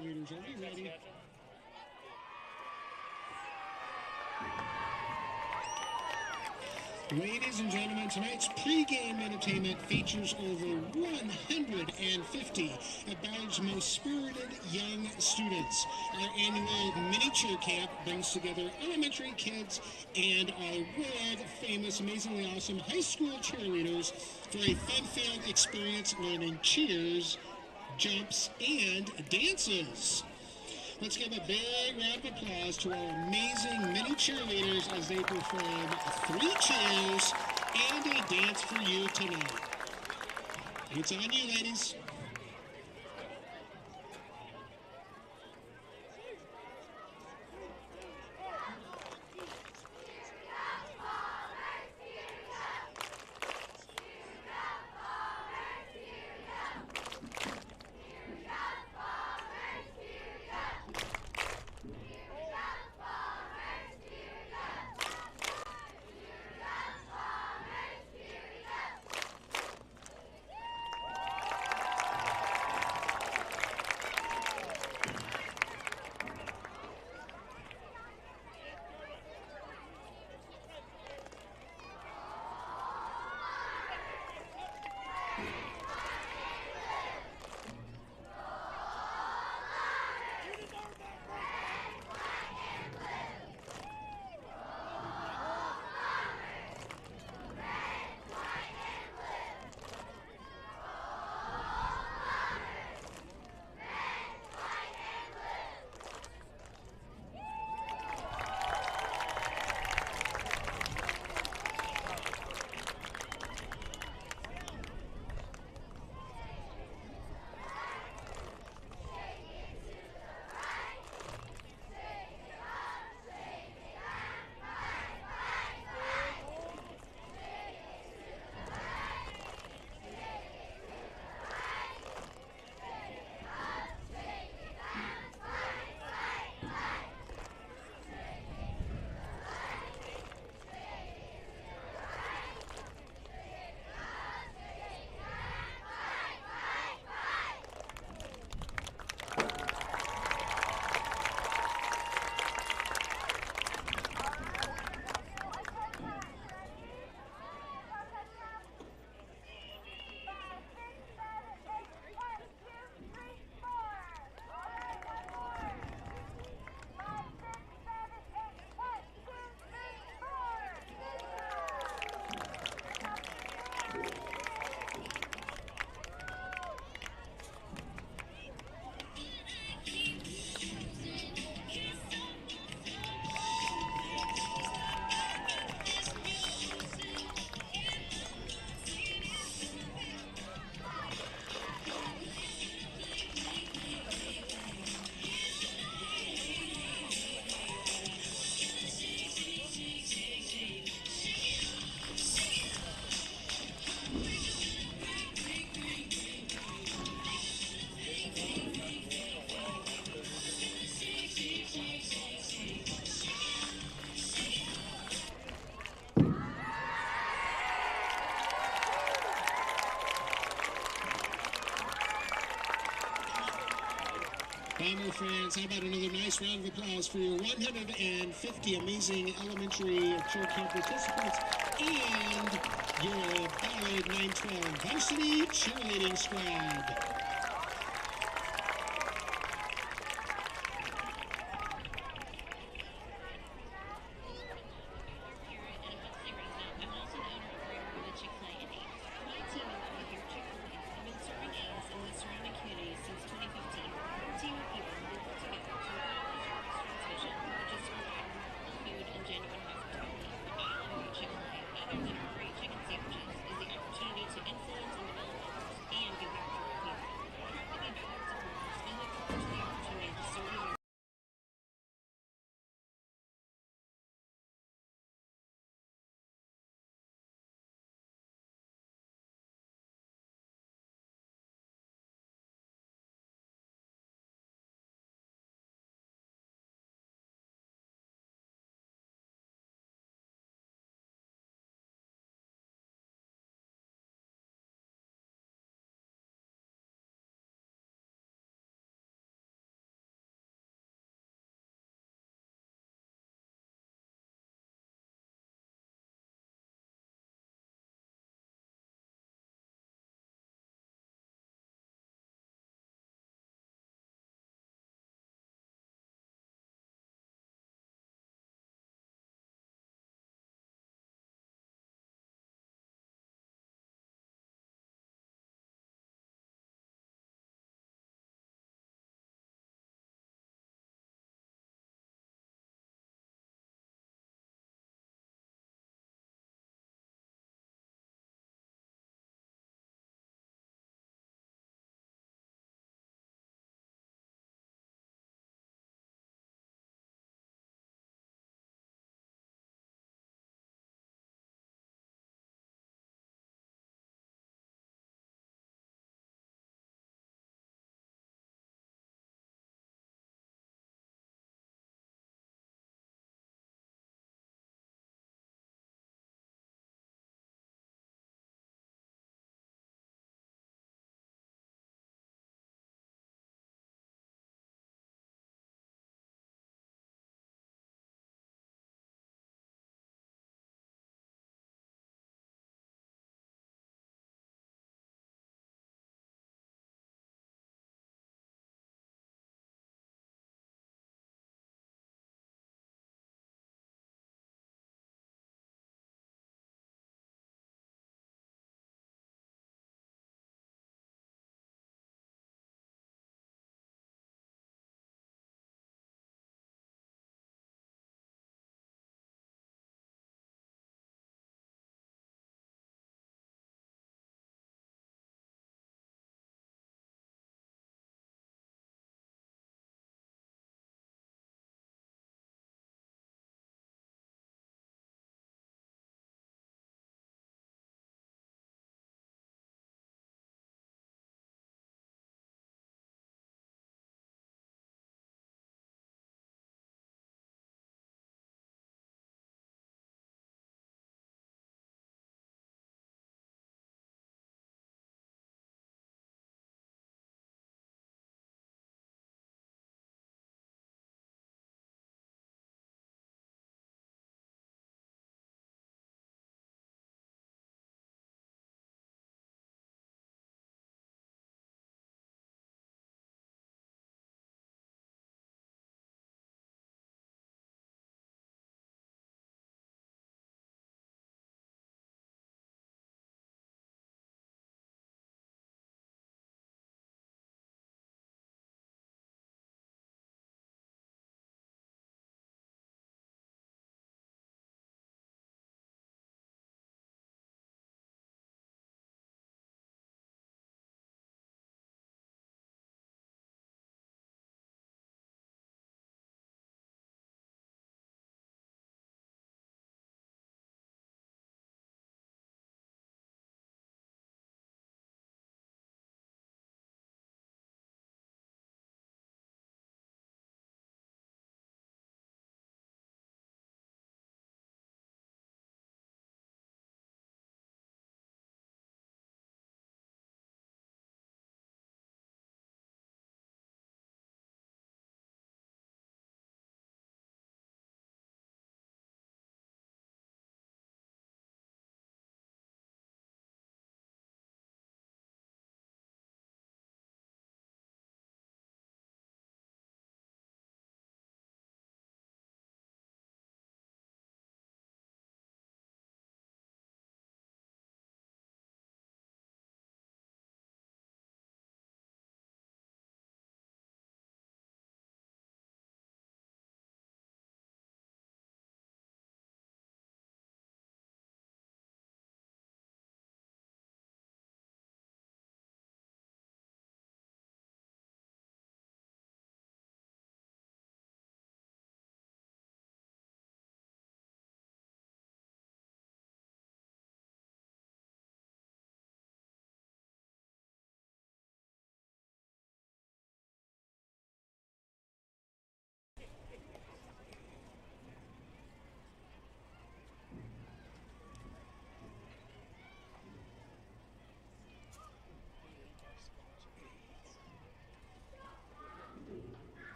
Leaders, are we ready? Ladies and gentlemen, tonight's pregame entertainment features over 150 of Ballard's most spirited young students. Our annual mini cheer camp brings together elementary kids and our world-famous, amazingly awesome high school cheerleaders for a fun-filled experience learning cheers, jumps, and dances. Let's give a big round of applause to our amazing mini cheerleaders as they perform 3 cheers and a dance for you tonight. It's on you, ladies. Bomber fans, how about another nice round of applause for your 150 amazing elementary cheer camp participants and your Ballard 912 Varsity cheerleading squad. Other than our great chicken sandwiches is the opportunity to influence and develop others and give back to our community.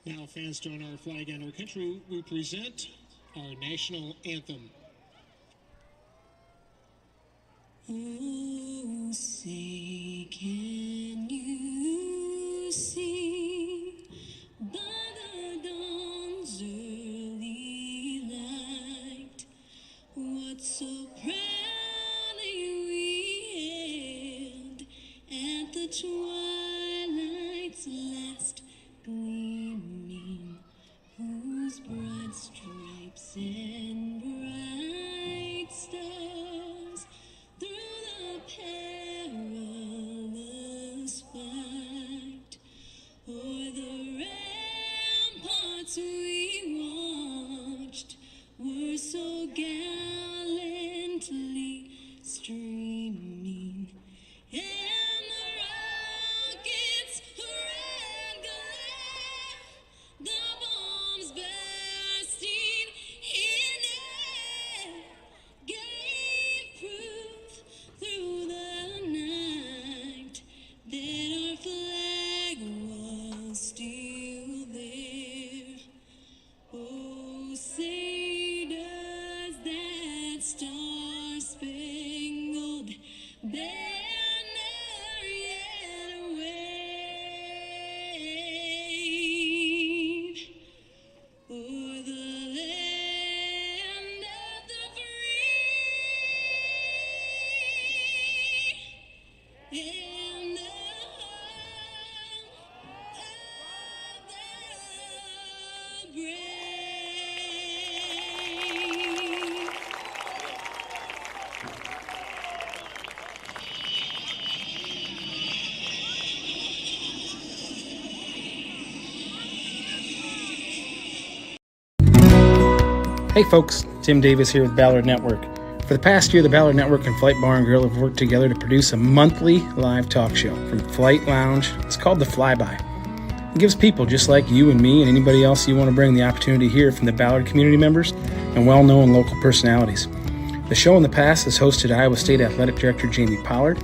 Now, fans, join our flag and our country. We present our national anthem. Oh, say, can you see by the dawn's early light what so proudly we hailed at the twilight's last gleaming, whose broad stripes and bright stars through the perilous fight o'er the ramparts we watched were so gallantly streaming, and the rockets' red glare, the bombs bursting in air, gave proof through the night that our flag was still there. Oh, say does that star-spangled banner yet wave o'er the land of the free and the home of the brave. Hey folks, Tim Davis here with Ballard Network. For the past year, the Ballard Network and Flight Bar and Grill have worked together to produce a monthly live talk show from Flight Lounge. It's called The Flyby. It gives people just like you and me and anybody else you want to bring the opportunity to hear from the Ballard community members and well-known local personalities. The show in the past has hosted Iowa State Athletic Director Jamie Pollard,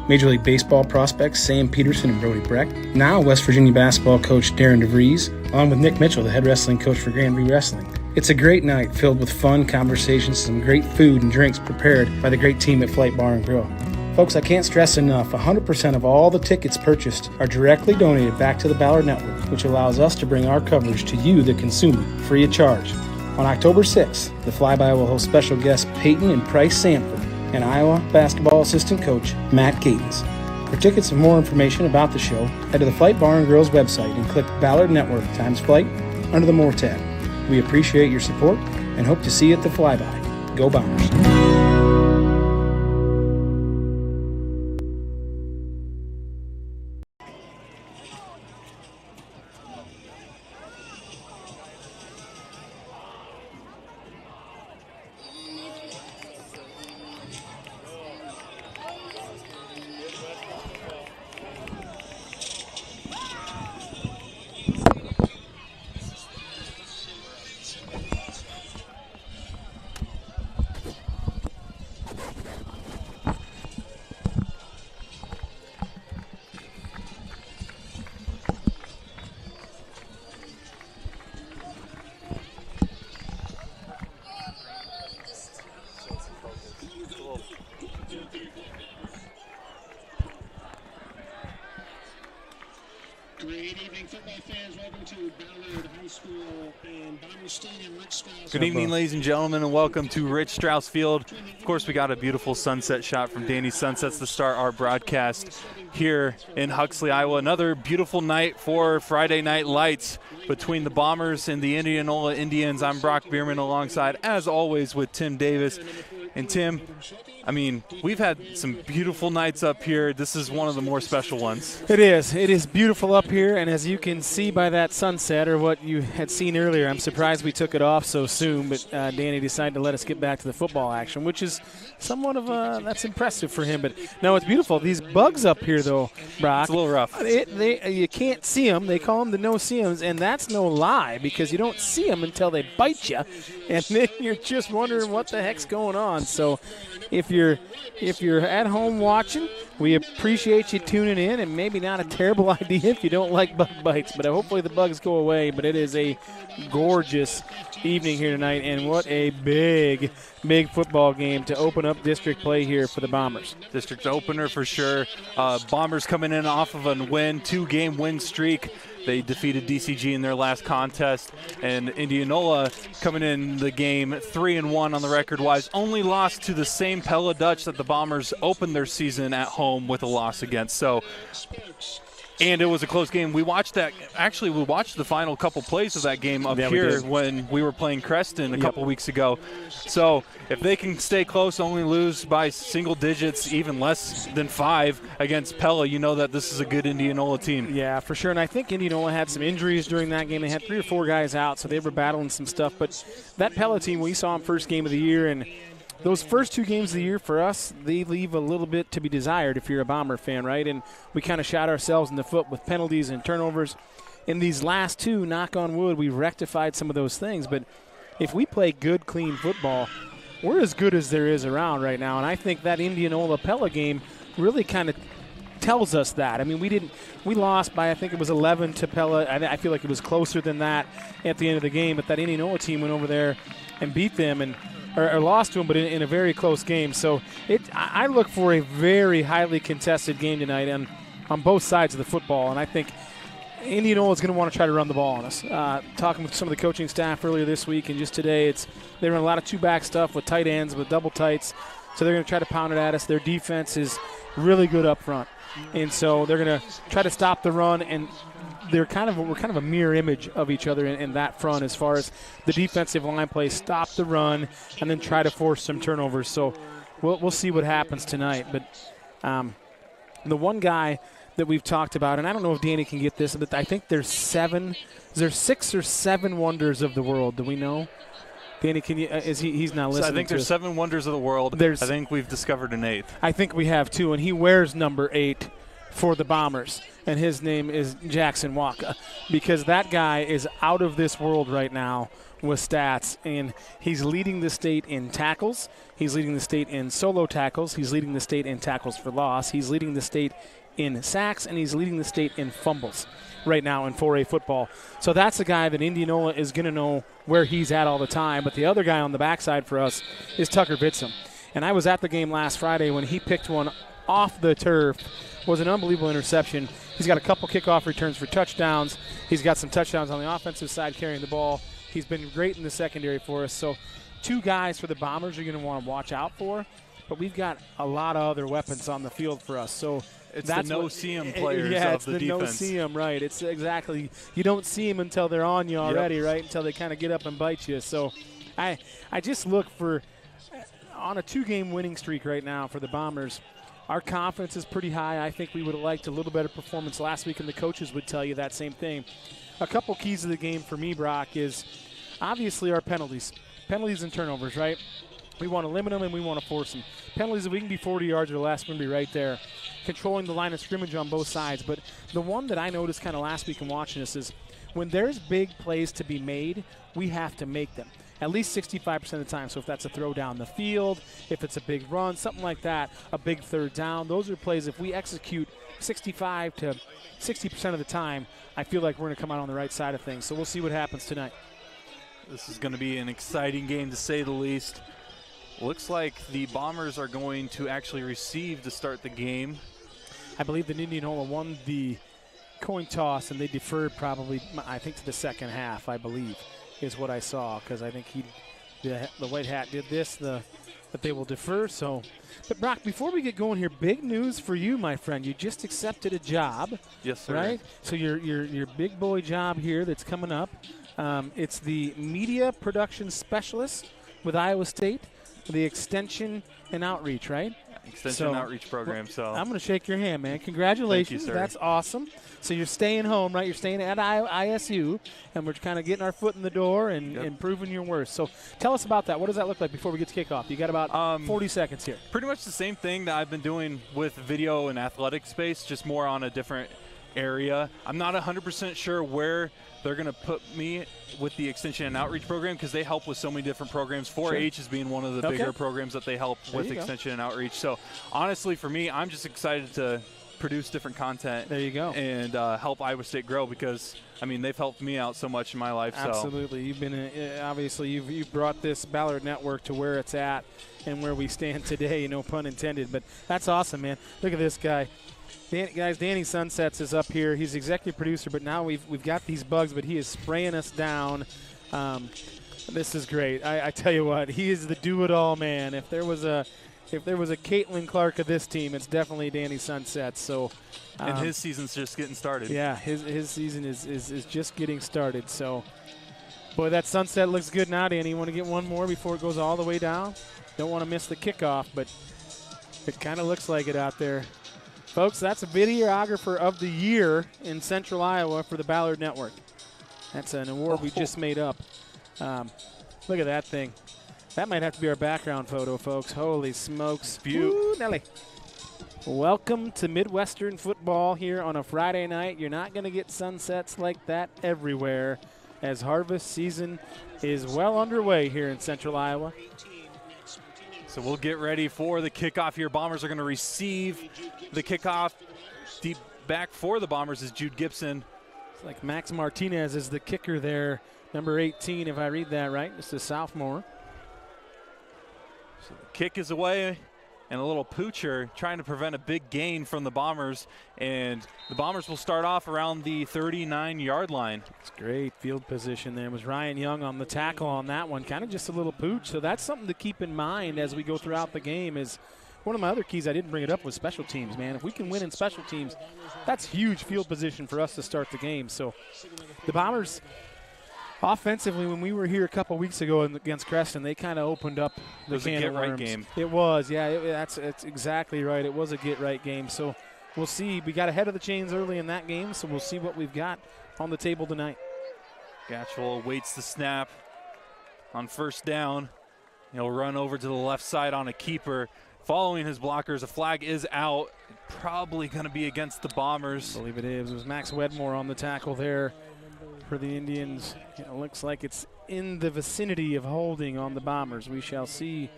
Major League Baseball prospects Sam Peterson and Brody Breck, now West Virginia basketball coach Darren DeVries, along with Nick Mitchell, the head wrestling coach for Grandview Wrestling. It's a great night filled with fun conversations, some great food and drinks prepared by the great team at Flight Bar and Grill. Folks, I can't stress enough, 100% of all the tickets purchased are directly donated back to the Ballard Network, which allows us to bring our coverage to you, the consumer, free of charge. On October 6th, the Flyby will host special guests Peyton and Price Sanford and Iowa basketball assistant coach Matt Gatens. For tickets and more information about the show, head to the Flight Bar and Grill's website and click Ballard Network times Flight under the More tab. We appreciate your support and hope to see you at the Flyby. Go Bombers! Great evening, football fans. Welcome to Ballard High School in Bomber Stadium. Rick Strauss. Good evening, ladies and gentlemen, and welcome to Rich Strauss Field. Of course, we got a beautiful sunset shot from Danny Sunsets to start our broadcast here in Huxley, Iowa. Another beautiful night for Friday Night Lights between the Bombers and the Indianola Indians. I'm Brock Bierman alongside, as always, with Tim Davis. And Tim, I mean, we've had some beautiful nights up here. This is one of the more special ones. It is. It is beautiful up here, and as you can see by that sunset, or what you had seen earlier, I'm surprised we took it off so soon, but Danny decided to let us get back to the football action, which is somewhat of that's impressive for him. But no, it's beautiful. These bugs up here, though, Brock. It's a little rough. You can't see them. They call them the no-see-ums, and that's no lie because you don't see them until they bite you, and then you're just wondering what the heck's going on. So if you're at home watching, we appreciate you tuning in, and maybe not a terrible idea if you don't like bug bites, but hopefully the bugs go away. But it is a gorgeous evening here tonight, and what a big football game to open up district play here for the Bombers. District opener for sure. Bombers coming in off of a win, 2-game win streak. They defeated DCG in their last contest, and Indianola coming in the game 3-1 on the record-wise. Only lost to the same Pella Dutch that the Bombers opened their season at home with a loss against. And it was a close game. We watched that. Actually, we watched the final couple plays of that game up here when we were playing Creston a couple weeks ago. So if they can stay close, only lose by single digits, even less than 5 against Pella, you know that this is a good Indianola team. Yeah, for sure. And I think Indianola had some injuries during that game. They had 3 or 4 guys out, so they were battling some stuff. But that Pella team, we saw them first game of the year, and those first 2 games of the year for us, they leave a little bit to be desired if you're a Bomber fan, right? And we kind of shot ourselves in the foot with penalties and turnovers. In these last 2, knock on wood, we rectified some of those things. But if we play good, clean football, we're as good as there is around right now. And I think that Indianola-Pella game really kind of tells us that. I mean, we lost by, I think it was 11 to Pella. I feel like it was closer than that at the end of the game. But that Indianola team went over there and beat them or lost to them, but in a very close game. So I look for a very highly contested game tonight on both sides of the football, and I think Indianola is going to want to try to run the ball on us. Talking with some of the coaching staff earlier this week and just today, they run a lot of 2-back stuff with tight ends, with double tights, so they're going to try to pound it at us. Their defense is really good up front, and so they're going to try to stop the run, and we're kind of a mirror image of each other in that front as far as the defensive line play, stop the run, and then try to force some turnovers. So we'll see what happens tonight. But the one guy that we've talked about, and I don't know if Danny can get this, but I think there's 6 or 7 wonders of the world. Do we know? Danny, can you? He's not listening? So I think there's 7 wonders of the world. I think we've discovered an 8th. I think we have 2, and he wears number 8 for the Bombers, and his name is Jackson Waka, because that guy is out of this world right now with stats, and he's leading the state in tackles, he's leading the state in solo tackles, he's leading the state in tackles for loss, he's leading the state in sacks, and he's leading the state in fumbles right now in 4A football. So that's a guy that Indianola is going to know where he's at all the time. But the other guy on the backside for us is Tucker Bitsom, and I was at the game last Friday when he picked one off the turf. Was an unbelievable interception. He's got a couple kickoff returns for touchdowns. He's got some touchdowns on the offensive side carrying the ball. He's been great in the secondary for us. So 2 guys for the Bombers you're going to want to watch out for. But we've got a lot of other weapons on the field for us. So it's that's the no-see 'em players of the defense. Yeah, it's the no-see 'em, right. It's exactly. You don't see them until they're on you already, right, until they kind of get up and bite you. So I just look for, on a 2-game winning streak right now for the Bombers, our confidence is pretty high. I think we would have liked a little better performance last week, and the coaches would tell you that same thing. A couple keys of the game for me, Brock, is obviously our penalties. Penalties and turnovers, right? We want to limit them and we want to force them. Penalties, if we can be 40 yards or less, we're going to be right there. Controlling the line of scrimmage on both sides. But the one that I noticed kind of last week in watching this is when there's big plays to be made, we have to make them. At least 65% of the time. So if that's a throw down the field, if it's a big run, something like that, a big third down, those are plays if we execute 65 to 60% of the time, I feel like we're going to come out on the right side of things. So we'll see what happens tonight. This is going to be an exciting game to say the least. Looks like the Bombers are going to actually receive to start the game. I believe that Indianola won the coin toss and they deferred probably, I think, to the second half, I believe, is what I saw, because I think the White Hat did this, that they will defer. So, but Brock, before we get going here, big news for you, my friend. You just accepted a job. Yes, sir. Right? So your big boy job here that's coming up. It's the media production specialist with Iowa State, the extension and outreach, right? Extension and outreach program. So I'm going to shake your hand, man. Congratulations. Thank you, sir. That's awesome. So you're staying home, right? You're staying at ISU, and we're kind of getting our foot in the door and proving your worth. So tell us about that. What does that look like before we get to kickoff? You got about 40 seconds here. Pretty much the same thing that I've been doing with video and athletic space, just more on a different area. I'm not 100% sure where they're going to put me with the extension and outreach program because they help with so many different programs. 4-H is being one of the bigger programs that they help with extension and outreach. So honestly, for me, I'm just excited to produce different content. There you go. And help Iowa State grow because, I mean, they've helped me out so much in my life. Absolutely. So. You've been, obviously, you've brought this Ballard Network to where it's at and where we stand today, no pun intended. But that's awesome, man. Look at this guy. Danny Sunsets is up here. He's executive producer, but now we've got these bugs, but he is spraying us down. This is great. I tell you what, he is the do-it-all man. If there was a Caitlin Clark of this team, it's definitely Danny Sunsets. So, and his season's just getting started. Yeah, his season is just getting started. So, boy, that sunset looks good now, Danny. You want to get one more before it goes all the way down? Don't want to miss the kickoff, but it kind of looks like it out there. Folks, that's a Videographer of the Year in Central Iowa for the Ballard Network. That's an award we just made up. Look at that thing. That might have to be our background photo, folks. Holy smokes. Ooh, Nelly. Welcome to Midwestern football here on a Friday night. You're not going to get sunsets like that everywhere as harvest season is well underway here in Central Iowa. So we'll get ready for the kickoff here. Bombers are going to receive the kickoff. Deep back for the Bombers is Jude Gibson. It's like Max Martinez is the kicker there, number 18, if I read that right. Just a sophomore. So the kick is away, and a little poocher trying to prevent a big gain from the Bombers. And the Bombers will start off around the 39-yard line. It's great field position there. It was Ryan Young on the tackle on that one. Kind of just a little pooch. So that's something to keep in mind as we go throughout the game. Is one of my other keys I didn't bring it up was special teams, man. If we can win in special teams, that's huge field position for us to start the game. So the Bombers, offensively, when we were here a couple weeks ago against Creston, they kind of opened up the can of worms. It was a get-right game. It was, yeah. That's exactly right. It was a get-right game. So we'll see. We got ahead of the chains early in that game, so we'll see what we've got on the table tonight. Gatchel awaits the snap on first down. He'll run over to the left side on a keeper. Following his blockers, a flag is out. Probably going to be against the Bombers. I believe it is. It was Max Wedmore on the tackle there for the Indians. It looks like it's in the vicinity of holding on the Bombers. We shall see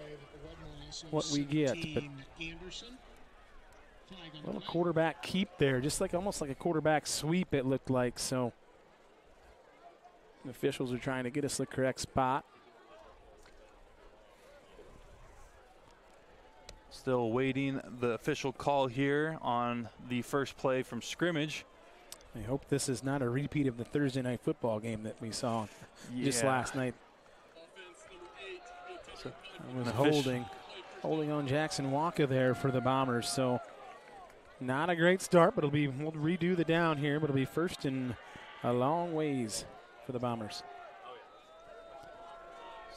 what we get. But a little quarterback keep there, just like almost like a quarterback sweep it looked like. So the officials are trying to get us the correct spot. Still waiting the official call here on the first play from scrimmage. I hope this is not a repeat of the Thursday night football game that we saw just last night. So it was holding on Jackson Walker there for the Bombers. So not a great start, but we'll redo the down here, but it'll be first and a long ways for the Bombers.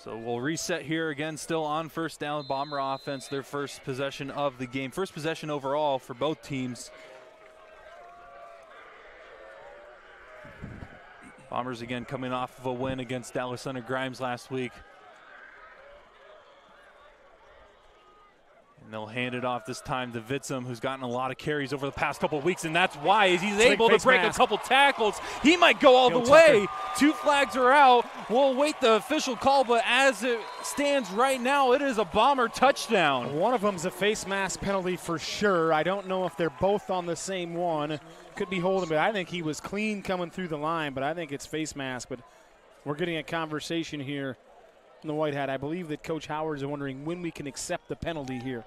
So we'll reset here again, still on first down. Bomber offense, their first possession of the game. First possession overall for both teams. Bombers again coming off of a win against Dallas Center Grimes last week. And they'll hand it off this time to Vitzum, who's gotten a lot of carries over the past couple of weeks, and that's why he's able to break a couple tackles. He might go all the way. 2 flags are out. We'll await the official call, but as it stands right now, it is a Bomber touchdown. One of them's a face mask penalty for sure. I don't know if they're both on the same one. Could be holding, but I think he was clean coming through the line, but I think it's face mask. But we're getting a conversation here in the White Hat. I believe that Coach Howard is wondering when we can accept the penalty here.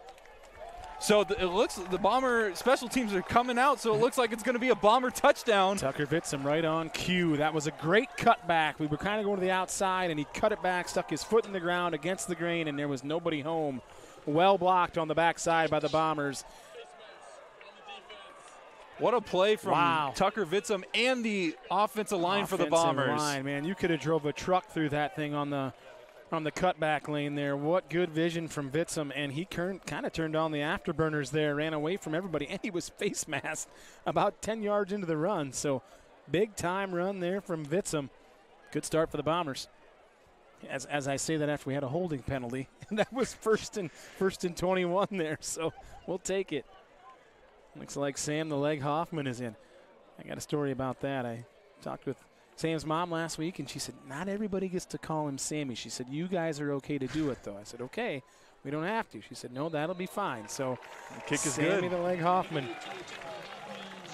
So it looks the Bomber special teams are coming out, so it looks like it's going to be a Bomber touchdown. Tucker Vitzum right on cue. That was a great cutback. We were kind of going to the outside, and he cut it back, stuck his foot in the ground against the grain, and there was nobody home. Well blocked on the backside by the Bombers. What a play from Tucker Vitzum and the offensive line for the Bombers. Line, man, you could have drove a truck through that thing on the cutback lane there. What good vision from Vitzum, and he kind of turned on the afterburners there, ran away from everybody, and he was face masked about 10 yards into the run. So big time run there from Vitzum. Good start for the Bombers. As I say that after we had a holding penalty, and that was first and 21 there. So we'll take it. Looks like Sam the Leg Hoffman is in. I got a story about that. I talked with Sam's mom last week, and she said, not everybody gets to call him Sammy. She said, you guys are okay to do it, though. I said, okay, we don't have to. She said, no, that'll be fine. So the kick is Sammy good. the Leg Hoffman.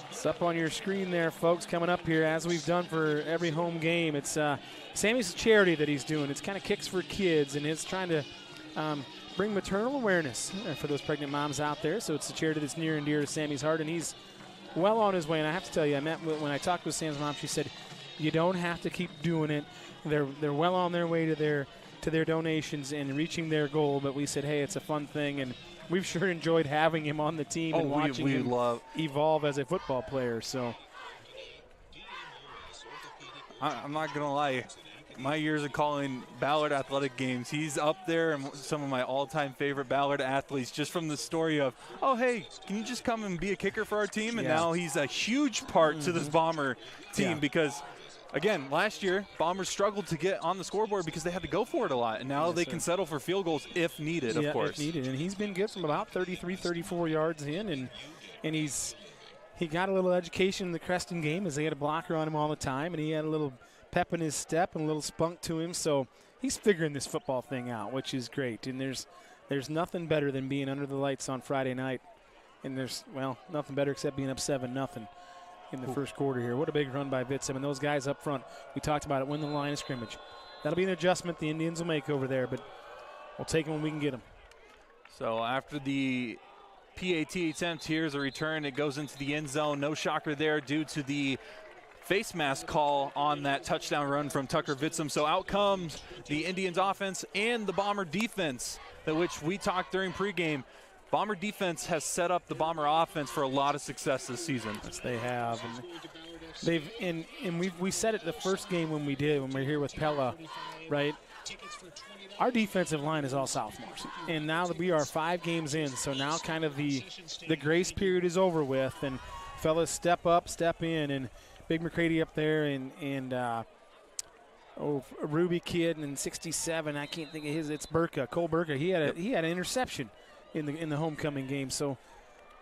It's up on your screen there, folks, coming up here, as we've done for every home game. It's Sammy's charity that he's doing. It's kind of Kicks for Kids, and it's trying to bring maternal awareness for those pregnant moms out there. So it's a charity that's near and dear to Sammy's heart, and he's well on his way. And I have to tell you, when I talked with Sam's mom, she said, you don't have to keep doing it. They're well on their way to their donations and reaching their goal. But we said, hey, it's a fun thing, and we've sure enjoyed having him on the team and watching him evolve as a football player. So I'm not gonna lie. My years of calling Ballard athletic games, he's up there and some of my all-time favorite Ballard athletes, just from the story of, oh, hey, can you just come and be a kicker for our team? And now he's a huge part to this Bomber team because, again, last year, Bombers struggled to get on the scoreboard because they had to go for it a lot. And now they can settle for field goals if needed, of course. If needed. And he's been good from about 33, 34 yards in. And he got a little education in the Creston game as they had a blocker on him all the time. And he had a little pep in his step and a little spunk to him. So he's figuring this football thing out, which is great. And there's nothing better than being under the lights on Friday night. And there's, well, nothing better except being up 7-0 in the first quarter here. What a big run by Vitsem. And those guys up front, we talked about it, win the line of scrimmage. That'll be an adjustment the Indians will make over there, but we'll take them when we can get them. So after the PAT attempt, here's a return. It goes into the end zone. No shocker there due to the face mask call on that touchdown run from Tucker Vitsem. So out comes the Indians offense and the Bomber defense, which we talked during pregame. Bomber defense has set up the Bomber offense for a lot of success this season. Yes, they have. And we said it the first game when we were here with Pella, right? Our defensive line is all sophomores. And now that we are 5 games in, so now kind of the grace period is over with, and fellas step up, step in, and Big McCready up there, and a Ruby kid, and 67, I can't think of his, it's Burka, Cole Burka. He had an interception in the homecoming game. So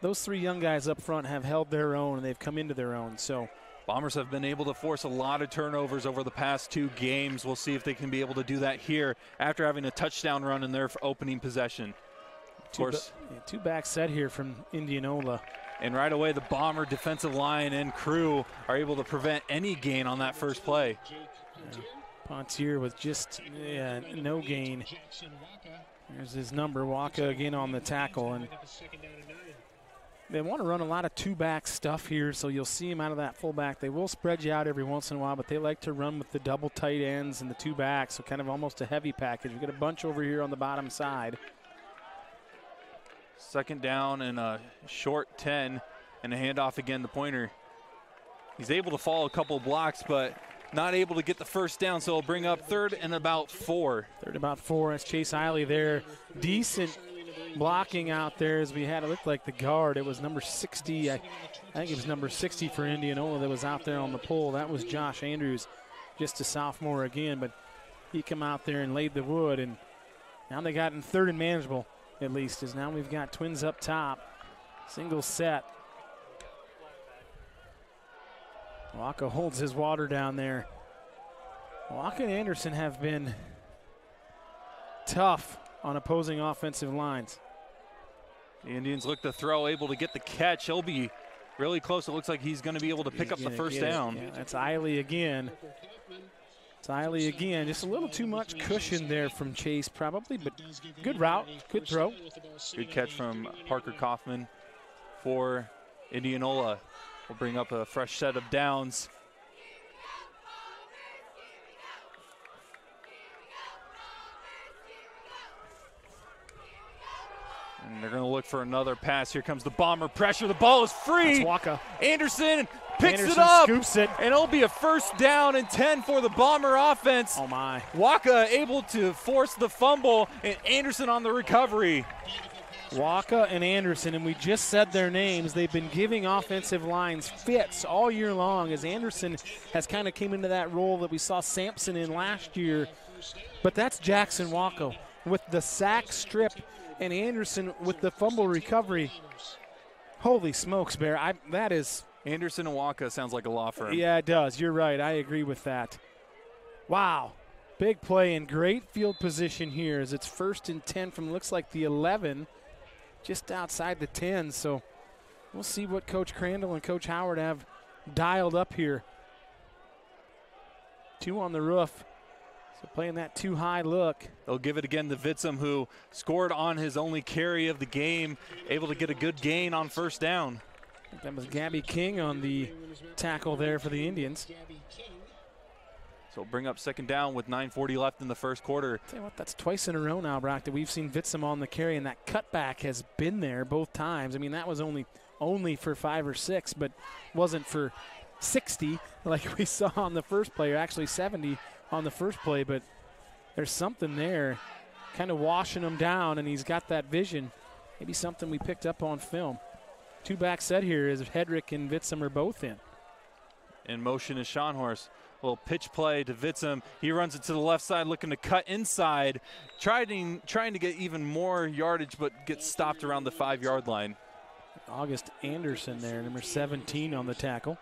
those 3 young guys up front have held their own, and they've come into their own. So Bombers have been able to force a lot of turnovers over the past 2 games. We'll see if they can be able to do that here after having a touchdown run in their opening possession. Of course, 2 back set here from Indianola. And right away, the Bomber defensive line and crew are able to prevent any gain on that first play. Pontier with just no gain. There's his number, Waka again on the tackle. And they want to run a lot of 2-back stuff here, so you'll see him out of that fullback. They will spread you out every once in a while, but they like to run with the double tight ends and the 2 backs, so kind of almost a heavy package. We got a bunch over here on the bottom side. Second down and a short 10, and a handoff again to Pointer. He's able to follow a couple blocks, but not able to get the first down, so he'll bring up 3rd and about 4. 3rd and about 4. That's Chase Eiley there. Decent blocking out there as we had it look like the guard. It was number 60. I think it was number 60 for Indianola that was out there on the pole. That was Josh Andrews, just a sophomore again, but he come out there and laid the wood, and now they got in 3rd and manageable. At least, as now we've got twins up top. Single set. Waka holds his water down there. Waka and Anderson have been tough on opposing offensive lines. The Indians look to throw, able to get the catch. He'll be really close. It looks like he's going to be able to pick up the first down. Yeah, that's Eiley again. It's Eiley again. Just a little too much cushion there from Chase probably, but good route, good throw. Good catch from Parker Kaufman for Indianola. We'll bring up a fresh set of downs. And they're going to look for another pass. Here comes the Bomber pressure. The ball is free. That's Waka. Anderson picks it up. Scoops it. And it'll be a first down and 10 for the Bomber offense. Oh, my. Waka able to force the fumble, and Anderson on the recovery. Waka and Anderson, and we just said their names. They've been giving offensive lines fits all year long as Anderson has kind of came into that role that we saw Sampson in last year. But that's Jackson Waka with the sack strip and Anderson with the fumble recovery. Holy smokes, Bear. That is Anderson and Waka sounds like a law firm. Yeah, it does. You're right. I agree with that. Wow. Big play and great field position here as it's 1st and 10 from looks like the 11, just outside the 10. So we'll see what Coach Crandall and Coach Howard have dialed up here. 2 on the roof. So playing that too high look. They'll give it again to Vitsum, who scored on his only carry of the game, able to get a good gain on 1st down. I think that was Gabby King on the tackle there for the Indians. So bring up 2nd down with 9:40 left in the 1st quarter. Tell you what, that's twice in a row now, Brock, that we've seen Vitsum on the carry, and that cutback has been there both times. I mean, that was only for 5 or 6, but wasn't for 60 like we saw on the first play, or actually 70 on the first play. But there's something there kind of washing him down, and he's got that vision. Maybe something we picked up on film. 2-back set here as Hedrick and Vitsum are both in. In motion is Schonhorst. Little pitch play to Vitsum. He runs it to the left side, looking to cut inside, trying to get even more yardage, but gets stopped around the 5-yard line. August Anderson there, number 17 on the tackle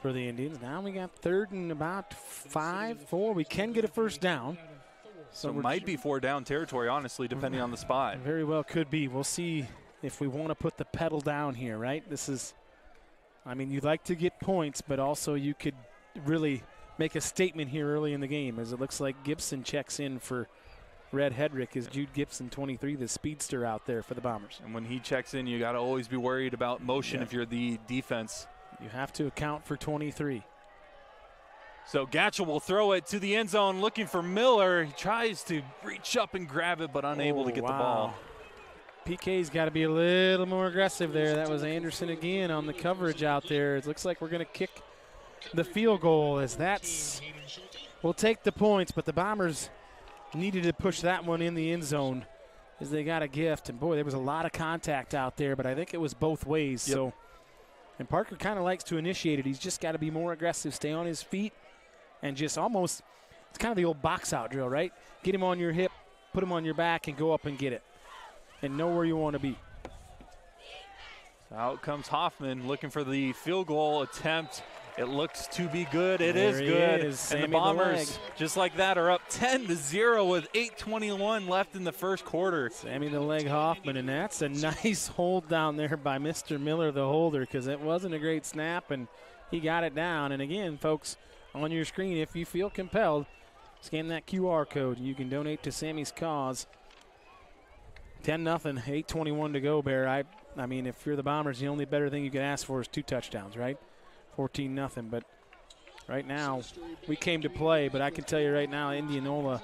for the Indians. Now we got 3rd and about 4. We can get a 1st down. So it might be 4 down territory, honestly, depending on the spot. Very well could be. We'll see if we want to put the pedal down here, right? This is, I mean, you'd like to get points, but also you could really make a statement here early in the game, as it looks like Gibson checks in for Red Hedrick. Is Jude Gibson, 23, the speedster out there for the Bombers. And when he checks in, you got to always be worried about motion if you're the defense. You have to account for 23. So Gatchel will throw it to the end zone looking for Miller. He tries to reach up and grab it, but unable to get the ball. PK's got to be a little more aggressive there. That was Anderson again on the coverage out there. It looks like we're going to kick the field goal, as we'll take the points, but the Bombers needed to push that one in the end zone as they got a gift. And boy, there was a lot of contact out there, but I think it was both ways. Yep. So, and Parker kind of likes to initiate it. He's just got to be more aggressive, stay on his feet, and just almost, it's kind of the old box out drill, right? Get him on your hip, put him on your back, and go up and get it, and know where you want to be. So out comes Hoffman looking for the field goal attempt. It looks to be good. It is good. And the Bombers, just like that, are up 10-0 with 8:21 left in the 1st quarter. Sammy the Leg Hoffman, and that's a nice hold down there by Mr. Miller, the holder, because it wasn't a great snap, and he got it down. And again, folks, on your screen, if you feel compelled, scan that QR code. You can donate to Sammy's cause. 10-0, 8:21 to go, Bear. I mean, if you're the Bombers, the only better thing you can ask for is 2 touchdowns, right? 14-0, but right now we came to play, but I can tell you right now Indianola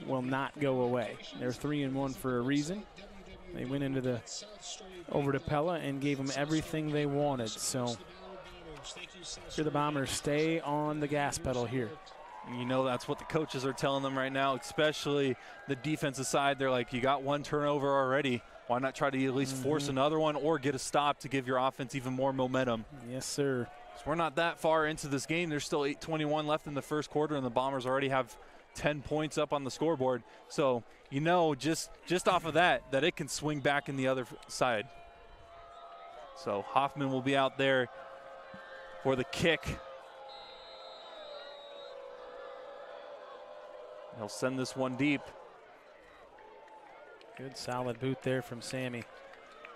will not go away. They're 3-1 for a reason. They went over to Pella and gave them everything they wanted. So here the Bombers stay on the gas pedal here. You know that's what the coaches are telling them right now, especially the defensive side. They're like, you got 1 turnover already. Why not try to at least force another one or get a stop to give your offense even more momentum? Yes, sir. So we're not that far into this game. There's still 8:21 left in the 1st quarter, and the Bombers already have 10 points up on the scoreboard. So, you know, just off of that it can swing back in the other side. So Hoffman will be out there for the kick. He'll send this one deep. Good solid boot there from Sammy.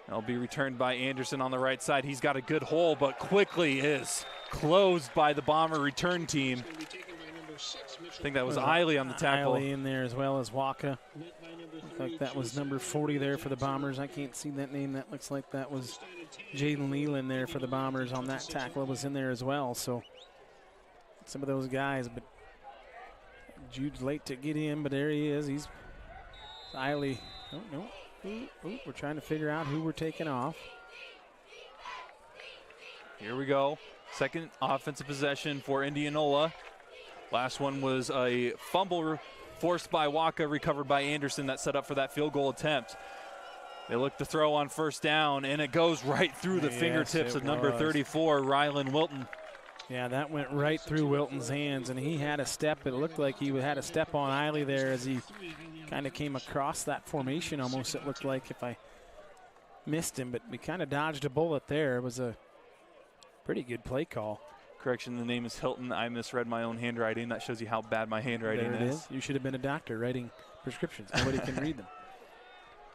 It'll be returned by Anderson on the right side. He's got a good hole, but quickly is closed by the Bomber return team. I think that was Eiley on the tackle. Eiley in there as well as Waka. Looked like that was number 40 there for the Bombers. I can't see that name. That looks like that was Jaden Leland there for the Bombers on that tackle. It was in there as well. So some of those guys, but Jude's late to get in, but there he is. He's Eiley. Oh, no. Ooh, we're trying to figure out who we're taking off. Here we go. Second offensive possession for Indianola. Last one was a fumble forced by Waka, recovered by Anderson, that set up for that field goal attempt. They look to throw on 1st down, and it goes right through the fingertips of number 34, Rylan Wilton. Yeah, that went right through Wilton's hands, and he had a step. It looked like he had a step on Eiley there as he kind of came across that formation almost, it looked like, if I missed him. But we kind of dodged a bullet there. It was a Pretty good play call. Correction, the name is Hilton. I misread my own handwriting. That shows you how bad my handwriting There it is. You should have been a doctor writing prescriptions. Nobody can read them.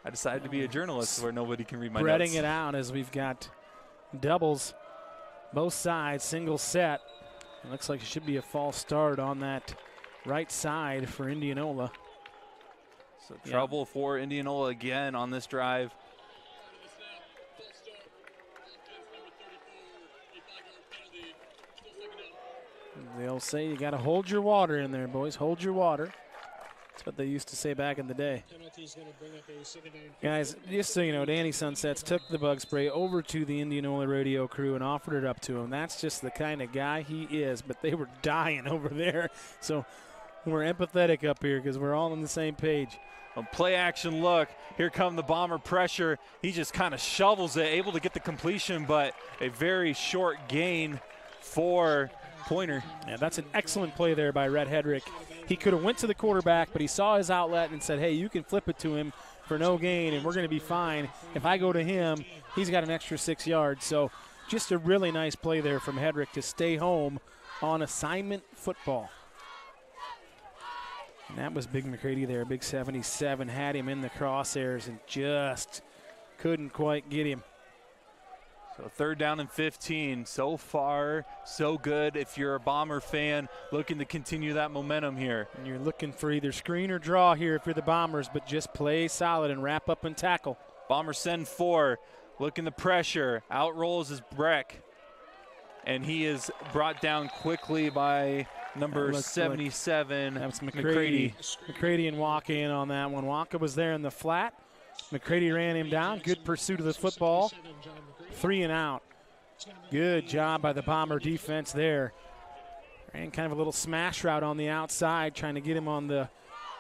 I decided to be a journalist where nobody can read my Spreading notes. it out as we've got doubles, both sides, single set. It looks like it should be a false start on that right side for Indianola. So trouble for Indianola again on this drive. They'll say you got to hold your water in there, boys. Hold your water. That's what they used to say back in the day. Guys, just so you know, Danny Sunsets took the bug spray over to the Indianola radio crew and offered it up to him. That's just the kind of guy he is, but they were dying over there. So we're empathetic up here because we're all on the same page. A play action look. Here come the Bomber pressure. He just kind of shovels it, able to get the completion, but a very short gain for Pointer. Yeah, that's an excellent play there by Rhett Hedrick. He could have went to the quarterback, but he saw his outlet and said, hey, you can flip it to him for no gain, and we're going to be fine. If I go to him, he's got an extra 6 yards. So just a really nice play there from Hedrick to stay home on assignment football. And that was Big McCready there, Big 77, had him in the crosshairs and just couldn't quite get him. So 3rd down and 15. So far, so good. If you're a Bomber fan looking to continue that momentum here. And you're looking for either screen or draw here if you're the Bombers, but just play solid and wrap up and tackle. Bombers send 4, looking to pressure. Out rolls is Breck. And he is brought down quickly by number 77. That's McCready. McCready and Waka in on that one. Waka was there in the flat. McCready ran him down. Good pursuit of the football. 3 and out. Good job by the Bomber defense there. Ran kind of a little smash route on the outside, trying to get him on the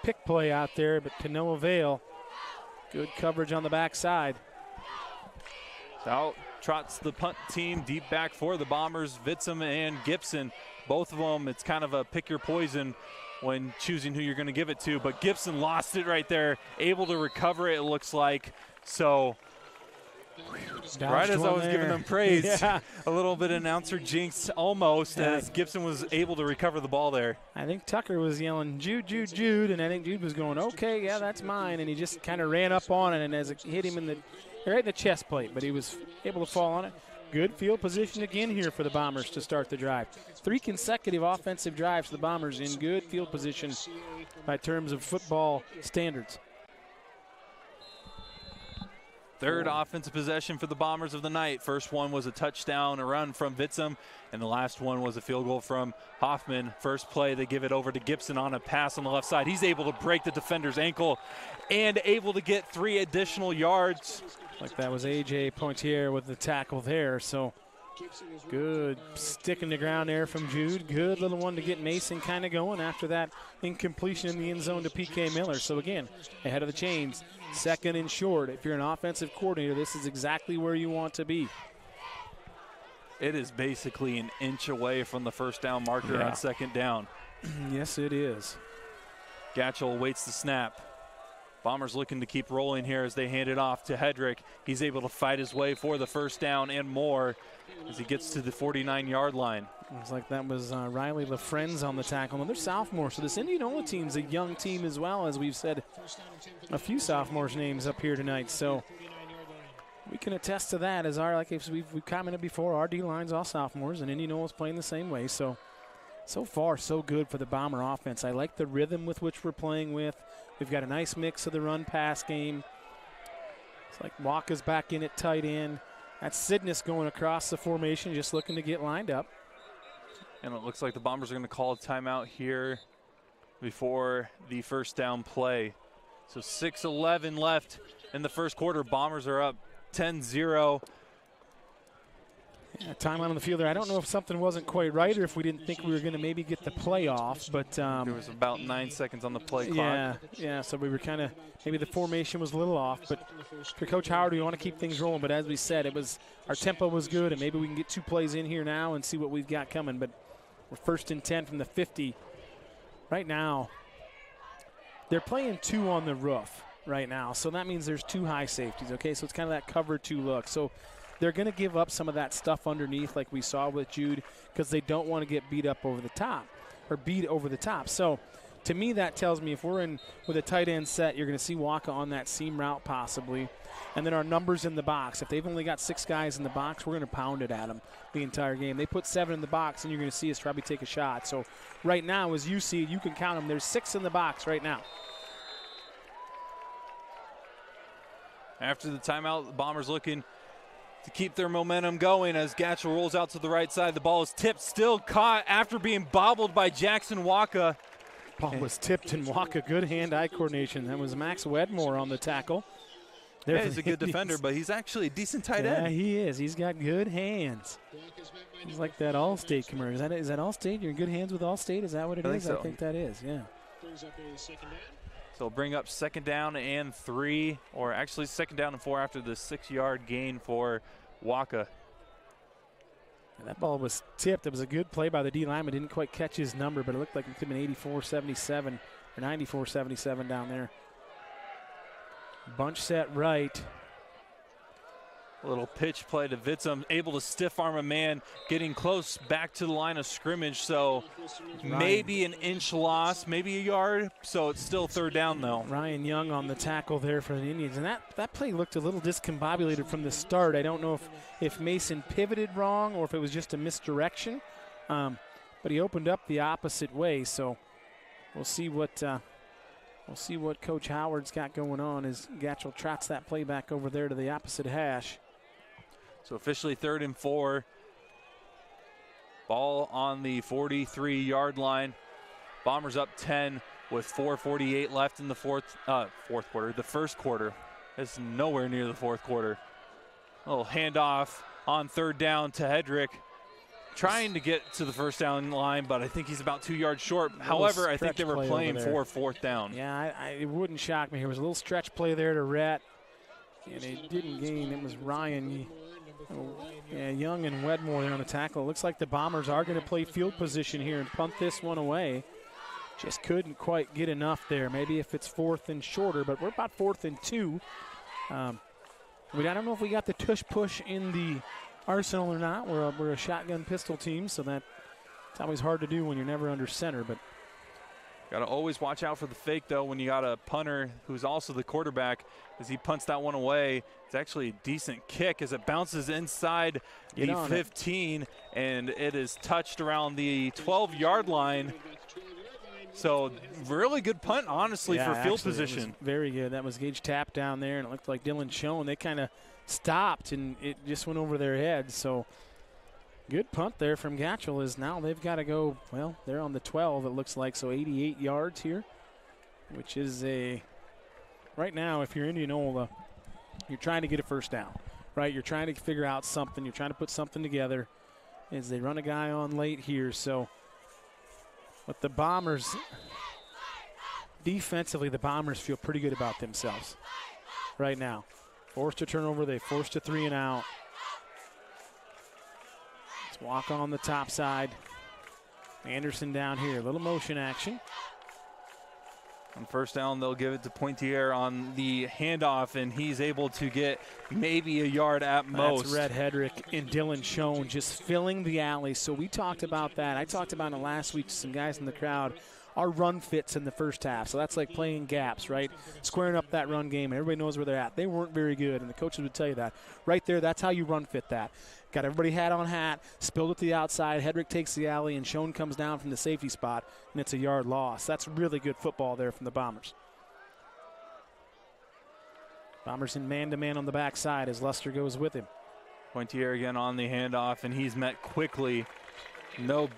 pick play out there, but to no avail. Good coverage on the backside. Out trots the punt team deep back for the Bombers. Vitzum and Gibson, both of them, it's kind of a pick your poison when choosing who you're going to give it to. But Gibson lost it right there, able to recover it, it looks like. So right as I was giving them praise, a little bit announcer jinx almost as Gibson was able to recover the ball there. I think Tucker was yelling, Jude, Jude, Jude, and I think Jude was going, okay, yeah, that's mine. And he just kind of ran up on it, and as it hit him right in the chest plate, but he was able to fall on it. Good field position again here for the Bombers to start the drive. 3 consecutive offensive drives for the Bombers in good field position by terms of football standards. 3rd offensive possession for the Bombers of the night. First one was a touchdown, a run from Vitzum, and the last one was a field goal from Hoffman. First play, they give it over to Gibson on a pass on the left side. He's able to break the defender's ankle and able to get 3 additional yards. Like that was A.J. Pointier with the tackle there, so good stick in the ground there from Jude. Good little one to get Mason kind of going after that incompletion in the end zone to P.K. Miller. So again, ahead of the chains, 2nd and short. If you're an offensive coordinator, this is exactly where you want to be. It is basically an inch away from the first down marker on 2nd down. Yes, it is. Gatchel waits the snap. Bombers looking to keep rolling here as they hand it off to Hedrick. He's able to fight his way for the first down and more as he gets to the 49-yard line. Looks like that was Riley LaFrenz on the tackle. Another sophomore. So this Indianola team's a young team as well, as we've said a few sophomores' names up here tonight. So we can attest to that as like we've commented before, our D-line's all sophomores, and Indianola's playing the same way. So far, so good for the Bomber offense. I like the rhythm with which we're playing with. We've got a nice mix of the run-pass game. It's like Waka's back in at tight end. That's Sidness going across the formation, just looking to get lined up. And it looks like the Bombers are going to call a timeout here before the first down play. So 6:11 left in the first quarter. Bombers are up 10-0. Yeah, timeout on the field there. I don't know if something wasn't quite right or if we didn't think we were going to maybe get the play off, but there was about 9 seconds on the play clock. Yeah, so we were kind of, maybe the formation was a little off, but for Coach Howard, we want to keep things rolling, but as we said, our tempo was good, and maybe we can get 2 plays in here now and see what we've got coming, but we're 1st and 10 from the 50. Right now, they're playing 2 on the roof right now, so that means there's 2 high safeties, okay? So it's kind of that cover 2 look. So they're going to give up some of that stuff underneath like we saw with Jude because they don't want to get beat up over the top or beat over the top. So to me, that tells me if we're in with a tight end set, you're going to see Waka on that seam route possibly. And then our numbers in the box. If they've only got 6 guys in the box, we're going to pound it at them the entire game. They put 7 in the box, and you're going to see us probably take a shot. So right now, as you see, you can count them. There's 6 in the box right now. After the timeout, the Bombers looking to keep their momentum going as Gatchel rolls out to the right side. The ball is tipped, still caught after being bobbled by Jackson Waka. Ball was tipped, and Waka, good hand-eye coordination. That was Max Wedmore on the tackle. Yeah, he's a good defender, but he's actually a decent tight end. Yeah, he is. He's got good hands. He's like that Allstate commercial. Is that Allstate? You're in good hands with Allstate? Is that what it is? So. I think that is, yeah. So bring up 2nd down and 3, or actually 2nd down and 4 after the 6-yard gain for Waka. And that ball was tipped. It was a good play by the D lineman. Didn't quite catch his number, but it looked like it could have been 84-77 or 94-77 down there. Bunch set right. A little pitch play to Vitzum, able to stiff arm a man, getting close back to the line of scrimmage. So maybe an inch loss, maybe a yard. So it's still 3rd down, though. Ryan Young on the tackle there for the Indians. And that play looked a little discombobulated from the start. I don't know if Mason pivoted wrong or if it was just a misdirection. But he opened up the opposite way. So we'll see what Coach Howard's got going on as Gatchel trots that play back over there to the opposite hash. So officially 3rd and 4. Ball on the 43-yard line. Bombers up 10 with 4:48 left in the fourth quarter. The first quarter is nowhere near the fourth quarter. A little handoff on 3rd down to Hedrick. Trying to get to the 1st down line, but I think he's about 2 yards short. However, I think they were playing for 4th down. Yeah, it wouldn't shock me. There was a little stretch play there to Rhett, and they didn't gain. It was Ryan. Young and Wedmore there on the tackle. It looks like the Bombers are going to play field position here and punt this one away. Just couldn't quite get enough there. Maybe if it's 4th and shorter, but we're about 4th and 2. I don't know if we got the tush push in the arsenal or not. We're a shotgun pistol team, so it's always hard to do when you're never under center. But got to always watch out for the fake, though, when you got a punter who's also the quarterback. As he punts that one away, it's actually a decent kick as it bounces inside the 15, and it is touched around the 12-yard line. So really good punt, honestly, for field position. Very good. That was Gage Tapp down there, and it looked like Dylan Schoen. They kind of stopped, and it just went over their heads. So good punt there from Gatchel is now they've got to go, well, they're on the 12, it looks like, so 88 yards here, which is right now, if you're Indianola, you're trying to get a 1st down, right? You're trying to figure out something. You're trying to put something together as they run a guy on late here. So with the Bombers, defensively, the Bombers feel pretty good about themselves right now. Forced a turnover, they forced a 3 and out. Let's walk on the top side. Anderson down here, a little motion action. On 1st down, they'll give it to Pointier on the handoff, and he's able to get maybe a yard at most. That's Red Hedrick and Dylan Schoen just filling the alley. So we talked about that. I talked about it last week to some guys in the crowd. Our run fits in the first half, so that's like playing gaps, right? Squaring up that run game, and everybody knows where they're at. They weren't very good, and the coaches would tell you that. Right there, that's how you run fit that. Got everybody hat on hat, spilled it to the outside. Hedrick takes the alley, and Schoen comes down from the safety spot, and it's a yard loss. That's really good football there from the Bombers. Bombers in man-to-man on the backside as Luster goes with him. Pointier again on the handoff, and he's met quickly. No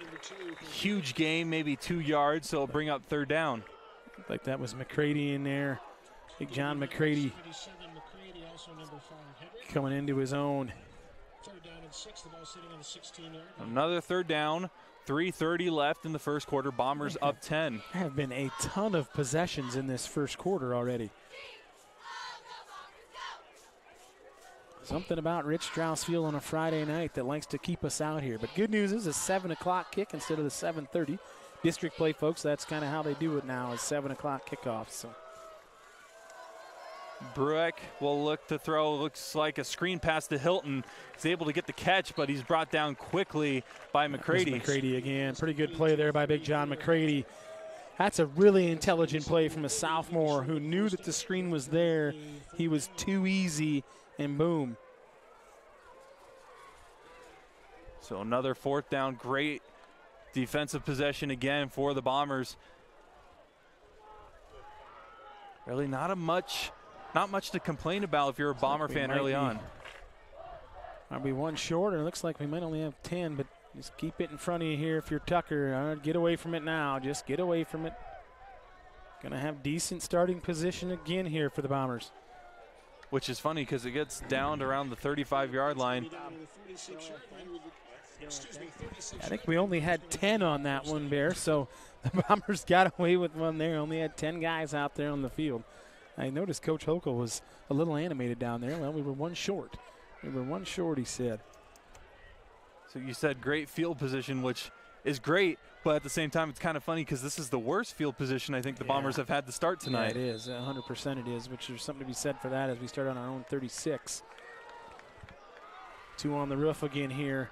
huge gain, maybe 2 yards, so it'll bring up 3rd down. Like that was McCready in there. Big John McCready coming into his own. Another 3rd down, 3:30 left in the first quarter. Bombers up 10. There have been a ton of possessions in this first quarter already. Something about Rich Strauss Field on a Friday night that likes to keep us out here. But good news is a 7 o'clock kick instead of the 7:30. District play, folks, that's kind of how they do it now, is 7 o'clock kickoff. So Brueck will look to throw. Looks like a screen pass to Hilton. He's able to get the catch, but he's brought down quickly by McCready. McCready again. Pretty good play there by Big John McCready. That's a really intelligent play from a sophomore who knew that the screen was there. He was too easy, and boom. So another 4th down. Great defensive possession again for the Bombers. Really not much to complain about if you're a Bomber fan early on. Might be one short, and it looks like we might only have 10, but just keep it in front of you here if you're Tucker. Get away from it now. Just get away from it. Going to have decent starting position again here for the Bombers. Which is funny because it gets down to around the 35-yard line. I think we only had 10 on that one, Bear, so the Bombers got away with one there. Only had 10 guys out there on the field. I noticed Coach Hochul was a little animated down there. Well, we were one short. We were one short, he said. So you said great field position, which is great, but at the same time, it's kind of funny because this is the worst field position I think the Bombers have had to start tonight. Yeah, it is. 100% it is, which there's something to be said for that as we start on our own 36. 2 on the roof again here.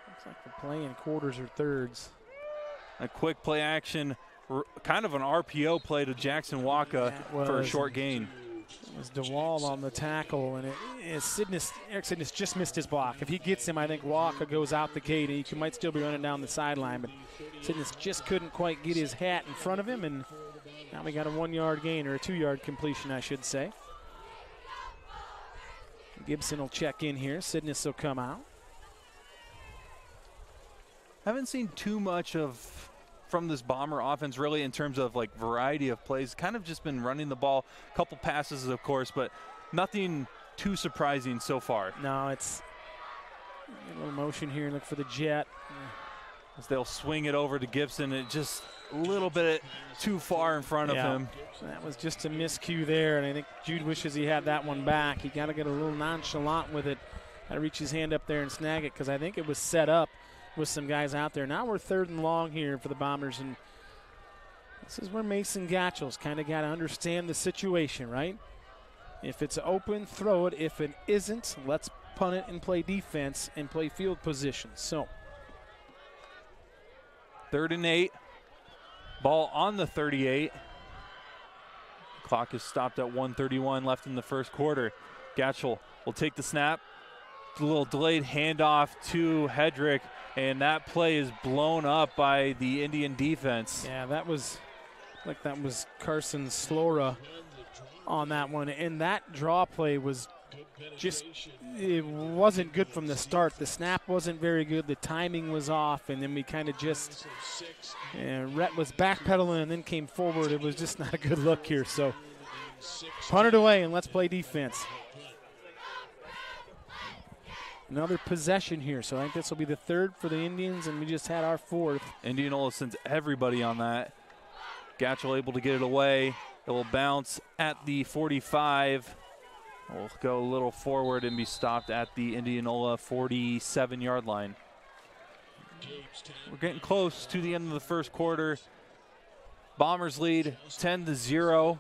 Looks like we're playing quarters or thirds. A quick play action, kind of an RPO play to Jackson Waka for a short gain. It was DeWall on the tackle, and Eric Sidness just missed his block. If he gets him, I think Waka goes out the gate, and he might still be running down the sideline, but Sidness just couldn't quite get his hat in front of him, and now we got a 1-yard gain, or a 2-yard completion, I should say. Gibson will check in here. Sidness will come out. Haven't seen too much from this Bomber offense really in terms of like variety of plays. Kind of just been running the ball, a couple passes of course, but nothing too surprising so far. No, it's a little motion here. Look for the jet. As they'll swing it over to Gibson. It just a little bit too far in front of him. That was just a miscue there, and I think Jude wishes he had that one back. He got to get a little nonchalant with it. Got to reach his hand up there and snag it because I think it was set up with some guys out there. Now we're 3rd and long here for the Bombers, and this is where Mason Gatchell's kind of got to understand the situation, right? If it's open, throw it. If it isn't, let's punt it and play defense and play field position. So 3rd and 8. Ball on the 38. Clock is stopped at 1:31 left in the first quarter. Gatchell will take the snap. A little delayed handoff to Hedrick, and that play is blown up by the Indian defense. Yeah, that was Carson Slora on that one, and that draw play was just, it wasn't good from the start. The snap wasn't very good, the timing was off, and then we kind of just, Rhett was backpedaling and then came forward. It was just not a good look here, so punt it away and let's play defense. Another possession here, so I think this will be the 3rd for the Indians, and we just had our 4th. Indianola sends everybody on that. Gatchell able to get it away. It will bounce at the 45. We'll go a little forward and be stopped at the Indianola 47-yard line. We're getting close to the end of the first quarter. Bombers lead 10-0.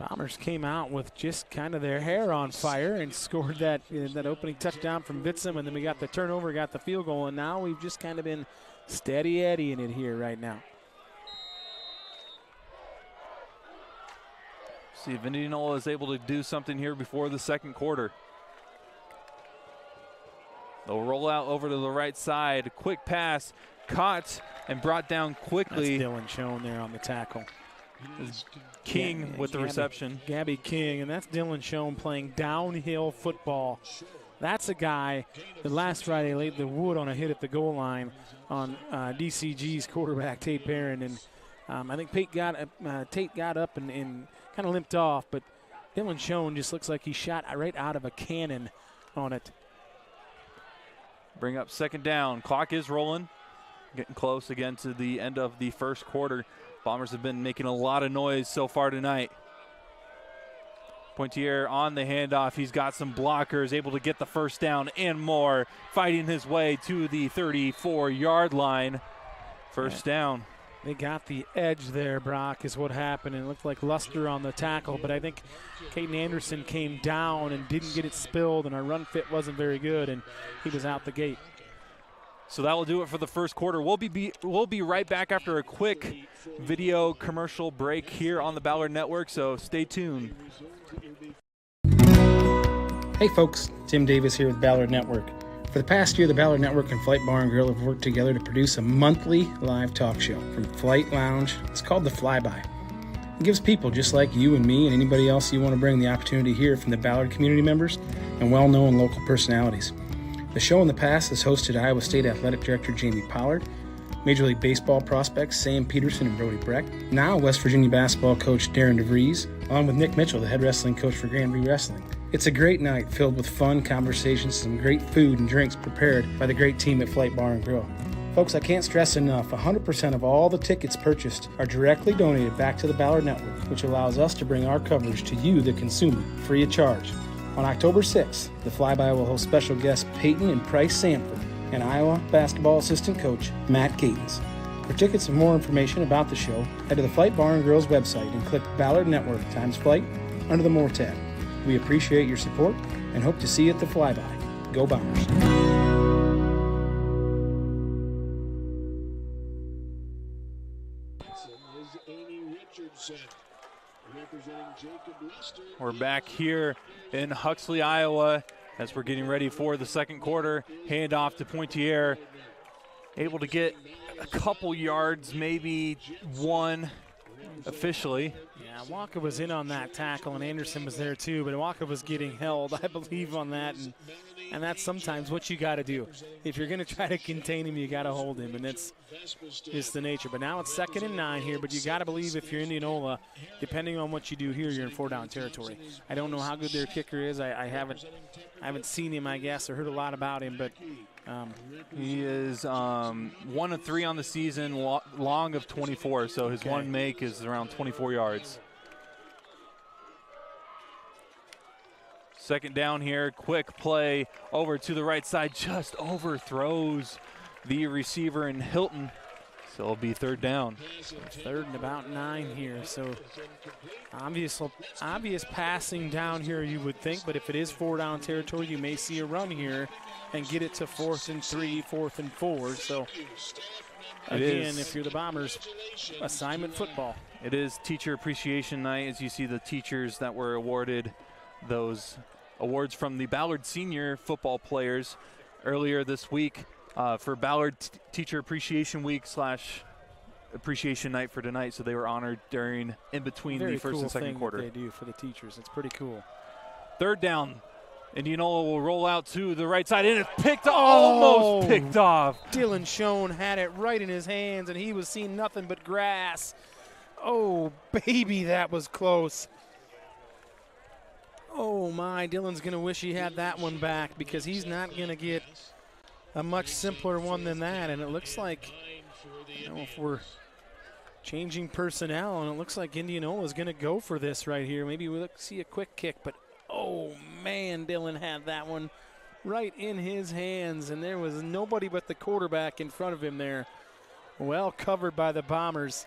Bombers came out with just kind of their hair on fire and scored that opening touchdown from Bitsum, and then we got the turnover, got the field goal, and now we've just kind of been steady Eddieing it here right now. See if Indianola is able to do something here before the second quarter. They'll roll out over to the right side. A quick pass, caught and brought down quickly. That's Dylan Schoen there on the tackle. King with the reception. Gabby King, and that's Dylan Schoen playing downhill football. That's a guy that last Friday laid the wood on a hit at the goal line on DCG's quarterback, Tate Barron. And I think Tate got up and kind of limped off, but Dylan Schoen just looks like he shot right out of a cannon on it. Bring up 2nd down. Clock is rolling. Getting close again to the end of the first quarter. Bombers have been making a lot of noise so far tonight. Pointier on the handoff. He's got some blockers, able to get the first down and more. Fighting his way to the 34-yard line. First down. They got the edge there, Brock, is what happened. And it looked like luster on the tackle, but I think Caden Anderson came down and didn't get it spilled, and our run fit wasn't very good, and he was out the gate. So that will do it for the first quarter. We'll be right back after a quick video commercial break here on the Ballard Network, so stay tuned. Hey folks, Tim Davis here with Ballard Network. For the past year, the Ballard Network and Flight Bar and Grill have worked together to produce a monthly live talk show from Flight Lounge. It's called The Flyby. It gives people just like you and me and anybody else you want to bring the opportunity to hear from the Ballard community members and well-known local personalities. The show in the past has hosted Iowa State Athletic Director Jamie Ballard, Major League Baseball prospects Sam Peterson and Brody Breck, now West Virginia basketball coach Darren DeVries, along with Nick Mitchell, the head wrestling coach for Grand View Wrestling. It's a great night filled with fun conversations, some great food and drinks prepared by the great team at Flight Bar and Grill. Folks, I can't stress enough, 100% of all the tickets purchased are directly donated back to the Ballard Network, which allows us to bring our coverage to you, the consumer, free of charge. On October 6th, the Flyby will host special guests Peyton and Price Sanford and Iowa basketball assistant coach Matt Gatens. For tickets and more information about the show, head to the Flight Bar and Grill's website and click Ballard Network times Flight under the More tab. We appreciate your support and hope to see you at the Flyby. Go Bombers! We're back here in Huxley, Iowa, as we're getting ready for the second quarter. Handoff to Pointier. Able to get a couple yards, maybe one officially. Yeah, Walker was in on that tackle, and Anderson was there too, but Walker was getting held, I believe, on that, and that's sometimes what you got to do. If you're going to try to contain him, you got to hold him, and it's just the nature. But now it's 2nd and 9 here, but you got to believe if you're Indianola, depending on what you do here, you're in 4-down territory. I don't know how good their kicker is. I haven't seen him, I guess, or heard a lot about him, but he is 1 of 3 on the season, long of 24, so his one make is around 24 yards. Second down here, quick play over to the right side, just overthrows the receiver in Hilton. So it'll be 3rd down. 3rd and about 9 here, so obvious passing down here you would think, but if it is 4-down territory, you may see a run here and get it to 4th and 3, 4th and 4. So again, if you're the Bombers, assignment football. It is Teacher Appreciation Night, as you see the teachers that were awarded those awards from the Ballard senior football players earlier this week for Ballard Teacher Appreciation Week / Appreciation Night for tonight. So they were honored in between the first and second quarter. They do for the teachers. It's pretty cool. 3rd down. Indianola will roll out to the right side, and it's picked off, almost picked off. Dylan Schoen had it right in his hands, and he was seeing nothing but grass. Oh, baby, that was close. Oh, my, Dylan's going to wish he had that one back because he's not going to get a much simpler one than that. And it looks like, if we're changing personnel, and it looks like Indianola is going to go for this right here. Maybe we'll see a quick kick, but, oh, man, Dylan had that one right in his hands, and there was nobody but the quarterback in front of him there. Well covered by the Bombers.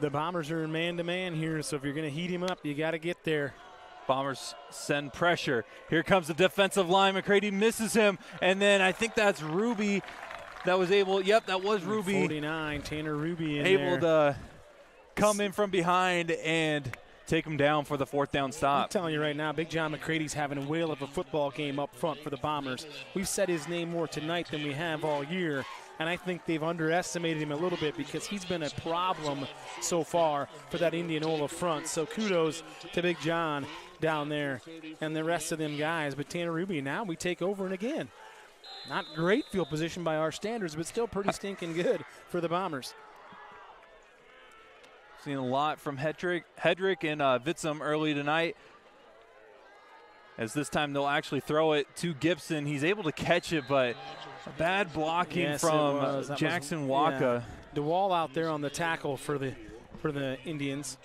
The Bombers are man-to-man here, so if you're going to heat him up, you got to get there. Bombers send pressure. Here comes the defensive line. McCready misses him, and then I think that's Ruby that was able, that was Ruby. 49, Tanner Ruby in able there. to come in from behind and take him down for the 4th down stop. I'm telling you right now, Big John McCready's having a whale of a football game up front for the Bombers. We've said his name more tonight than we have all year, and I think they've underestimated him a little bit because he's been a problem so far for that Indianola front. So kudos to Big John down there and the rest of them guys. But Tanner Ruby, now we take over, and again, not great field position by our standards, but still pretty stinking good for the Bombers. Seen a lot from Hedrick and Vitsum early tonight. As this time they'll actually throw it to Gibson. He's able to catch it, but bad blocking from Jackson Waka. Yeah. DeWall out there on the tackle for the Indians.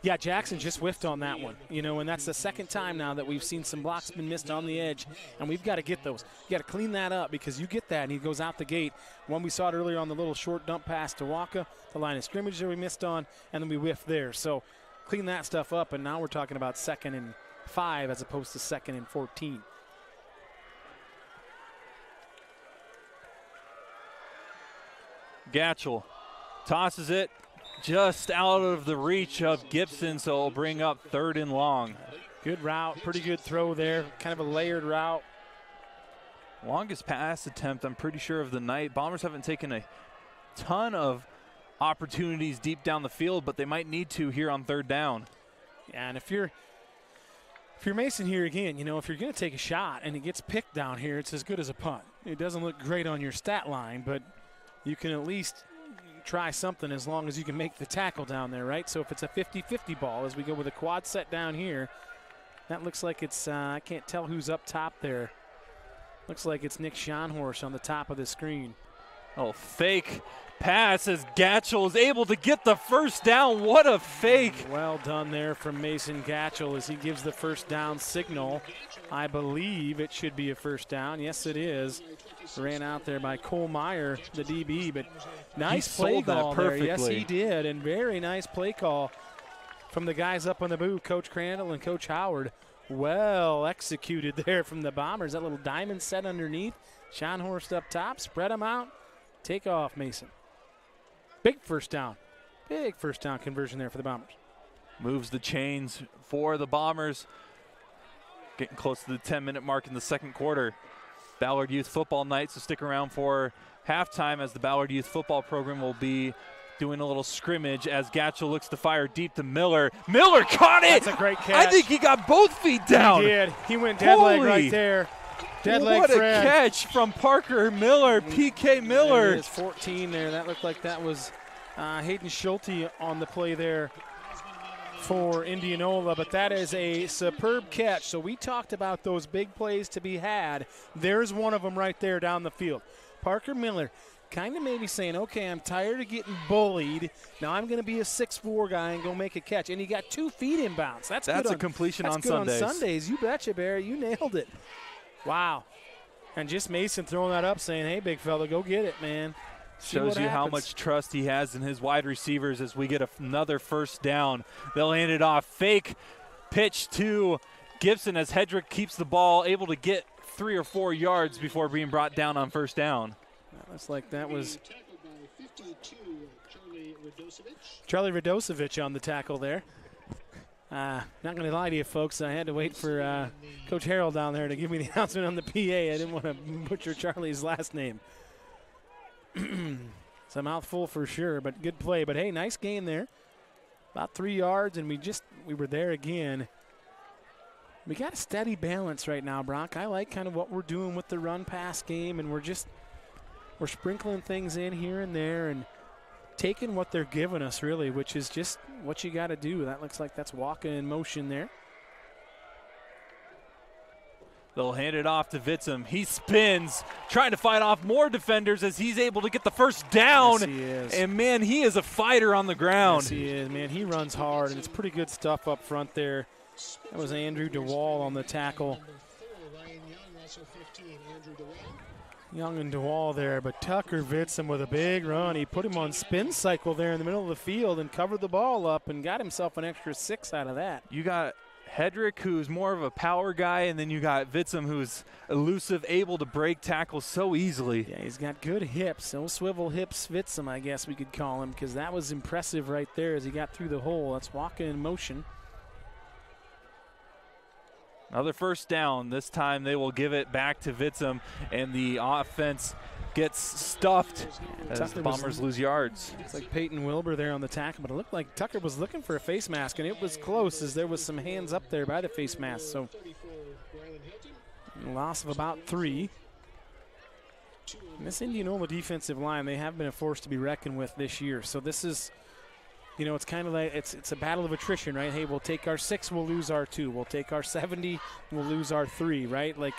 Yeah, Jackson just whiffed on that one, and that's the second time now that we've seen some blocks been missed on the edge, and we've got to get those. You got to clean that up because you get that, and he goes out the gate. One we saw it earlier on the little short dump pass to Waka, the line of scrimmage that we missed on, and then we whiffed there. So clean that stuff up, and now we're talking about 2nd and 5 as opposed to 2nd and 14. Gatchel tosses it just out of the reach of Gibson, so it'll bring up 3rd and long. Good route, pretty good throw there, kind of a layered route. Longest pass attempt, I'm pretty sure, of the night. Bombers haven't taken a ton of opportunities deep down the field, but they might need to here on 3rd down. Yeah, and if you're Mason here again, if you're going to take a shot and it gets picked down here, it's as good as a punt. It doesn't look great on your stat line, but you can at least try something as long as you can make the tackle down there, right? So if it's a 50-50 ball, as we go with a quad set down here, that looks like it's, I can't tell who's up top there. Looks like it's Nick Schonhorst on the top of the screen. Oh, fake pass as Gatchel is able to get the first down. What a fake. Well done there from Mason Gatchel as he gives the first down signal. I believe it should be a first down. Yes, it is. Ran out there by Cole Meyer, the DB, but nice play call there. Yes, he did, and very nice play call from the guys up on the booth, Coach Crandall and Coach Howard. Well executed there from the Bombers. That little diamond set underneath. Schonhorst up top, spread them out. Take off, Mason. Big first down. Big first down conversion there for the Bombers. Moves the chains for the Bombers. Getting close to the 10-minute mark in the 2nd quarter. Ballard Youth Football Night, so stick around for halftime as the Ballard Youth Football program will be doing a little scrimmage as Gatchel looks to fire deep to Miller. Miller caught it! That's a great catch. I think he got both feet down. He did. He went dead leg right there. Dead leg What Fred. a catch from Parker Miller, PK Miller. There it is, 14 there. That looked like that was Hayden Schulte on the play there for Indianola, but that is a superb catch. So we talked about those big plays to be had. There's one of them right there down the field. Parker Miller kind of maybe saying, okay, I'm tired of getting bullied. Now I'm going to be a 6'4" guy and go make a catch. And he got 2 feet in bounds. That's good a completion on good Sundays. On Sundays. You betcha, Barry. You nailed it. Wow. And just Mason throwing that up saying, hey, big fella, go get it, man. Shows you how much trust he has in his wide receivers as we get another first down. They'll hand it off. Fake pitch to Gibson as Hedrick keeps the ball, able to get 3 or 4 yards before being brought down on first down. That looks like that was Charlie Radosevich on the tackle there. Not going to lie to you, folks. I had to wait for Coach Harrell down there to give me the announcement on the PA. I didn't want to butcher Charlie's last name. It's a mouthful for sure, but good play. But, hey, nice gain there. About 3 yards, and we were there again. We got a steady balance right now, Brock. I like kind of what we're doing with the run-pass game, and we're sprinkling things in here and there and taking what they're giving us, really, which is just what you got to do. That looks like that's walking in motion there. They'll hand it off to Vitzum. He spins, trying to fight off more defenders as he's able to get the first down. Yes, he is. And, man, he is a fighter on the ground. Yes, he is, man. He runs hard, and it's pretty good stuff up front there. That was Andrew DeWall on the tackle. Young and DeWall there, but Tucker Vitzum with a big run. He put him on spin cycle there in the middle of the field and covered the ball up and got himself an extra 6 out of that. You got Hedrick, who's more of a power guy, and then you got Vitzum, who's elusive, able to break tackles so easily. Yeah, he's got good hips. No swivel hips Vitzum, I guess we could call him, because that was impressive right there as he got through the hole. That's walking in motion. Another first down. This time they will give it back to Vitzum, and the offense gets stuffed as the Bombers lose yards. It's like Peyton Wilbur there on the tackle, but it looked like Tucker was looking for a face mask, and it was close as there was some hands up there by the face mask. So loss of about 3. And this Indianola defensive line, they have been a force to be reckoned with this year. So this is, you know, it's kind of like it's a battle of attrition, right? Hey, we'll take our 6, we'll lose our 2. We'll take our 70, we'll lose our 3, right? Like,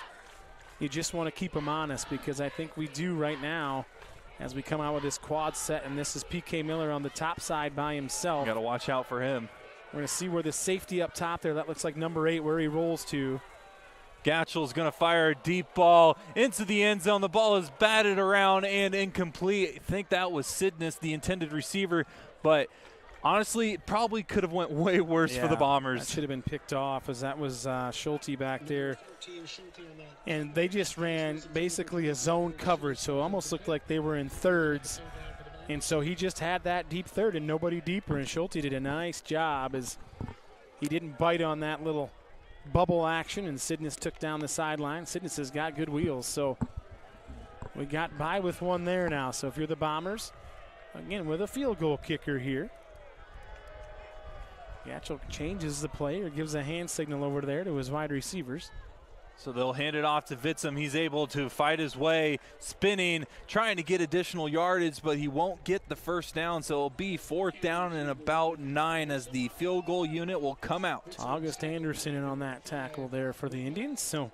you just want to keep them honest, because I think we do right now as we come out with this quad set, and this is PK Miller on the top side by himself. Got to watch out for him. We're going to see where the safety up top there, that looks like number 8, where he rolls to. Gatchel's going to fire a deep ball into the end zone. The ball is batted around and incomplete. I think that was Sidness, the intended receiver, but honestly, it probably could have went way worse for the Bombers. That should have been picked off, as that was Schulte back there. And they just ran basically a zone coverage, so it almost looked like they were in thirds. And so he just had that deep third and nobody deeper, and Schulte did a nice job as he didn't bite on that little bubble action, and Sidness took down the sideline. Sidness has got good wheels, so we got by with one there now. So if you're the Bombers, again with a field goal kicker here, Gatchel changes the play or gives a hand signal over there to his wide receivers. So they'll hand it off to Vitzum. He's able to fight his way, spinning, trying to get additional yardage, but he won't get the first down. So it'll be 4th down and about 9 as the field goal unit will come out. August Anderson in on that tackle there for the Indians. So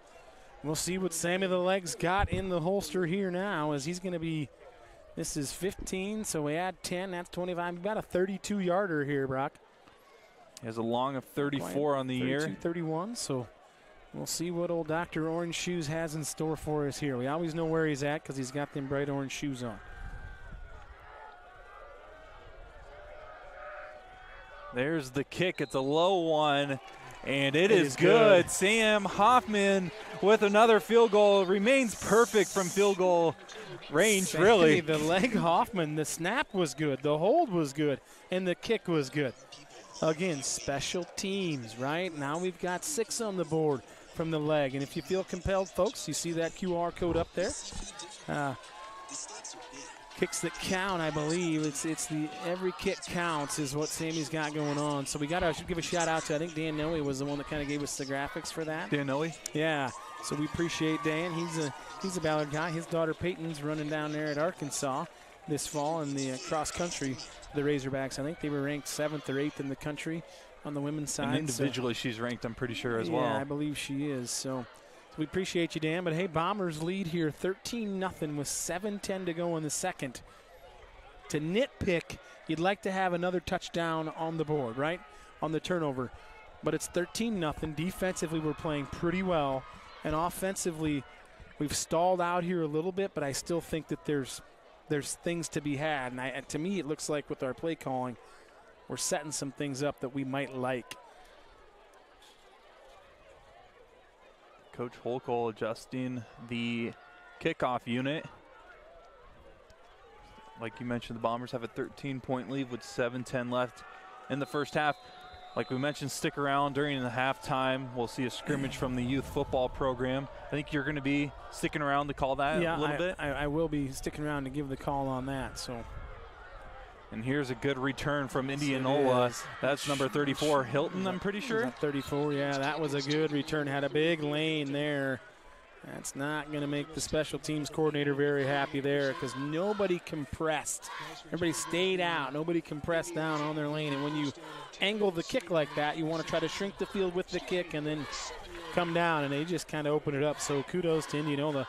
we'll see what Sammy the Legs got in the holster here now, as he's going to be, this is 15, so we add 10, that's 25. About a 32-yarder here, Brock. He has a long of 34 on the year. 31, so we'll see what old Dr. Orange Shoes has in store for us here. We always know where he's at because he's got them bright orange shoes on. There's the kick. It's a low one, and it is good. Sam Hoffman with another field goal. Remains perfect from field goal range, really. The leg Hoffman, the snap was good, the hold was good, and the kick was good. Again, special teams, right? Now we've got 6 on the board from the leg. And if you feel compelled, folks, you see that QR code up there. Kicks that count, I believe. It's the every kick counts is what Sammy's got going on. So we got to give a shout out to, I think Dan Noe was the one that kind of gave us the graphics for that. Dan Noe? Yeah. So we appreciate Dan. He's a Ballard guy. His daughter Peyton's running down there at Arkansas this fall in the cross country, the Razorbacks. I think they were ranked 7th or 8th in the country on the women's side. And individually, she's ranked, I'm pretty sure, as well. Yeah, I believe she is. So we appreciate you, Dan. But, hey, Bombers lead here 13-0 with 7:10 to go in the second. To nitpick, you'd like to have another touchdown on the board, right, on the turnover. But it's 13-0. Defensively, we're playing pretty well. And offensively, we've stalled out here a little bit, but I still think that there's things to be had. And to me, it looks like with our play calling, we're setting some things up that we might like. Coach Holkel adjusting the kickoff unit. Like you mentioned, the Bombers have a 13-point lead with 7:10 left in the first half. Like we mentioned, stick around during the halftime. We'll see a scrimmage from the youth football program. I think you're going to be sticking around to call that a little bit. I will be sticking around to give the call on that. So. And here's a good return from Indianola. That's number 34, Hilton, I'm pretty sure. 34, yeah, that was a good return. Had a big lane there. That's not going to make the special teams coordinator very happy there because nobody compressed. Everybody stayed out. Nobody compressed down on their lane. And when you angle the kick like that, you want to try to shrink the field with the kick and then come down. And they just kind of open it up. So kudos to Indianola.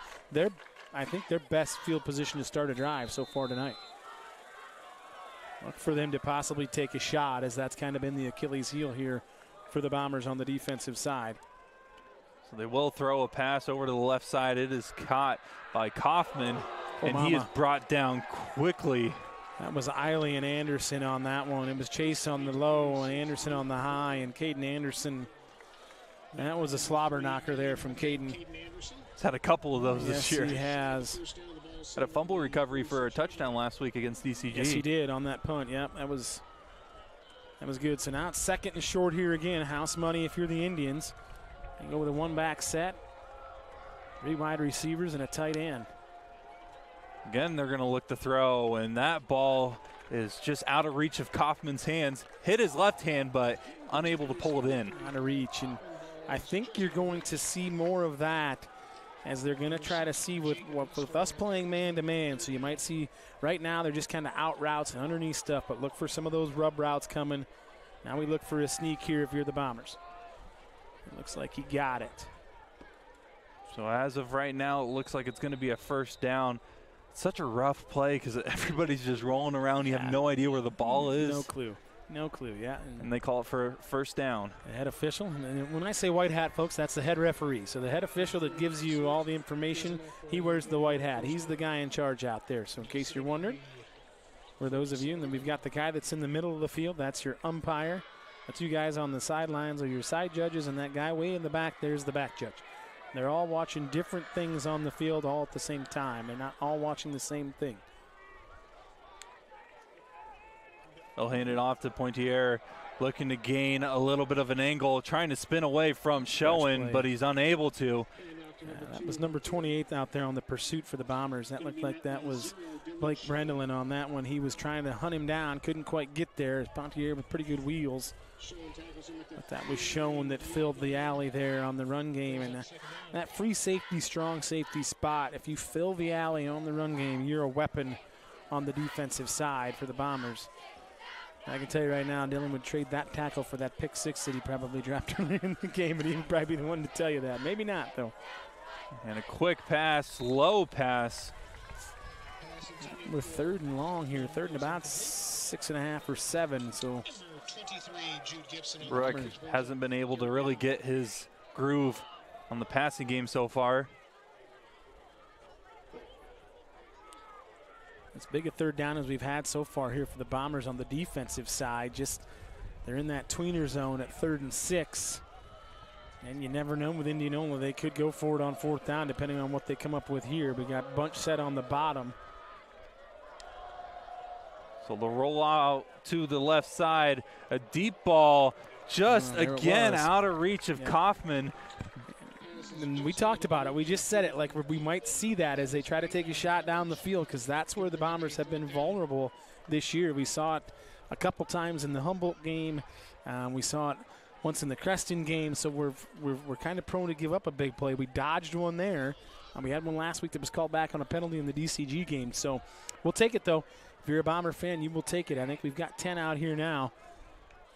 I think their best field position to start a drive so far tonight. Look for them to possibly take a shot, as that's kind of been the Achilles heel here for the Bombers on the defensive side. So they will throw a pass over to the left side. It is caught by Kaufman, and he is brought down quickly. That was Eiley and Anderson on that one. It was Chase on the low and Anderson on the high, and Caden Anderson. That was a slobber knocker there from Caden. He's had a couple of those this year. Yes, he has. Had a fumble recovery for a touchdown last week against DCG. Yes, he did on that punt. Yep, that was good. So now it's 2nd and short here again. House money if you're the Indians. And go with a one-back set. 3 wide receivers and a tight end. Again, they're going to look to throw, and that ball is just out of reach of Kaufman's hands. Hit his left hand, but unable to pull it in. Out of reach, and I think you're going to see more of that as they're going to try to see with us playing man-to-man. So you might see right now they're just kind of out routes and underneath stuff, but look for some of those rub routes coming. Now we look for a sneak here if you're the Bombers. It looks like he got it. So as of right now, it looks like it's going to be a first down. It's such a rough play because everybody's just rolling around. You have no idea where the ball is. No clue. No clue, yeah. And they call it for first down. The head official, and when I say white hat, folks, that's the head referee. So the head official that gives you all the information, he wears the white hat. He's the guy in charge out there. So in case you're wondering, for those of you, and then we've got the guy that's in the middle of the field. That's your umpire. The two guys on the sidelines are your side judges, and that guy way in the back, there's the back judge. They're all watching different things on the field all at the same time. They're not all watching the same thing. They'll hand it off to Pointier, looking to gain a little bit of an angle, trying to spin away from Schoen, but he's unable to. That was number 28 out there on the pursuit for the Bombers. That looked like that was Blake Brendelin on that one. He was trying to hunt him down, couldn't quite get there. Pointier with pretty good wheels. But that was Schoen that filled the alley there on the run game. And that free safety, strong safety spot, if you fill the alley on the run game, you're a weapon on the defensive side for the Bombers. I can tell you right now, Dylan would trade that tackle for that pick six that he probably dropped earlier in the game, and he'd probably be the one to tell you that. Maybe not, though. And a quick pass, low pass. We're third and long here, third and about 6.5 or 7. So Brooke hasn't been able to really get his groove on the passing game so far. As big a third down as we've had so far here for the Bombers on the defensive side. Just they're in that tweener zone at 3rd and 6. And you never know with Indianola. They could go for it on 4th down depending on what they come up with here. We got bunch set on the bottom. So the roll out to the left side. A deep ball just again out of reach of Kaufman. And we talked about it. We just said it. Like we might see that as they try to take a shot down the field because that's where the Bombers have been vulnerable this year. We saw it a couple times in the Humboldt game. We saw it once in the Creston game. So we're kind of prone to give up a big play. We dodged one there. We had one last week that was called back on a penalty in the DCG game. So we'll take it, though. If you're a Bomber fan, you will take it. I think we've got 10 out here now.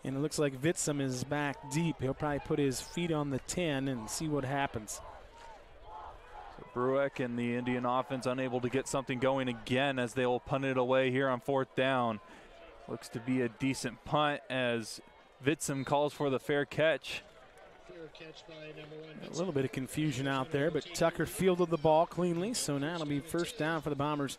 And it looks like Vitsum is back deep. He'll probably put his feet on the 10 and see what happens. So Brueck and the Indian offense unable to get something going again as they'll punt it away here on 4th down. Looks to be a decent punt as Vitsum calls for the fair catch. A little bit of confusion out there, but Tucker fielded the ball cleanly, so now it'll be first down for the Bombers.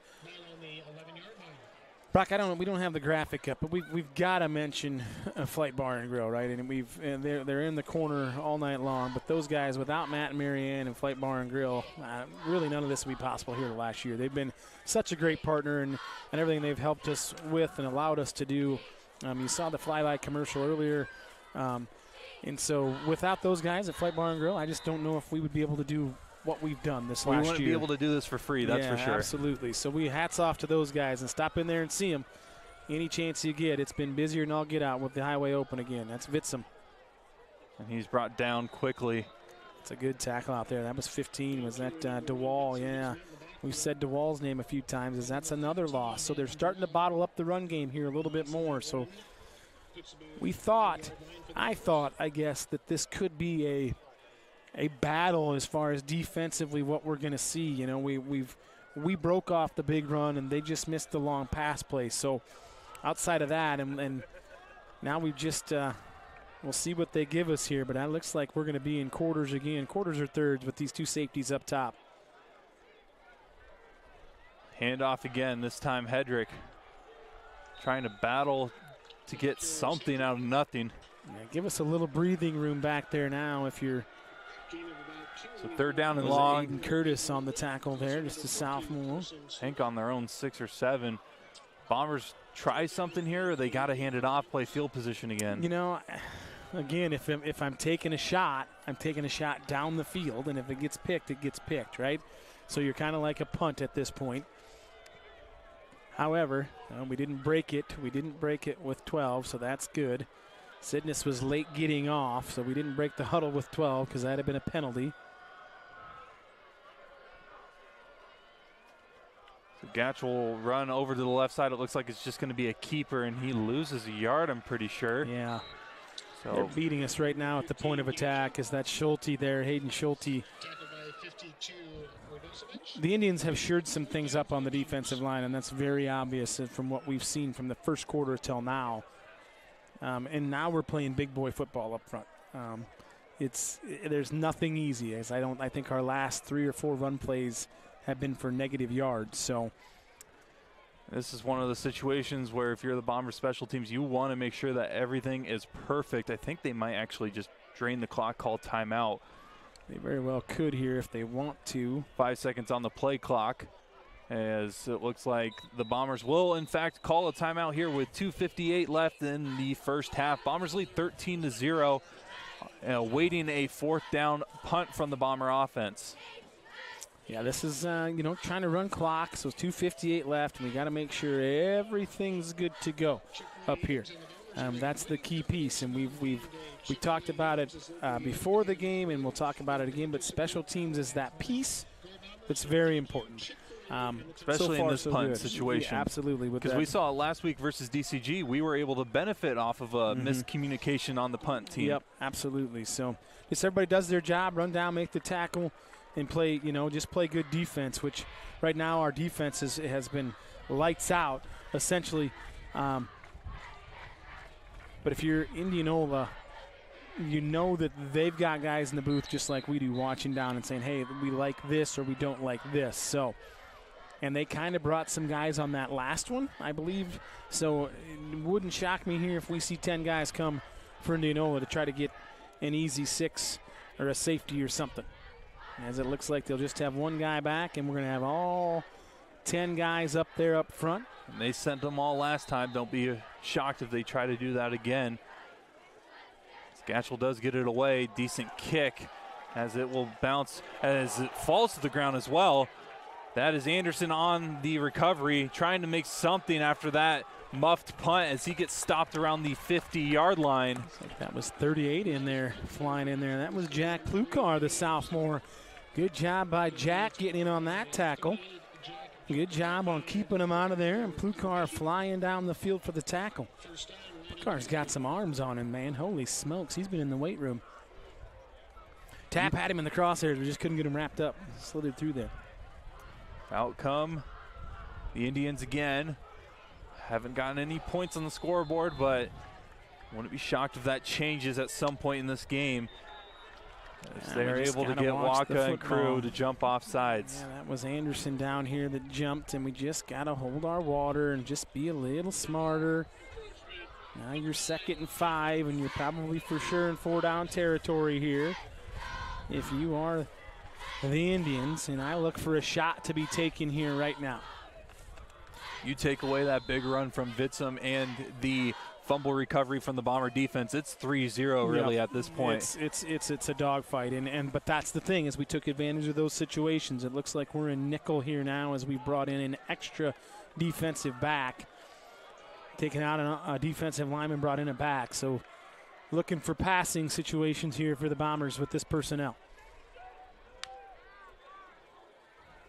Brock, we don't have the graphic up, but we've got to mention Flight Bar and Grill, right? And they're in the corner all night long. But those guys, without Matt and Marianne and Flight Bar and Grill, really none of this would be possible here last year. They've been such a great partner and everything they've helped us with and allowed us to do. You saw the flyby commercial earlier, and so without those guys at Flight Bar and Grill, I just don't know if we would be able to do what we've done this last year. We wouldn't be able to do this for free, that's for sure. Absolutely. So hats off to those guys, and stop in there and see them any chance you get. It's been busier than I'll get out with the highway open again. That's Vitsum. And he's brought down quickly. It's a good tackle out there. That was 15. Was that DeWall? Yeah. We've said DeWall's name a few times, as that's another loss. So they're starting to bottle up the run game here a little bit more. So I guess, that this could be a battle as far as defensively what we're going to see. You know, we broke off the big run and they just missed the long pass play. So outside of that, and now we've just we'll see what they give us here. But that looks like we're going to be in quarters again, quarters or thirds with these two safeties up top. Handoff again. This time Hedrick trying to battle to get something out of nothing. Yeah, give us a little breathing room back there now if you're. So 3rd down and long. Aiden Curtis on the tackle there, just a sophomore. Hank on their own 6 or 7. Bombers try something here, or they got to hand it off, play field position again? You know, again, if I'm taking a shot, I'm taking a shot down the field, and if it gets picked, it gets picked, right? So you're kind of like a punt at this point. However, we didn't break it. We didn't break it with 12, so that's good. Sidness was late getting off, so we didn't break the huddle with 12 because that would have been a penalty. So Gatch will run over to the left side. It looks like it's just going to be a keeper, and he loses a yard, I'm pretty sure. Yeah. So they're beating us right now at the point of attack. Is that Schulte there, Hayden Schulte. The Indians have shored some things up on the defensive line, and that's very obvious from what we've seen from the first quarter till now. And now we're playing big boy football up front. There's nothing easy. I think our last 3 or 4 run plays have been for negative yards. So this is one of the situations where if you're the Bomber special teams, you want to make sure that everything is perfect. I think they might actually just drain the clock, call timeout. They very well could here if they want to. 5 seconds on the play clock, as it looks like the Bombers will, in fact, call a timeout here with 2:58 left in the first half. Bombers lead 13-0, waiting a 4th down punt from the Bomber offense. Yeah, this is, trying to run clock, so 2:58 left, and we got to make sure everything's good to go up here. That's the key piece, and we talked about it before the game, and we'll talk about it again, but special teams is that piece that's very important. Especially in this punt situation. Yeah, absolutely. Because we saw last week versus DCG, we were able to benefit off of a miscommunication on the punt team. Yep, absolutely. So just everybody does their job, run down, make the tackle, and play, just play good defense, which right now our defense has been lights out, essentially. But if you're Indianola, you know that they've got guys in the booth just like we do, watching down and saying, hey, we like this or we don't like this. So, and they kind of brought some guys on that last one, I believe. So it wouldn't shock me here if we see 10 guys come for Indianola to try to get an easy 6 or a safety or something. As it looks like they'll just have one guy back, and we're going to have all 10 guys up there up front. And they sent them all last time. Don't be shocked if they try to do that again. Gatchel does get it away. Decent kick as it will bounce, as it falls to the ground as well. That is Anderson on the recovery, trying to make something after that muffed punt as he gets stopped around the 50-yard line. Looks like that was 38 in there, flying in there. That was Jack Plukar, the sophomore. Good job by Jack getting in on that tackle. Good job on keeping him out of there, and Plukar flying down the field for the tackle. Plukar's got some arms on him, man. Holy smokes, he's been in the weight room. Tap had him in the crosshairs, we just couldn't get him wrapped up. Slithered through there. Out come the Indians again. Haven't gotten any points on the scoreboard, but wouldn't be shocked if that changes at some point in this game. As they're able to get Waka and crew to jump off sides. Yeah, that was Anderson down here that jumped, and we just got to hold our water and just be a little smarter. Now you're 2nd and 5, and you're probably for sure in 4-down territory here if you are the Indians, and I look for a shot to be taken here right now. You take away that big run from Vitsum and the fumble recovery from the Bomber defense, it's 3-0 really at this point. It's a dogfight, but that's the thing, is we took advantage of those situations. It looks like we're in nickel here now as we brought in an extra defensive back. Taking out a defensive lineman, brought in a back. So looking for passing situations here for the Bombers with this personnel.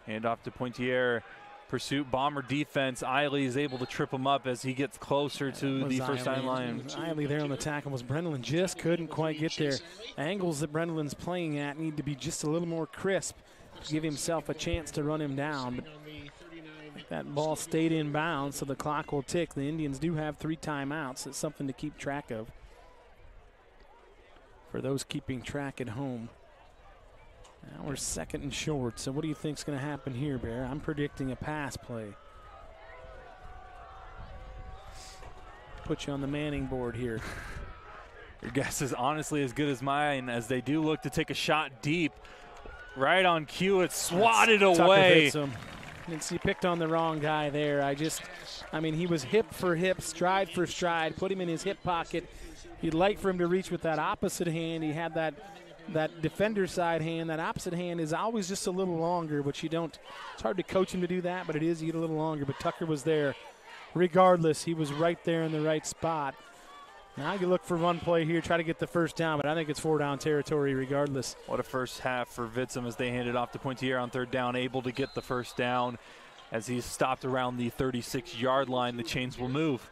Hand off to Pointier. Pursuit, Bomber defense. Eiley is able to trip him up as he gets closer to the first-time line. Eiley there on the tackle was Brendelin. Just couldn't quite get there. Angles that Brendelin's playing at need to be just a little more crisp to give himself a chance to run him down. But that ball stayed in bounds, so the clock will tick. The Indians do have 3 timeouts. It's something to keep track of for those keeping track at home. Now we're 2nd and short, so what do you think's going to happen here, Bear? I'm predicting a pass play. Put you on the Manning board here. Your guess is honestly as good as mine, as they do look to take a shot deep. Right on cue, it's swatted away. He picked on the wrong guy there. I mean, he was hip for hip, stride for stride, put him in his hip pocket. You'd like for him to reach with that opposite hand. He had that defender side hand. That opposite hand is always just a little longer, but it's hard to coach him to do that, but it is, you get a little longer. But Tucker was there. Regardless, he was right there in the right spot. Now you look for run play here, try to get the first down, but I think it's 4-down territory regardless. What a first half for Vitsum as they handed off to Pointier on 3rd down, able to get the first down as he's stopped around the 36-yard line. The chains will move.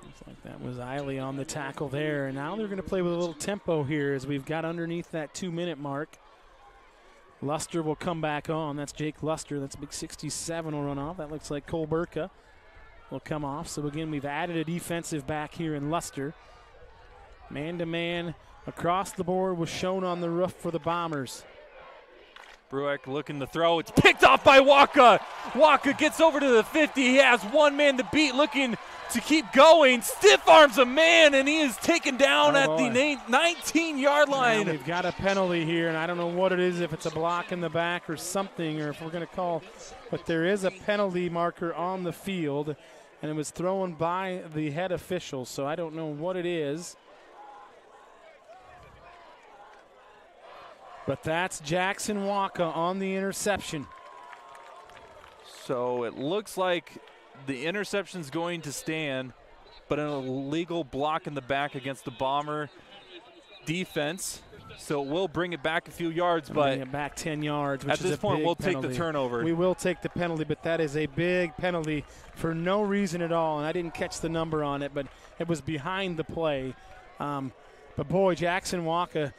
Looks like that was Eiley on the tackle there, and now they're going to play with a little tempo here as we've got underneath that 2-minute mark. Luster will come back on. That's Jake Luster. That's big 67 will run off. That looks like Cole Burka will come off. So again, we've added a defensive back here in Luster. Man-to-man across the board was shown on the roof for the Bombers. Brueck looking to throw. It's picked off by Waka. Waka gets over to the 50. He has one man to beat, looking to keep going. Stiff arms a man, and he is taken down at the 19-yard line. Now we've got a penalty here, and I don't know what it is, if it's a block in the back or something, or if we're going to call. But there is a penalty marker on the field, and it was thrown by the head official, so I don't know what it is. But that's Jackson Waka on the interception. So it looks like the interception's going to stand, but an illegal block in the back against the Bomber defense. So it will bring it back a few yards, but bring it back 10 yards, which at this point we'll take the turnover. We will take the penalty, but that is a big penalty for no reason at all. And I didn't catch the number on it, but it was behind the play. But boy, Jackson Waka,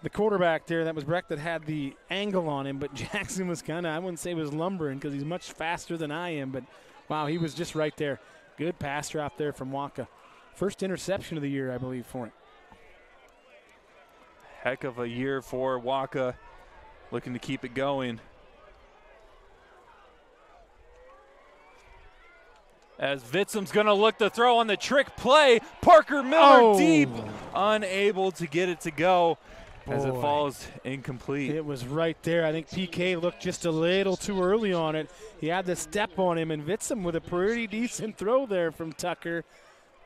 the quarterback there, that was Breck that had the angle on him, but Jackson was kind of, I wouldn't say was lumbering because he's much faster than I am, but wow, he was just right there. Good pass drop there from Waka. First interception of the year, I believe, for him. Heck of a year for Waka, looking to keep it going. As Vitzum's going to look to throw on the trick play. Parker Miller deep, unable to get it to go. As it falls incomplete. It was right there. I think PK looked just a little too early on it. He had the step on him, and Vitzum with a pretty decent throw there from Tucker.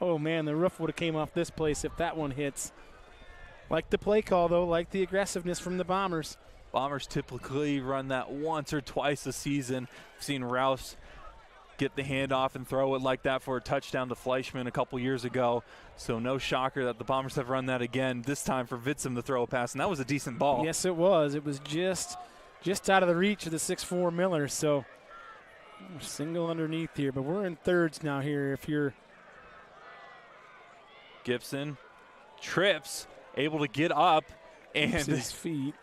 Oh, man, the roof would have came off this place if that one hits. Like the play call, though, like the aggressiveness from the Bombers. Bombers typically run that once or twice a season. I've seen Rouse get the handoff and throw it like that for a touchdown to Fleischman a couple years ago. So no shocker that the Bombers have run that again, this time for Vitzum to throw a pass, and that was a decent ball. Yes, it was. It was just out of the reach of the 6'4 Miller, so single underneath here. But we're in thirds now here. If you're Gibson trips, able to get up, and his feet.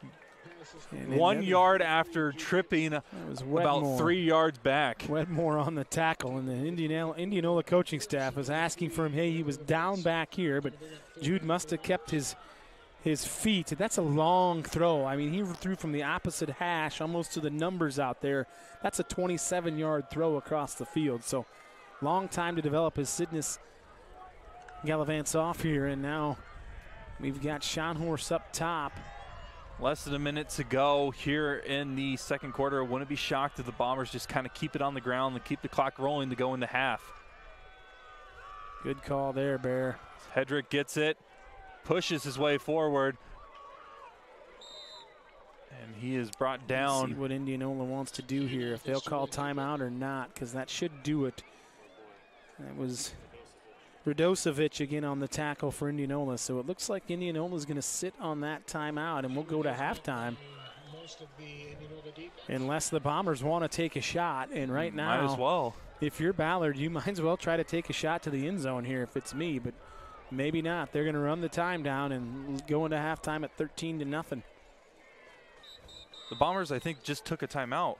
And 1 yard after tripping about 3 yards back. Wedmore on the tackle, and the Indianola coaching staff was asking for him. Hey, he was down back here, but Jude must have kept his feet. That's a long throw. I mean, he threw from the opposite hash almost to the numbers out there. That's a 27-yard throw across the field. So long time to develop his Sidness Gallivants off here, and now we've got Schonhorst up top. Less than a minute to go here in the second quarter. Wouldn't be shocked if the Bombers just kind of keep it on the ground and keep the clock rolling to go into half. Good call there, Bear. Hedrick gets it, pushes his way forward, and he is brought down. Let's see what Indianola wants to do here, if they'll call timeout or not, because that should do it. That was Radosevic again on the tackle for Indianola. So it looks like Indianola is going to sit on that timeout, and we'll go to halftime. Unless the Bombers want to take a shot. And right now, might as well. If you're Ballard, you might as well try to take a shot to the end zone here if it's me, but maybe not. They're going to run the time down and go into halftime at 13-0. The Bombers, I think, just took a timeout.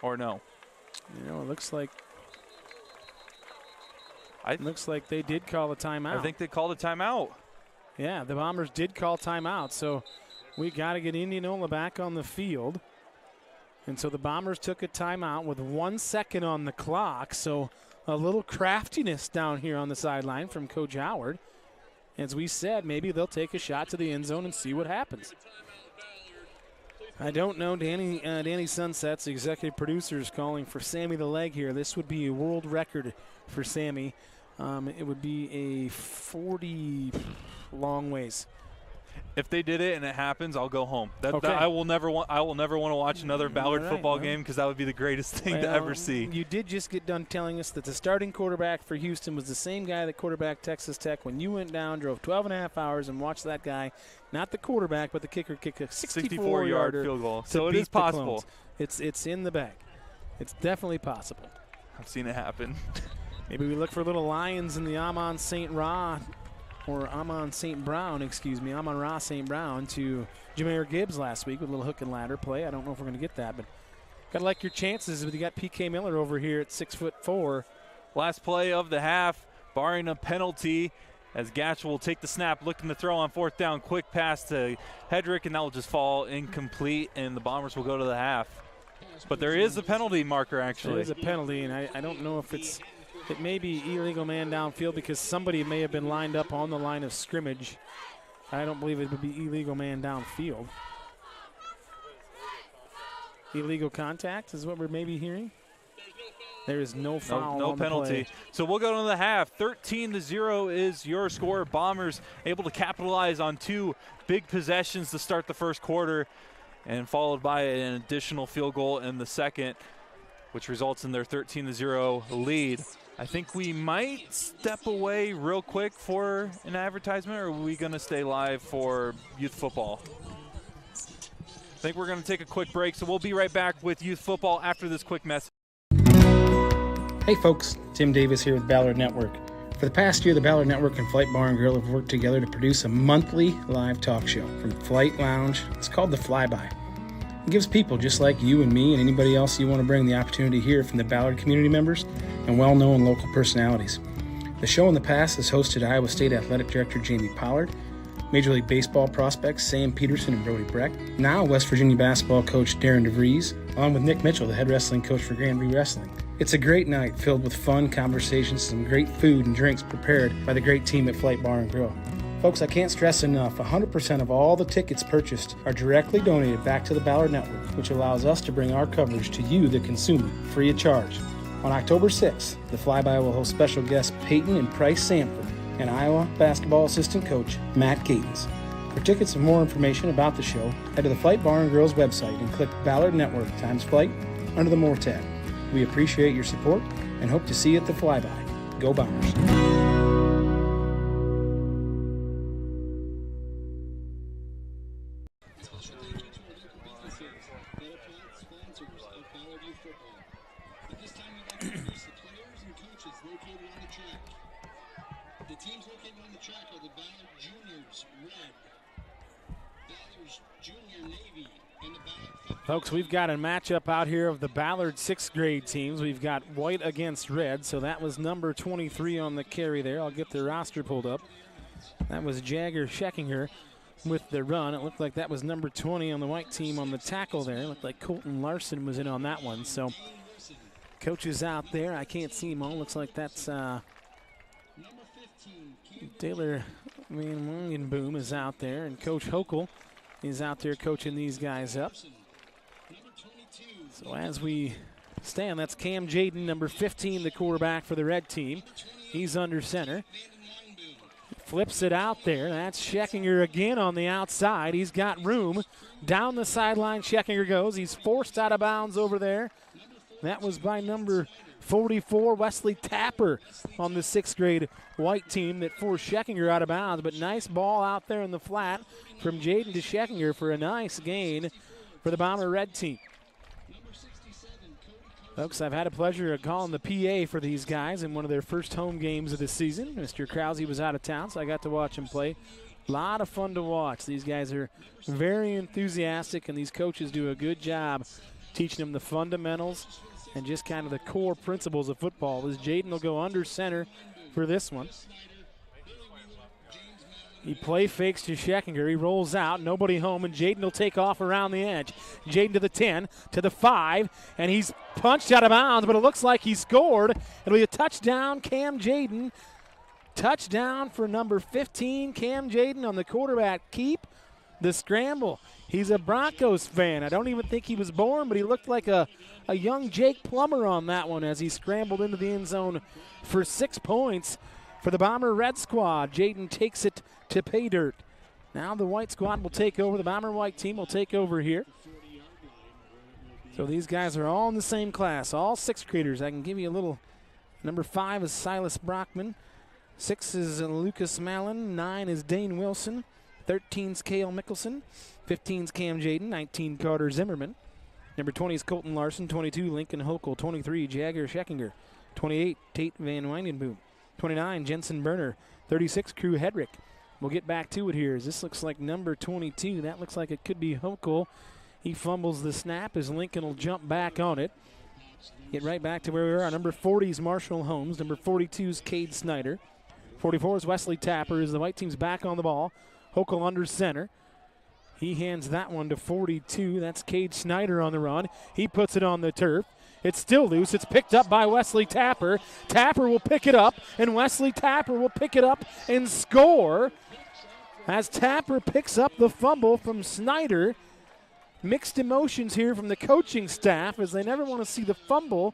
Or no? You know, it looks like they did call a timeout. I think they called a timeout. Yeah, the Bombers did call timeout, so we got to get Indianola back on the field. And so the Bombers took a timeout with 1 second on the clock, so a little craftiness down here on the sideline from Coach Howard. As we said, maybe they'll take a shot to the end zone and see what happens. I don't know. Danny Sunset's executive producer is calling for Sammy the Leg here. This would be a world record for Sammy. It would be a 40 long ways. If they did it and it happens, I'll go home. Okay. I will never want to watch another Ballard football game, because that would be the greatest thing to ever see. You did just get done telling us that the starting quarterback for Houston was the same guy that quarterbacked Texas Tech when you went down, drove 12 and a half hours, and watched that guy, not the quarterback, but the kicker, kick a 64-yard field goal. So it is possible. It's in the bag. It's definitely possible. I've seen it happen. Maybe we look for little lions in the Amon St. Ra, or Amon St. Brown, Amon Ra St. Brown to Jameer Gibbs last week with a little hook and ladder play. I don't know if we're going to get that, but got to like your chances. You got PK Miller over here at 6'4". Last play of the half, barring a penalty, as Gatch will take the snap, looking to throw on fourth down. Quick pass to Hedrick, and that will just fall incomplete, and the Bombers will go to the half. But there is a penalty marker, actually. There is a penalty, and I don't know if it may be illegal man downfield because somebody may have been lined up on the line of scrimmage. I don't believe it would be illegal man downfield. Illegal contact is what we're maybe hearing. There is no foul. No on penalty. The play. So we'll go to the half. 13-0 is your score. Bombers able to capitalize on two big possessions to start the first quarter, and followed by an additional field goal in the second, which results in their 13-0 lead. I think we might step away real quick for an advertisement, or are we going to stay live for youth football? I think we're going to take a quick break, so we'll be right back with youth football after this quick message. Hey folks, Tim Davis here with Ballard Network. For the past year, the Ballard Network and Flight Bar and Grill have worked together to produce a monthly live talk show from Flight Lounge. It's called The Flyby. It gives people just like you and me and anybody else you want to bring the opportunity to hear from the Ballard community members and well-known local personalities. The show in the past has hosted Iowa State Athletic Director Jamie Pollard, Major League Baseball prospects Sam Peterson and Brody Breck, now West Virginia basketball coach Darren DeVries, along with Nick Mitchell, the head wrestling coach for Grandview Wrestling. It's a great night filled with fun conversations, some great food and drinks prepared by the great team at Flight Bar and Grill. Folks, I can't stress enough, 100% of all the tickets purchased are directly donated back to the Ballard Network, which allows us to bring our coverage to you, the consumer, free of charge. On October 6th, the Flyby will host special guests Peyton and Price Sanford and Iowa basketball assistant coach Matt Gatens. For tickets and more information about the show, head to the Flight Bar and Grill's website and click Ballard Network times Flight under the More tab. We appreciate your support and hope to see you at the Flyby. Go Bombers. The teams located on the track are the Ballard Juniors, red, Ballard's Junior, navy, and the Ballard. Folks, we've got a matchup out here of the Ballard 6th grade teams. We've got white against red, so that was number 23 on the carry there. I'll get the roster pulled up. That was Jagger Scheckinger with the run. It looked like that was number 20 on the white team on the tackle there. It looked like Colton Larson was in on that one. So coaches out there. I can't see them all. Looks like that's Taylor Van Boom is out there, and Coach Hochul is out there coaching these guys up. So as we stand, that's Cam Jaden, number 15, the quarterback for the red team. He's under center. Flips it out there. That's Scheckinger again on the outside. He's got room. Down the sideline, Scheckinger goes. He's forced out of bounds over there. That was by number 44, Wesley Tapper on the 6th grade white team that forced Scheckinger out of bounds. But nice ball out there in the flat from Jaden to Scheckinger for a nice gain for the Bomber red team. Folks, I've had a pleasure of calling the PA for these guys in one of their first home games of the season. Mr. Krause was out of town, so I got to watch him play. A lot of fun to watch. These guys are very enthusiastic, and these coaches do a good job teaching them the fundamentals and just kind of the core principles of football. As Jaden will go under center for this one. He play fakes to Scheckinger. He rolls out, nobody home, and Jaden will take off around the edge. Jaden to the 10, to the 5, and he's punched out of bounds, but it looks like he scored. It'll be a touchdown, Cam Jaden. Touchdown for number 15, Cam Jaden on the quarterback keep. The scramble. He's a Broncos fan. I don't even think he was born, but he looked like a young Jake Plummer on that one as he scrambled into the end zone for 6 points for the Bomber red squad. Jaden takes it to pay dirt. Now the white squad will take over. The Bomber white team will take over here. So these guys are all in the same class, all 6th graders. I can give you a little. Number 5 is Silas Brockman. 6 is Lucas Mallon. 9 is Dane Wilson. 13's Cale Mickelson. 15's Cam Jaden. 19 Carter Zimmerman. Number 20 is Colton Larson. 22 Lincoln Hochul. 23 Jagger Scheckinger. 28 Tate Van Wijnenboom. 29 Jensen Berner. 36 Crew Hedrick. We'll get back to it here. This looks like number 22. That looks like it could be Hochul. He fumbles the snap as Lincoln will jump back on it. Get right back to where we are. Number 40 is Marshall Holmes. Number 42 is Cade Snyder. 44 is Wesley Tapper as the white team's back on the ball. Hochul under center. He hands that one to 42. That's Cade Snyder on the run. He puts it on the turf. It's still loose. It's picked up by Wesley Tapper. Tapper will pick it up, and Wesley Tapper will pick it up and score as Tapper picks up the fumble from Snyder. Mixed emotions here from the coaching staff as they never want to see the fumble,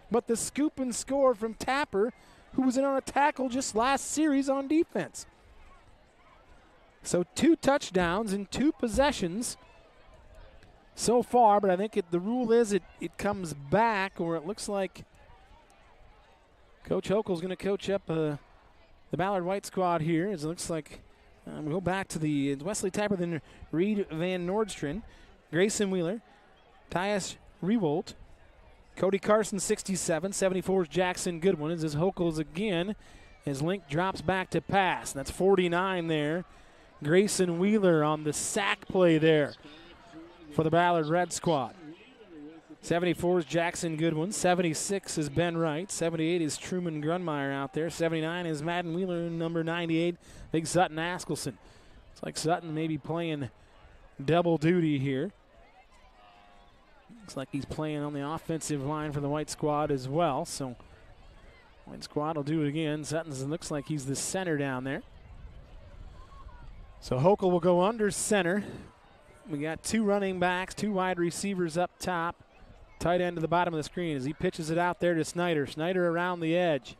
but the scoop and score from Tapper, who was in on a tackle just last series on defense. So 2 touchdowns in 2 possessions so far, but I think the rule is it comes back, or it looks like Coach Hochul's going to coach up the Ballard White squad here. As it looks like we go back to the Wesley Tapper, then Reed Van Nordstrand, Grayson Wheeler, Tyus Rewolt, Cody Carson 67, 74 is Jackson Goodwin. As his Hochul's again, his Link drops back to pass. That's 49 there. Grayson Wheeler on the sack play there for the Ballard Red squad. 74 is Jackson Goodwin. 76 is Ben Wright. 78 is Truman Grunmeyer out there. 79 is Madden Wheeler. Number 98, Big Sutton Askelson. It's like Sutton maybe playing double duty here. Looks like he's playing on the offensive line for the White squad as well. So White squad will do it again. Sutton looks like he's the center down there. So Hochul will go under center. We got 2 running backs, 2 wide receivers up top. Tight end to the bottom of the screen as he pitches it out there to Snyder. Snyder around the edge.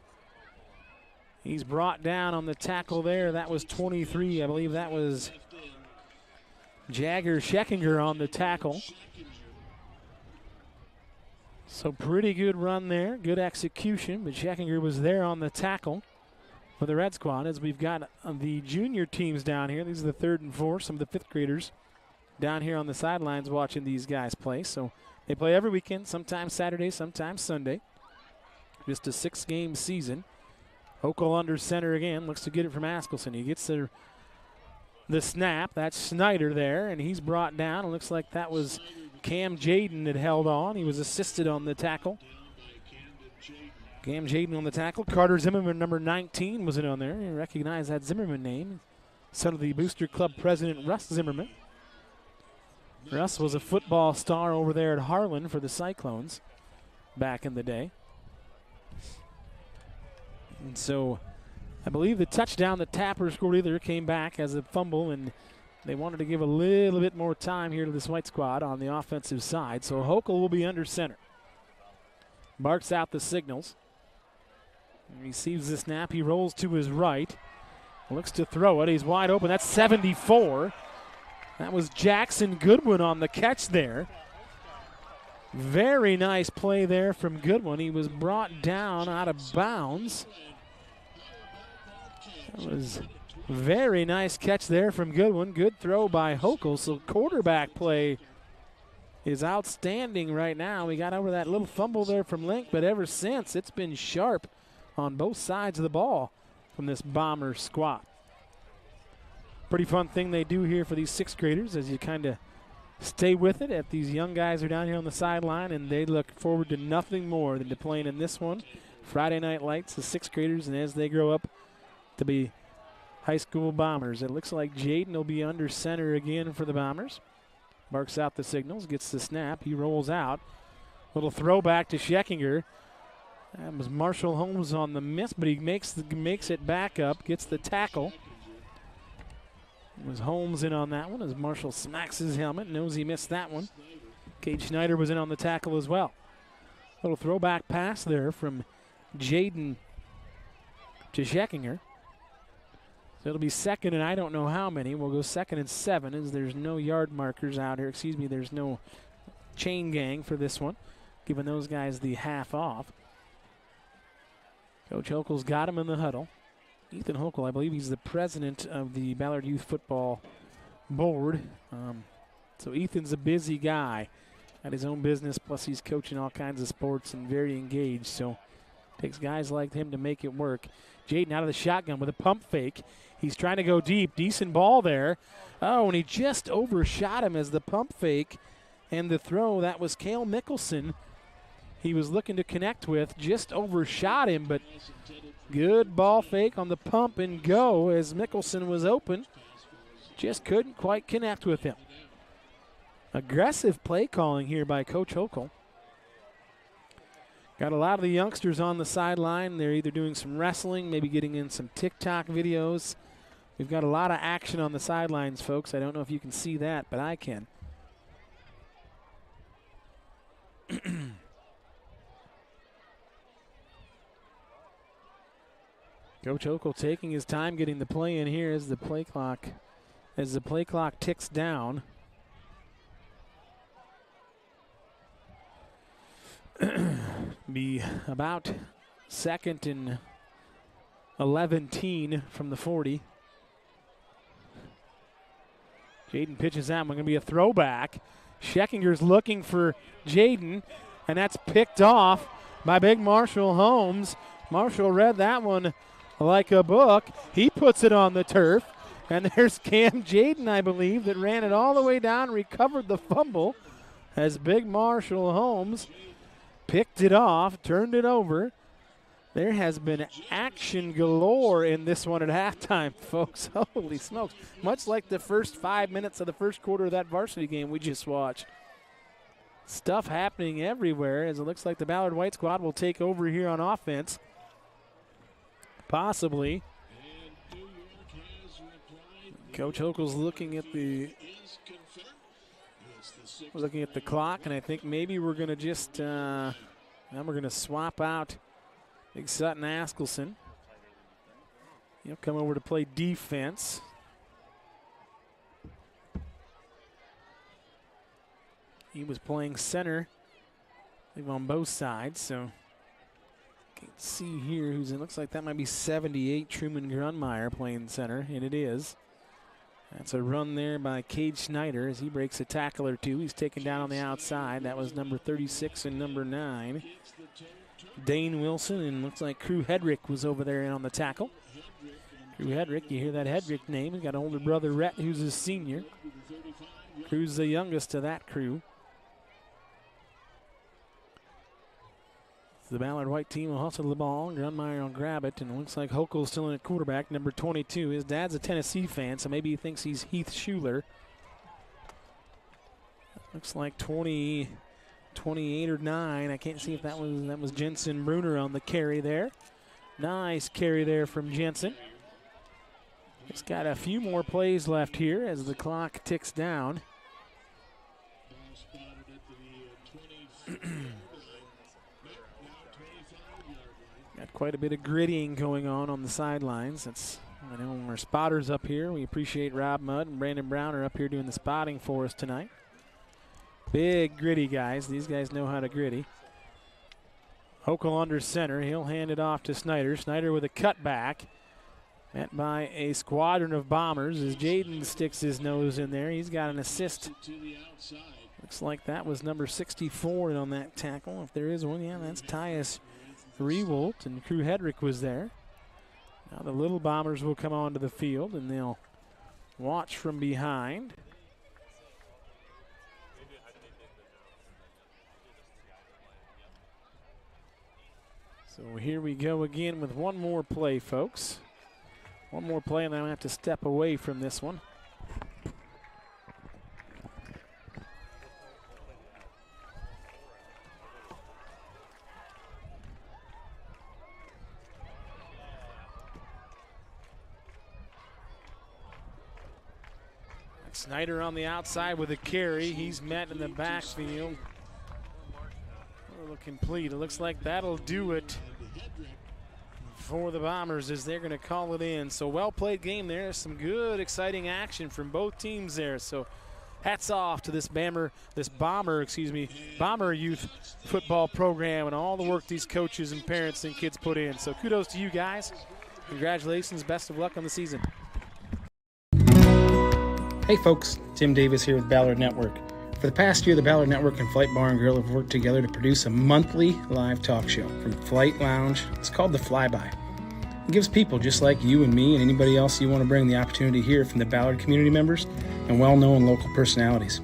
He's brought down on the tackle there. That was 23. I believe that was Jagger Scheckinger on the tackle. So pretty good run there. Good execution, but Scheckinger was there on the tackle for the Red squad. As we've got the junior teams down here. These are the 3rd and 4th, some of the 5th graders down here on the sidelines watching these guys play. So they play every weekend, sometimes Saturday, sometimes Sunday. Just a 6-game season. Hochul under center again, looks to get it from Askelson. He gets the snap. That's Snyder there, and he's brought down. It looks like that was Cam Jaden that held on. He was assisted on the tackle. Cam Jaden on the tackle. Carter Zimmerman, number 19, was in on there. You recognize that Zimmerman name. Son of the Booster Club president, Russ Zimmerman. Russ was a football star over there at Harlan for the Cyclones back in the day. And so I believe the touchdown that Tapper scored either came back as a fumble, and they wanted to give a little bit more time here to this White squad on the offensive side. So Hochul will be under center. Barks out the signals. He receives the snap. He rolls to his right. Looks to throw it. He's wide open. That's 74. That was Jackson Goodwin on the catch there. Very nice play there from Goodwin. He was brought down out of bounds. That was very nice catch there from Goodwin. Good throw by Hochul. So quarterback play is outstanding right now. We got over that little fumble there from Link, but ever since it's been sharp on both sides of the ball from this Bomber squad. Pretty fun thing they do here for these 6th graders as you kind of stay with it. If these young guys are down here on the sideline, and they look forward to nothing more than to playing in this one. Friday Night Lights, the 6th graders, and as they grow up to be high school Bombers. It looks like Jaden will be under center again for the Bombers. Barks out the signals, gets the snap. He rolls out. Little throwback to Scheckinger. That was Marshall Holmes on the miss, but he makes it back up, gets the tackle. It was Holmes in on that one as Marshall smacks his helmet, knows he missed that one. Cade Schneider was in on the tackle as well. Little throwback pass there from Jaden to Scheckinger. So it'll be 2nd and I don't know how many. We'll go 2nd and 7 as there's no yard markers out here. There's no chain gang for this one, giving those guys the half off. Coach Hochul's got him in the huddle. Ethan Hochul, I believe he's the president of the Ballard Youth Football Board. So Ethan's a busy guy. Got his own business, plus he's coaching all kinds of sports and very engaged. So takes guys like him to make it work. Jaden out of the shotgun with a pump fake. He's trying to go deep. Decent ball there. Oh, and he just overshot him as the pump fake and the throw. That was Cale Mickelson he was looking to connect with just overshot him, but good ball fake on the pump and go as Mickelson was open. Just couldn't quite connect with him. Aggressive play calling here by Coach Hochul. Got a lot of the youngsters on the sideline. They're either doing some wrestling, maybe getting in some TikTok videos. We've got a lot of action on the sidelines, folks. I don't know if you can see that, but I can. Coach Hochul taking his time getting the play in here as the play clock ticks down. Be about 2nd and 11 from the 40. Jaden pitches that one. Going to be a throwback. Scheckinger's looking for Jaden, and that's picked off by big Marshall Holmes. Marshall read that one like a book. He puts it on the turf, and there's Cam Jaden, I believe, that ran it all the way down, recovered the fumble as big Marshall Holmes picked it off, turned it over. There has been action galore in this one at halftime, folks. Holy smokes. Much like the first 5 minutes of the first quarter of that varsity game we just watched. Stuff happening everywhere as it looks like the Ballard White squad will take over here on offense. Possibly. Coach Hochul's looking at the clock, and I think maybe we're going to just now we're going to swap out Big Sutton Askelson. He'll come over to play defense. He was playing center, I think, on both sides, so can't see here who's in. Looks like that might be 78, Truman Grunmeyer playing center, and it is. That's a run there by Cade Schneider as he breaks a tackle or two. He's taken down on the outside. That was number 36 and number 9. Dane Wilson, and looks like Crew Hedrick was over there on the tackle. Crew Hedrick, you hear that Hedrick name. He's got an older brother, Rhett, who's a senior. Crew's the youngest of that crew. The Ballard White team will hustle the ball. Grunmeyer will grab it, and it looks like Hochul's still in at quarterback, number 22. His dad's a Tennessee fan, so maybe he thinks he's Heath Schuler. Looks like 28 or 9. I can't see if that was Jensen Bruner on the carry there. Nice carry there from Jensen. It's got a few more plays left here as the clock ticks down. Got quite a bit of grittying going on the sidelines. I know our spotters up here. We appreciate Rob Mudd and Brandon Brown are up here doing the spotting for us tonight. Big gritty guys. These guys know how to gritty. Hochul under center. He'll hand it off to Snyder. Snyder with a cutback. Met by a squadron of Bombers as Jaden sticks his nose in there. He's got an assist. Looks like that was number 64 on that tackle. If there is one, yeah, that's Tyus Rewalt, and Crew Hedrick was there. Now the little Bombers will come onto the field, and they'll watch from behind. So here we go again with one more play, folks. One more play, and then I have to step away from this one. Snyder on the outside with a carry. He's met in the backfield. Complete. It looks like that'll do it for the Bombers as they're going to call it in. So well-played game there. Some good, exciting action from both teams there. So hats off to this Bomber youth football program and all the work these coaches and parents and kids put in. So kudos to you guys. Congratulations. Best of luck on the season. Hey folks, Tim Davis here with Ballard Network. For the past year, the Ballard Network and Flight Bar and Grill have worked together to produce a monthly live talk show from Flight Lounge. It's called The Flyby. It gives people just like you and me and anybody else you want to bring the opportunity to hear from the Ballard community members and well-known local personalities.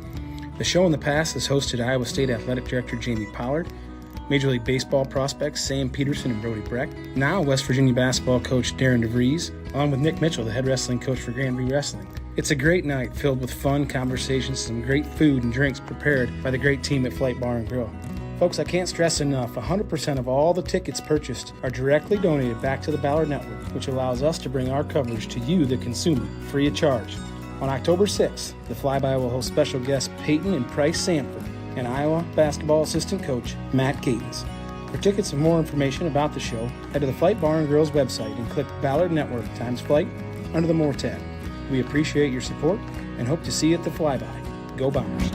The show in the past has hosted Iowa State Athletic Director Jamie Pollard, Major League Baseball prospects Sam Peterson and Brody Breck. Now West Virginia basketball coach Darren DeVries, along with Nick Mitchell, the head wrestling coach for Grand View Wrestling. It's a great night filled with fun, conversations, some great food and drinks prepared by the great team at Flight Bar and Grill. Folks, I can't stress enough, 100% of all the tickets purchased are directly donated back to the Ballard Network, which allows us to bring our coverage to you, the consumer, free of charge. On October 6th, the Flyby will host special guests Peyton and Price Sanford and Iowa basketball assistant coach Matt Gatens. For tickets and more information about the show, head to the Flight Bar and Grill's website and click Ballard Network times Flight under the More tab. We appreciate your support and hope to see you at the Flyby. Go Bombers!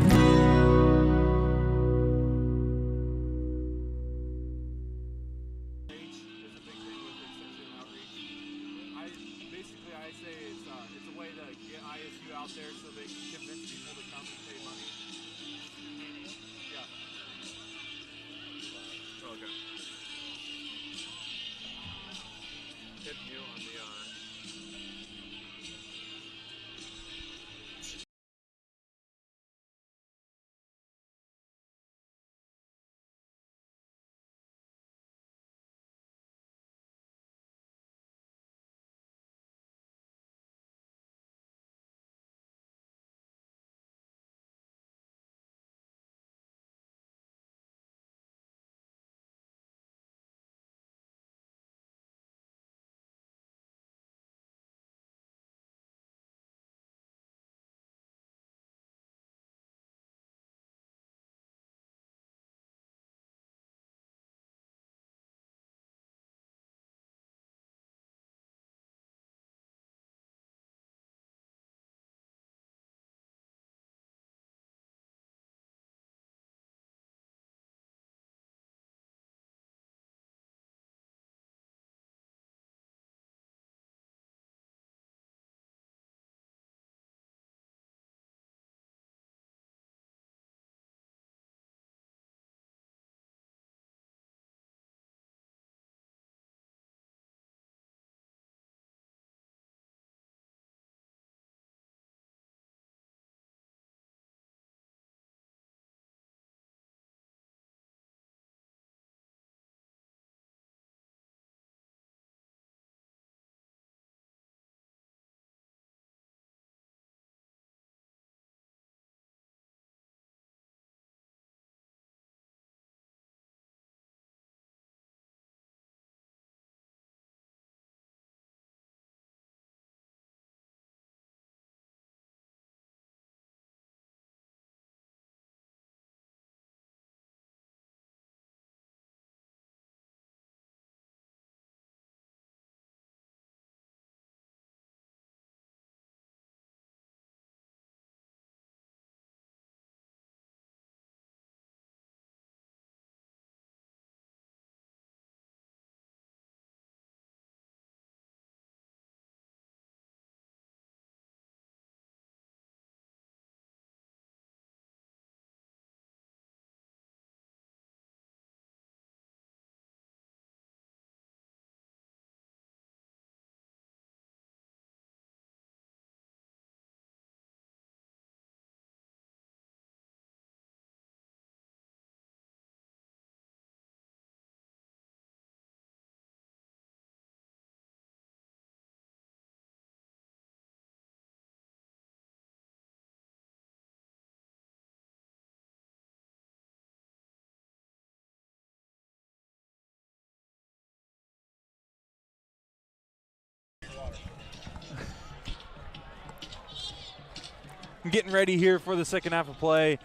Getting ready here for the second half of play.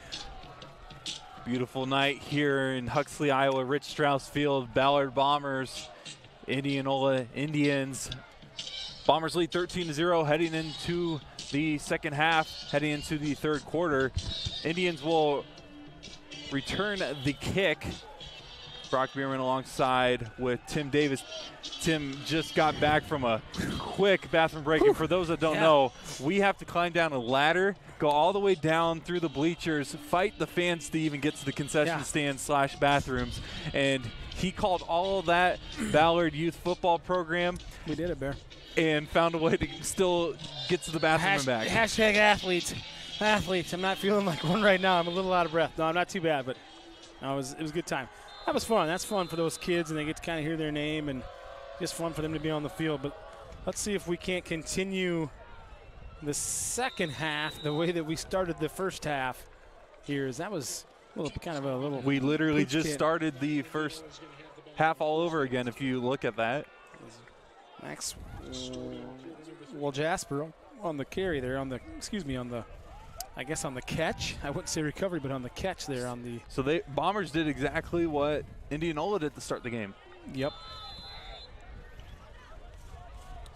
Beautiful night here in Huxley, Iowa, Rich Strauss Field. Ballard Bombers, Indianola Indians. Bombers lead 13-0 heading into the second half, heading into the third quarter. Indians will return the kick. Brock Bierman alongside with Tim Davis. Tim just got back from a quick bathroom break. And for those that don't know, we have to climb down a ladder, go all the way down through the bleachers, fight the fans to even get to the concession stand / bathrooms. And he called all of that Ballard youth football program. We did it, Bear. And found a way to still get to the bathroom and back. Hashtag athletes. Athletes. I'm not feeling like one right now. I'm a little out of breath. No, I'm not too bad, but no, it was a good time. That was fun. That's fun for those kids, and they get to kind of hear their name, and just fun for them to be on the field. But let's see if we can't continue the second half the way that we started the first half here. That was kind of a little. We literally just started the first half all over again, if you look at that. Max, Jasper on the carry there, on the catch. I wouldn't say recovery, but on the catch there on the. So Bombers did exactly what Indianola did to start the game. Yep.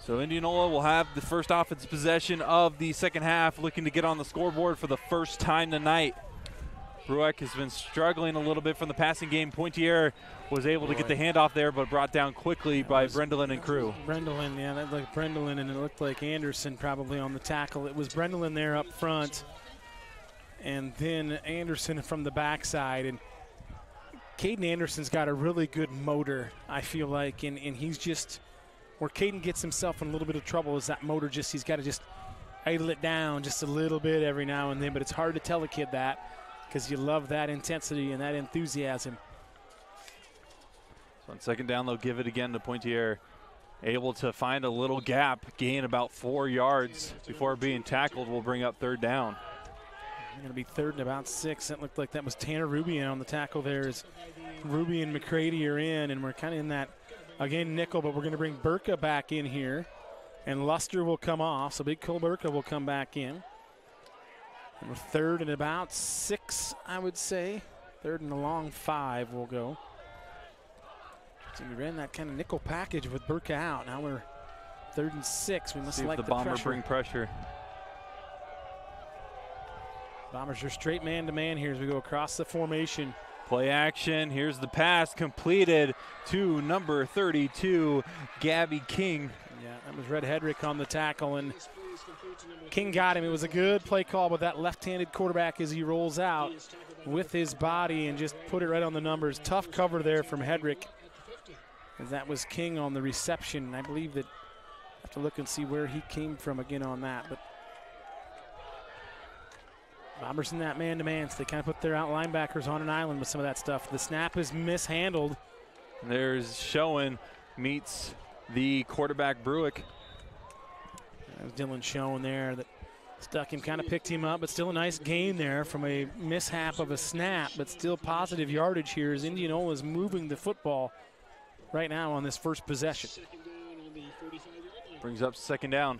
So Indianola will have the first offensive possession of the second half, looking to get on the scoreboard for the first time tonight. Bruick has been struggling a little bit from the passing game. Pointier was able to get the handoff there, but brought down quickly by Brendelin and crew. Brendelin, yeah, that looked like Brendelin, and it looked like Anderson probably on the tackle. It was Brendelin there up front, and then Anderson from the backside. And Caden Anderson's got a really good motor, I feel like, and he's just where Caden gets himself in a little bit of trouble is that motor. He's got to just idle it down just a little bit every now and then, but it's hard to tell a kid that, because you love that intensity and that enthusiasm. So on second down, they'll give it again to Pointier. Able to find a little gap, gain about 4 yards before being tackled. Will bring up third down. Going to be third and about 6. It looked like that was Tanner Rubian on the tackle there. As Ruby and McCready are in, and we're kind of in that, again, nickel, but we're going to bring Burka back in here. And Luster will come off, so Big Cole Burka will come back in. And we're third and about 6, I would say. Third and a long 5 will go. So we ran that kind of nickel package with Burka out. Now we're third and 6. We must like the Bomber pressure. Bring pressure. Bombers are straight man-to-man here as we go across the formation. Play action. Here's the pass completed to number 32, Gabby King. Yeah, that was Red Hedrick on the tackle, and King got him. It was a good play call with that left-handed quarterback as he rolls out with his body and just put it right on the numbers. Tough cover there from Hedrick, as that was King on the reception. I believe that I have to look and see where he came from again on that. But Bombers in that man-to-man, so they kind of put their out linebackers on an island with some of that stuff. The snap is mishandled. There's Schoen meets the quarterback Bruick. That was Dylan Schoen there that stuck him, kind of picked him up, but still a nice gain there from a mishap of a snap, but still positive yardage here as Indianola is moving the football right now on this first possession. Brings up second down.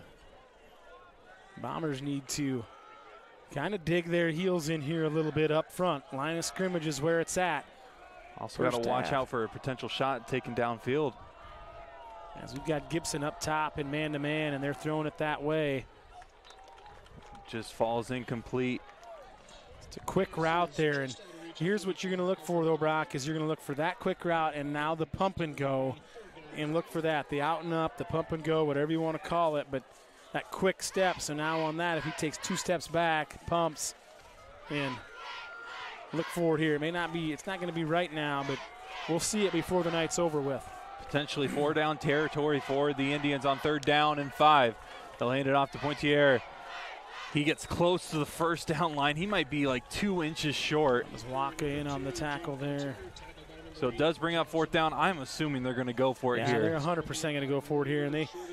Bombers need to kind of dig their heels in here a little bit up front. Line of scrimmage is where it's at. Also got to watch out for a potential shot taken downfield. As we've got Gibson up top in man-to-man, and they're throwing it that way. Just falls incomplete. It's a quick route there, and here's what you're going to look for, though, Brock, is you're going to look for that quick route and now the pump and go, and look for that, the out and up, the pump and go, whatever you want to call it, but that quick step. So now on that, if he takes 2 steps back, pumps, and look forward here. It may not be, it's not going to be right now, but we'll see it before the night's over with. Potentially 4 down territory for the Indians on third down and 5. They'll hand it off to Pointier. He gets close to the first down line. He might be like 2 inches short. There's Waka in on the tackle there. So it does bring up fourth down. I'm assuming they're going to go for it here. They're 100% going to go for it here.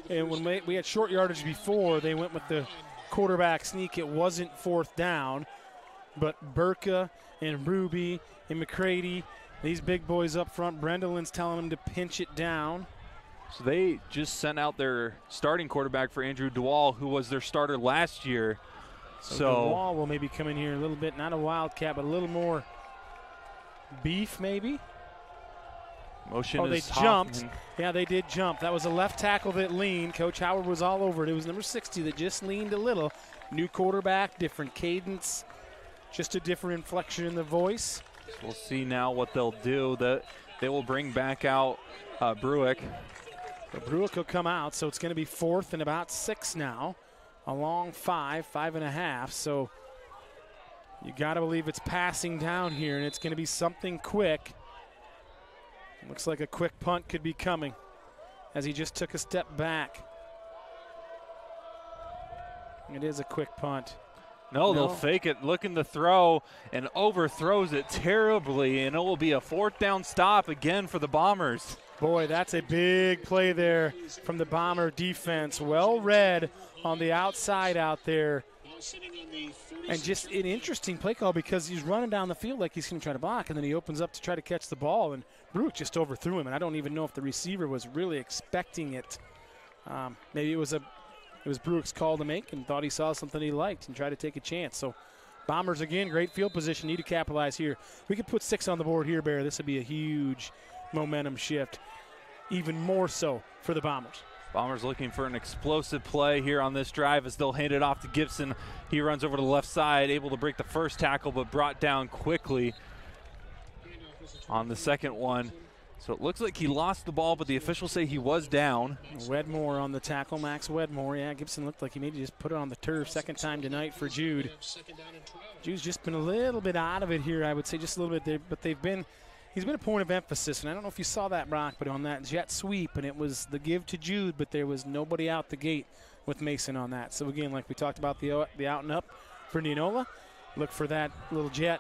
And when we had short yardage before, they went with the quarterback sneak. It wasn't fourth down, but Burka and Ruby and McCready, these big boys up front, Brendelin's telling them to pinch it down. So they just sent out their starting quarterback for Andrew DeWall, who was their starter last year. So DeWall will maybe come in here a little bit, not a wildcat, but a little more beef maybe. Motion they is jumped. Yeah, they did jump. That was a left tackle that leaned. Coach Howard was all over it. It was number 60 that just leaned a little. New quarterback, different cadence, just a different inflection in the voice. We'll see now what they'll do. That they will bring back out Bruick. But Bruick will come out, so it's going to be 4th and about 6 now. A long 5.5. So you got to believe it's passing down here, and it's going to be something quick. Looks like a quick punt could be coming as he just took a step back. It is a quick punt. No, they'll fake it, looking to throw, and overthrows it terribly, and it will be a 4th down stop again for the Bombers. Boy, that's a big play there from the Bomber defense. Well read on the outside out there. And just an interesting play call because he's running down the field like he's going to try to block, and then he opens up to try to catch the ball, and Brooks just overthrew him. And I don't even know if the receiver was really expecting it. Maybe it was Brooks' call to make and thought he saw something he liked and tried to take a chance. So Bombers, again, great field position, need to capitalize here. We could put 6 on the board here, Bear. This would be a huge momentum shift, even more so for the Bombers. Bombers looking for an explosive play here on this drive as they'll hand it off to Gibson. He runs over to the left side, able to break the first tackle, but brought down quickly on the second one. So it looks like he lost the ball, but the officials say he was down. Wedmore on the tackle, Max Wedmore. Yeah, Gibson looked like he maybe just put it on the turf. Second time tonight for Jude. Jude's just been a little bit out of it here, I would say, just a little bit there, but he's been a point of emphasis, and I don't know if you saw that, Brock, but on that jet sweep, and it was the give to Jude, but there was nobody out the gate with Mason on that. So, again, like we talked about the out and up for Indianola, look for that little jet,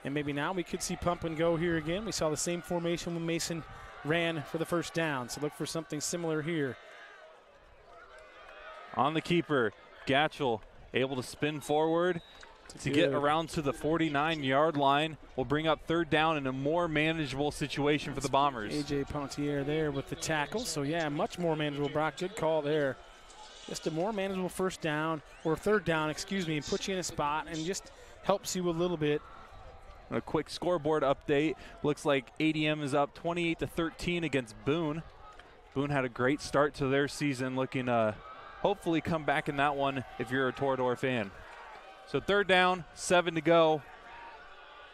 and maybe now we could see pump and go here again. We saw the same formation when Mason ran for the first down, so look for something similar here. On the keeper, Gatchel able to spin forward to get around to the 49-yard line. Will bring up 3rd down in a more manageable situation for the Bombers. A.J. Pontier there with the tackle. So, yeah, much more manageable, Brock. Good call there. Just a more manageable 1st down, or 3rd down, and puts you in a spot and just helps you a little bit. A quick scoreboard update. Looks like ADM is up 28-13 against Boone. Boone had a great start to their season, looking to hopefully come back in that one if you're a Torador fan. So 3rd down, 7 to go.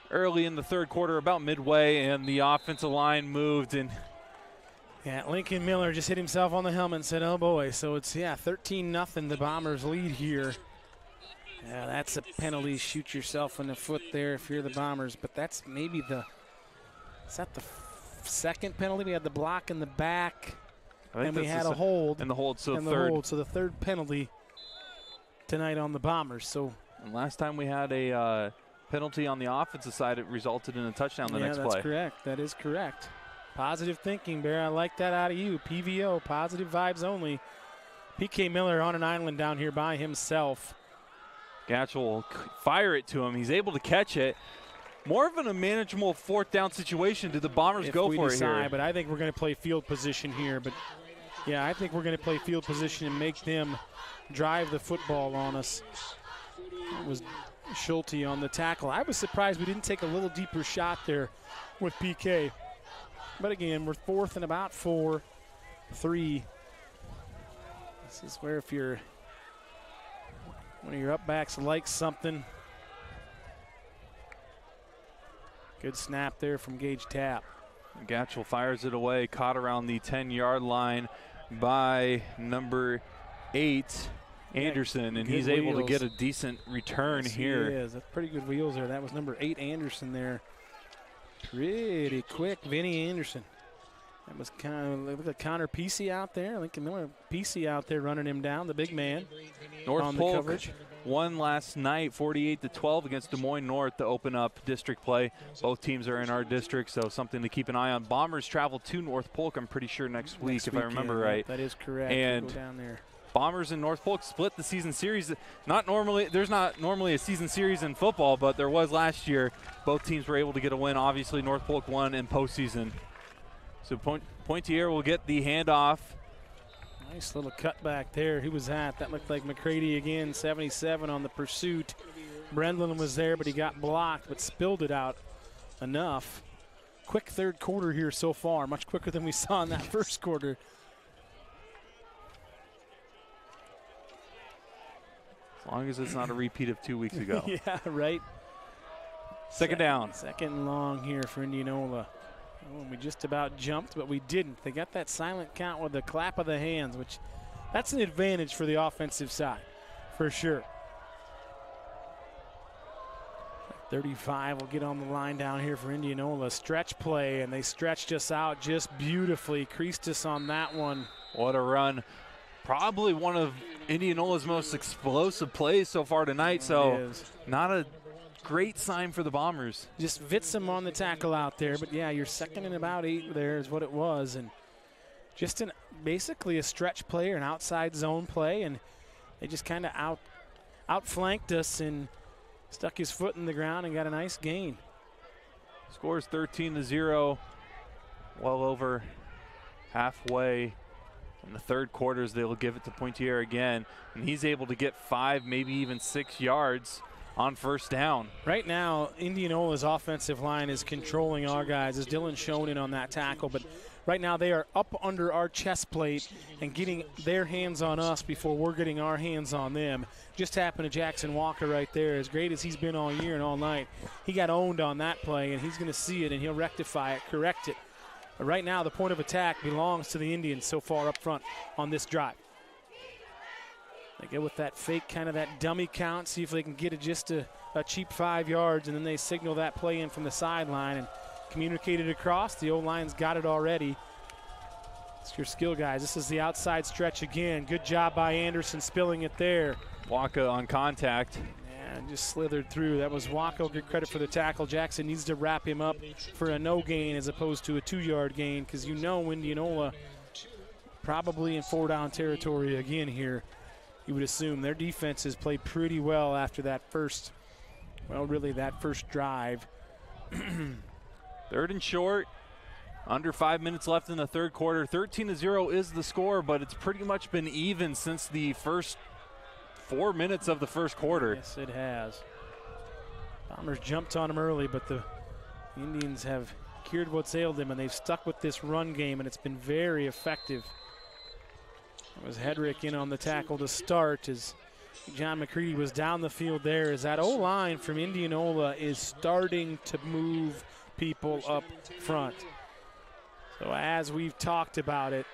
Early in the 3rd quarter, about midway, and the offensive line moved. And yeah, Lincoln Miller just hit himself on the helmet and said, oh, boy. So it's, 13-0, the Bombers lead here. Yeah, that's a penalty. Shoot yourself in the foot there if you're the Bombers. But that's maybe is that the 2nd penalty? We had the block in the back, and we had a hold. And the hold, so and 3rd. So the 3rd penalty tonight on the Bombers. So. And last time we had a penalty on the offensive side, it resulted in a touchdown the next play. Yeah, that's correct. That is correct. Positive thinking, Bear. I like that out of you. PVO, positive vibes only. PK Miller on an island down here by himself. Gatchel will fire it to him. He's able to catch it. More of a manageable 4th down situation. Do the Bombers go for it here? But I think we're going to play field position here. But, yeah, I think we're going to play field position and make them drive the football on us. It was Schulte on the tackle. I was surprised we didn't take a little deeper shot there with PK. But again, we're 4th and about 4, 3. This is where if you're one of your up backs likes something. Good snap there from Gage Tapp. Gatchel fires it away, caught around the 10-yard line by number 8. Anderson, and he's able to get a decent return here. He is. That's pretty good wheels there. That was number 8 Anderson there. Pretty quick, Vinny Anderson. That was kind of like Connor Pesey out there. Lincoln Miller, Pesey out there running him down, the big man. North Polk won last night 48-12 against Des Moines North to open up district play. Both teams are in our district, so something to keep an eye on. Bombers travel to North Polk, I'm pretty sure, next week, if I remember right. That is correct. And go down there. Bombers and North Polk split the season series. There's not normally a season series in football, but there was last year. Both teams were able to get a win. Obviously, North Polk won in postseason. So Pointier will get the handoff. Nice little cutback there. Who was that? That looked like McCready again, 77 on the pursuit. Brendlin was there, but he got blocked, but spilled it out enough. Quick 3rd quarter here so far, much quicker than we saw in that 1st quarter. As long as it's not a repeat of 2 weeks ago. Yeah, right. Second down. 2nd and long here for Indianola. Oh, we just about jumped, but we didn't. They got that silent count with the clap of the hands, which that's an advantage for the offensive side, for sure. 35 will get on the line down here for Indianola. Stretch play, and they stretched us out just beautifully. Creased us on that one. What a run. Probably one of, Indianola's most explosive plays so far tonight, so not a great sign for the Bombers. Just fits him on the tackle out there, but yeah, you're second and about 8 there is what it was, and just basically a stretch play or an outside zone play, and they just kind of outflanked us and stuck his foot in the ground and got a nice gain. Scores 13-0, well over halfway in the third quarters. They'll give it to Pointier again, and he's able to get 5, maybe even 6 yards on first down. Right now, Indianola's offensive line is controlling our guys, as Dylan shown in on that tackle, but right now they are up under our chest plate and getting their hands on us before we're getting our hands on them. Just happened to Jackson Walker right there. As great as he's been all year and all night, he got owned on that play, and he's going to see it, and he'll rectify it, correct it. But right now, the point of attack belongs to the Indians so far up front on this drive. They go with that fake, kind of that dummy count, see if they can get it just a cheap 5 yards, and then they signal that play in from the sideline and communicate it across. The O-line's got it already. It's your skill guys. This is the outside stretch again. Good job by Anderson spilling it there. Waka on contact. And just slithered through. That was Waka. Good credit for the tackle. Jackson needs to wrap him up for a no gain as opposed to a 2-yard gain, because you know Indianola probably in 4-down territory again here. You would assume their defense has played pretty well after that first drive. Third and short. Under 5 minutes left in the third quarter. 13-0 is the score, but it's pretty much been even since the first 4 minutes of the first quarter. Yes, it has. Bombers jumped on them early, but the Indians have cured what's ailed them, and they've stuck with this run game, and it's been very effective. It was Hedrick in on the tackle to start as John McCready was down the field there, as that O-line from Indianola is starting to move people up front. So as we've talked about it,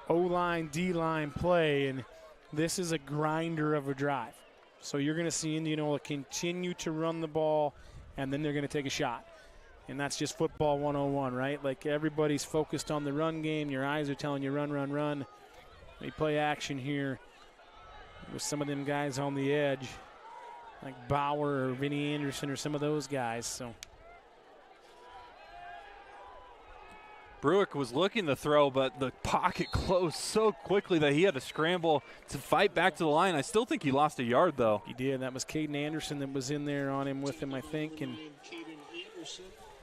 O-line, D-line play, and this is a grinder of a drive. So you're going to see Indianola continue to run the ball, and then they're going to take a shot. And that's just football 101, right? Like, everybody's focused on the run game. Your eyes are telling you run, run, run. They play action here with some of them guys on the edge, like Bauer or Vinny Anderson or some of those guys. So Bruick was looking to throw, but the pocket closed so quickly that he had to scramble to fight back to the line. I still think he lost a yard, though. He did. That was Caden Anderson that was in there on him with him, I think. And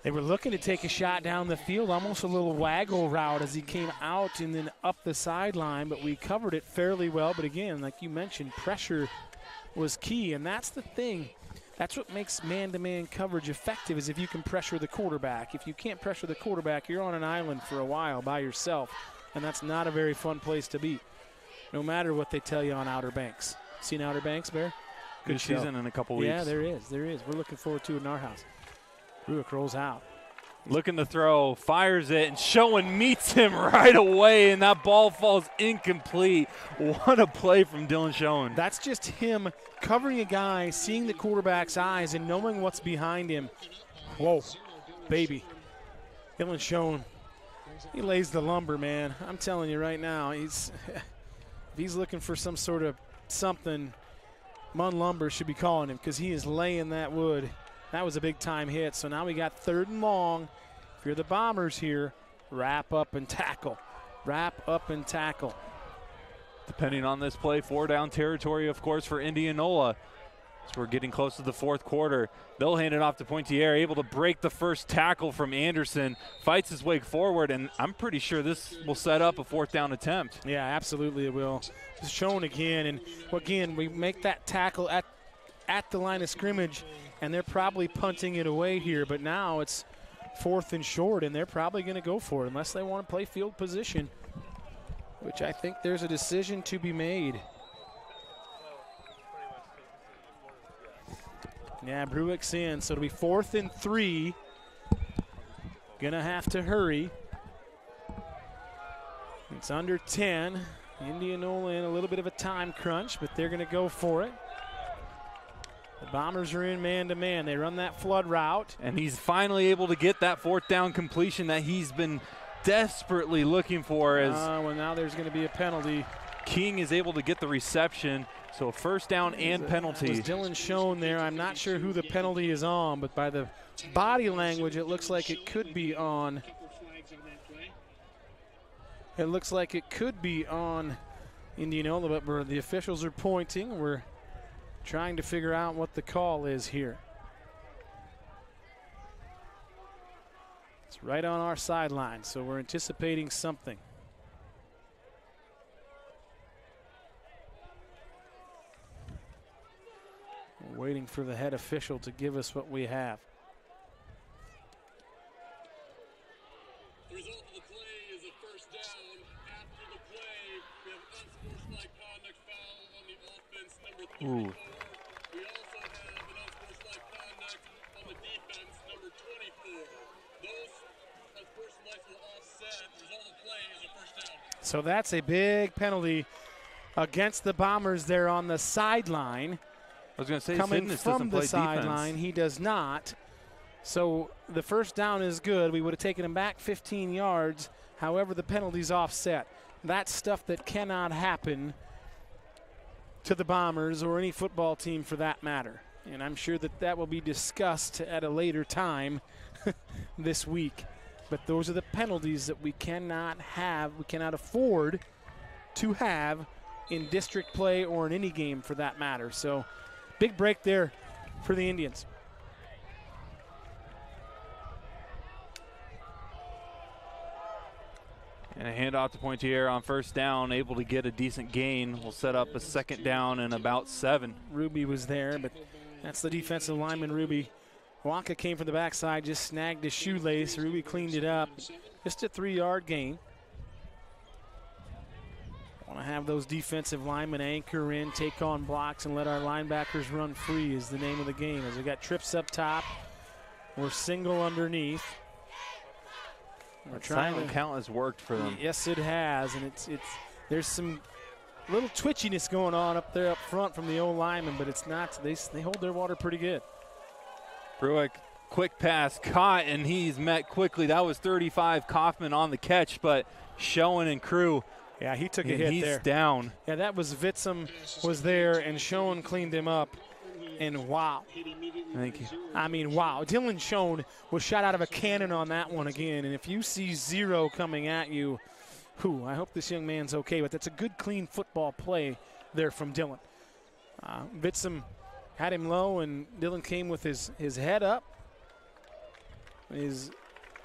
they were looking to take a shot down the field, almost a little waggle route as he came out and then up the sideline, but we covered it fairly well. But again, like you mentioned, pressure was key, and that's the thing. That's what makes man-to-man coverage effective, is if you can pressure the quarterback. If you can't pressure the quarterback, you're on an island for a while by yourself, and that's not a very fun place to be, no matter what they tell you on Outer Banks. Seen Outer Banks, Bear? Good season in a couple weeks. Yeah, there is. We're looking forward to it in our house. Bruick rolls out. Looking to throw, fires it, and Schoen meets him right away, and that ball falls incomplete. What a play from Dylan Schoen. That's just him covering a guy, seeing the quarterback's eyes, and knowing what's behind him. Whoa, baby. Dylan Schoen, he lays the lumber, man. I'm telling you right now, if he's looking for some sort of something, Munn Lumber should be calling him, because he is laying that wood. That was a big-time hit. So now we got 3rd and long. If you're the Bombers here, wrap up and tackle. Wrap up and tackle. Depending on this play, 4-down territory, of course, for Indianola. So we're getting close to the fourth quarter. They'll hand it off to Pointier, able to break the first tackle from Anderson, fights his way forward, and I'm pretty sure this will set up a 4th down attempt. Yeah, absolutely it will. It's shown again, and again, we make that tackle at the line of scrimmage, and they're probably punting it away here, but now it's 4th and short, and they're probably going to go for it unless they want to play field position, which I think there's a decision to be made. Yeah, Bruick's in, so it'll be 4th and 3. Gonna have to hurry. It's under 10. Indianola in a little bit of a time crunch, but they're gonna go for it. The Bombers are in man-to-man. They run that flood route. And he's finally able to get that 4th down completion that he's been desperately looking for. Well, now there's going to be a penalty. King is able to get the reception, so a first down and penalty. Was Dylan shown there? I'm not sure who the penalty is on, but by the body language, it looks like it could be on. It looks like it could be on Indianola, but where the officials are pointing, we're trying to figure out what the call is here. It's right on our sideline, so we're anticipating something. We're waiting for the head official to give us what we have. The result of the play is a first down. After the play, we have unsportsmanlike conduct foul on the offense, number 34. Ooh. We also have an unsportsmanlike conduct on the defense, number 24. Those unsportsmanlike will offset. The result of the play is a first down. So that's a big penalty against the Bombers there on the sideline. I was going to say, Coming Sidness from doesn't play the sideline, defense. he does not. So the first down is good. We would have taken him back 15 yards. However, the penalty's offset. That's stuff that cannot happen to the Bombers or any football team for that matter. And I'm sure that that will be discussed at a later time this week. But those are the penalties that we cannot have, we cannot afford to have in district play or in any game for that matter. So big break there for the Indians. And a handoff to Pointier on first down, able to get a decent gain. Will set up a second down and about 7. Ruby was there, but that's the defensive lineman, Ruby. Wonka came from the backside, just snagged his shoelace. Ruby cleaned it up. Just a 3-yard gain. Want to have those defensive linemen anchor in, take on blocks, and let our linebackers run free is the name of the game. As we got trips up top, we're single underneath. We're trying Silent to count has worked for them. Yes, it has, and it's there's some little twitchiness going on up there up front from the old linemen, but it's not. They hold their water pretty good. Bruick, quick pass, caught, and he's met quickly. That was 35, Kaufman on the catch, but Schoen and crew. Yeah, he took a And hit he's there. down. Yeah, that was Vitsum was there, and Schoen cleaned him up. And wow. Thank you. I mean, wow. Dylan Schoen was shot out of a cannon on that one again. And if you see 0 coming at you, I hope this young man's okay. But that's a good, clean football play there from Dylan. Vitsum had him low, and Dylan came with his head up.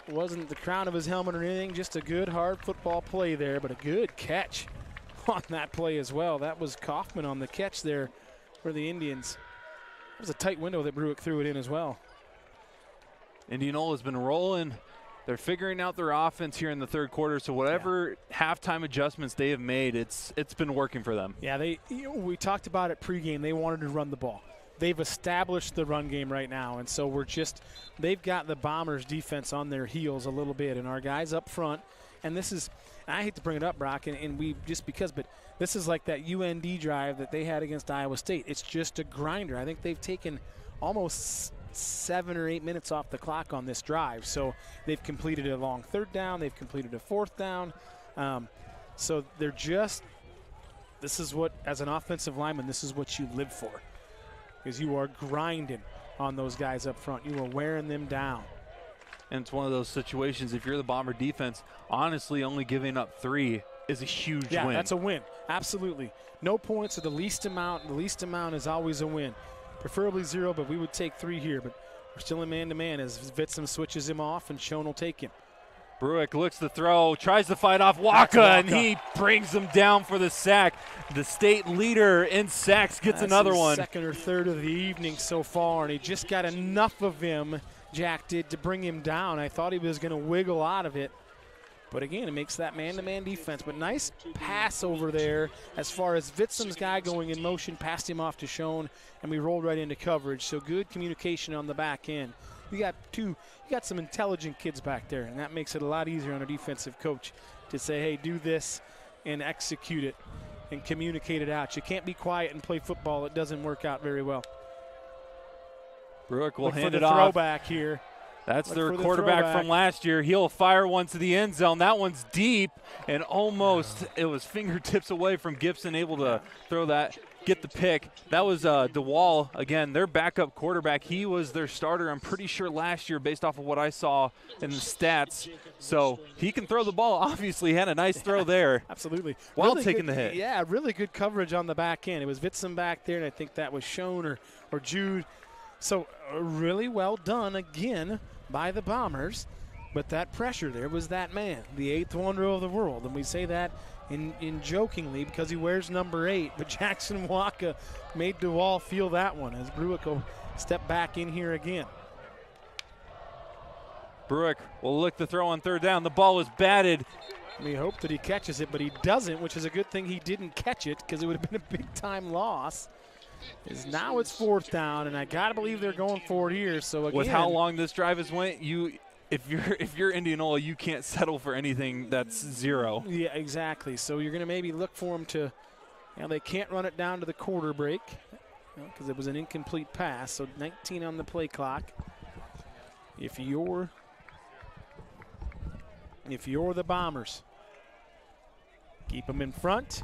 Wasn't the crown of his helmet or anything, just a good, hard football play there, but a good catch on that play as well. That was Kaufman on the catch there for the Indians. It was a tight window that Bruick threw it in as well. Indianola's been rolling. They're figuring out their offense here in the third quarter, so whatever halftime adjustments they have made, it's been working for them. Yeah, we talked about it pregame. They wanted to run the ball. They've established the run game right now, and so they've got the Bombers defense on their heels a little bit, and our guys up front, and this is, I hate to bring it up, Brock, and we just because, but this is like that UND drive that they had against Iowa State. It's just a grinder. I think they've taken almost 7 or 8 minutes off the clock on this drive, so they've completed a long third down, they've completed a fourth down, so this is what, as an offensive lineman, this is what you live for. Because you are grinding on those guys up front. You are wearing them down. And it's one of those situations, if you're the Bomber defense, honestly only giving up 3 is a huge win. Yeah, that's a win. Absolutely. No points are the least amount. The least amount is always a win. Preferably 0, but we would take 3 here. But we're still in man-to-man as Vitsum switches him off, and Schoen will take him. Bruick looks to throw, tries to fight off Waka, and he brings him down for the sack. The state leader in sacks gets That's another his one. Second or third of the evening so far, and he just got enough of him, Jack did, to bring him down. I thought he was going to wiggle out of it. But again, it makes that man-to-man defense. But nice pass over there as far as Vitsum's guy going in motion, passed him off to Schoen, and we rolled right into coverage. So good communication on the back end. You got some intelligent kids back there, and that makes it a lot easier on a defensive coach to say, hey, do this and execute it and communicate it out. You can't be quiet and play football. It doesn't work out very well. Bruick will Look hand for it the off. throwback here. That's Look their for the quarterback throwback. from last year. He'll fire one to the end zone. That one's deep and almost it was fingertips away from Gibson, able to throw that, get the pick. That was DeWall, again, their backup quarterback. He was their starter, I'm pretty sure, last year based off of what I saw in the stats. So he can throw the ball. Obviously, he had a nice throw there. Absolutely. While Really taking good, the hit. Yeah, really good coverage on the back end. It was Vitson back there, and I think that was Schoen or Jude. So really well done again by the Bombers. But that pressure there was that man, the 8th wonder of the world. And we say that in jokingly because he wears number 8. But Jackson Waka made DeWall feel that one as Bruick will step back in here again. Bruick will look the throw on 3rd down. The ball was batted. We hope that he catches it, but he doesn't, which is a good thing he didn't catch it because it would have been a big-time loss. Now it's 4th down, and I got to believe they're going for it here. So again, with how long this drive has went, if you're Indianola, you can't settle for anything that's 0. Yeah, exactly. So you're going to maybe look for them to, they can't run it down to the quarter break because it was an incomplete pass. So 19 on the play clock. If you're the Bombers, keep them in front,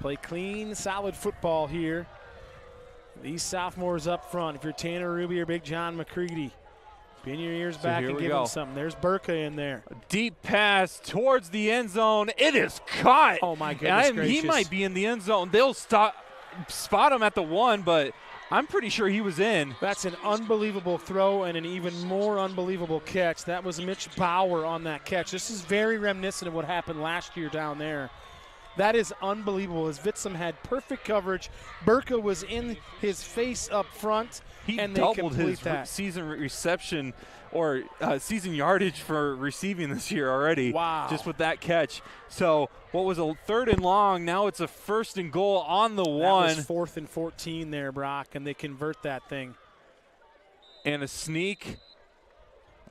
play clean, solid football here. These sophomores up front, if you're Tanner Ruby or Big John McCready, pin your ears back and give them something. There's Burka in there. A deep pass towards the end zone. It is caught. Oh, my goodness gracious. He might be in the end zone. They'll spot him at the 1, but I'm pretty sure he was in. That's an unbelievable throw and an even more unbelievable catch. That was Mitch Bauer on that catch. This is very reminiscent of what happened last year down there. That is unbelievable, as Vitson had perfect coverage. Burka was in his face up front, and they doubled his season reception or season yardage for receiving this year already. Wow. Just with that catch. So what was a 3rd and long, now it's a 1st and goal on the 1. That was 4th and 14 there, Brock, and they convert that thing. And a sneak.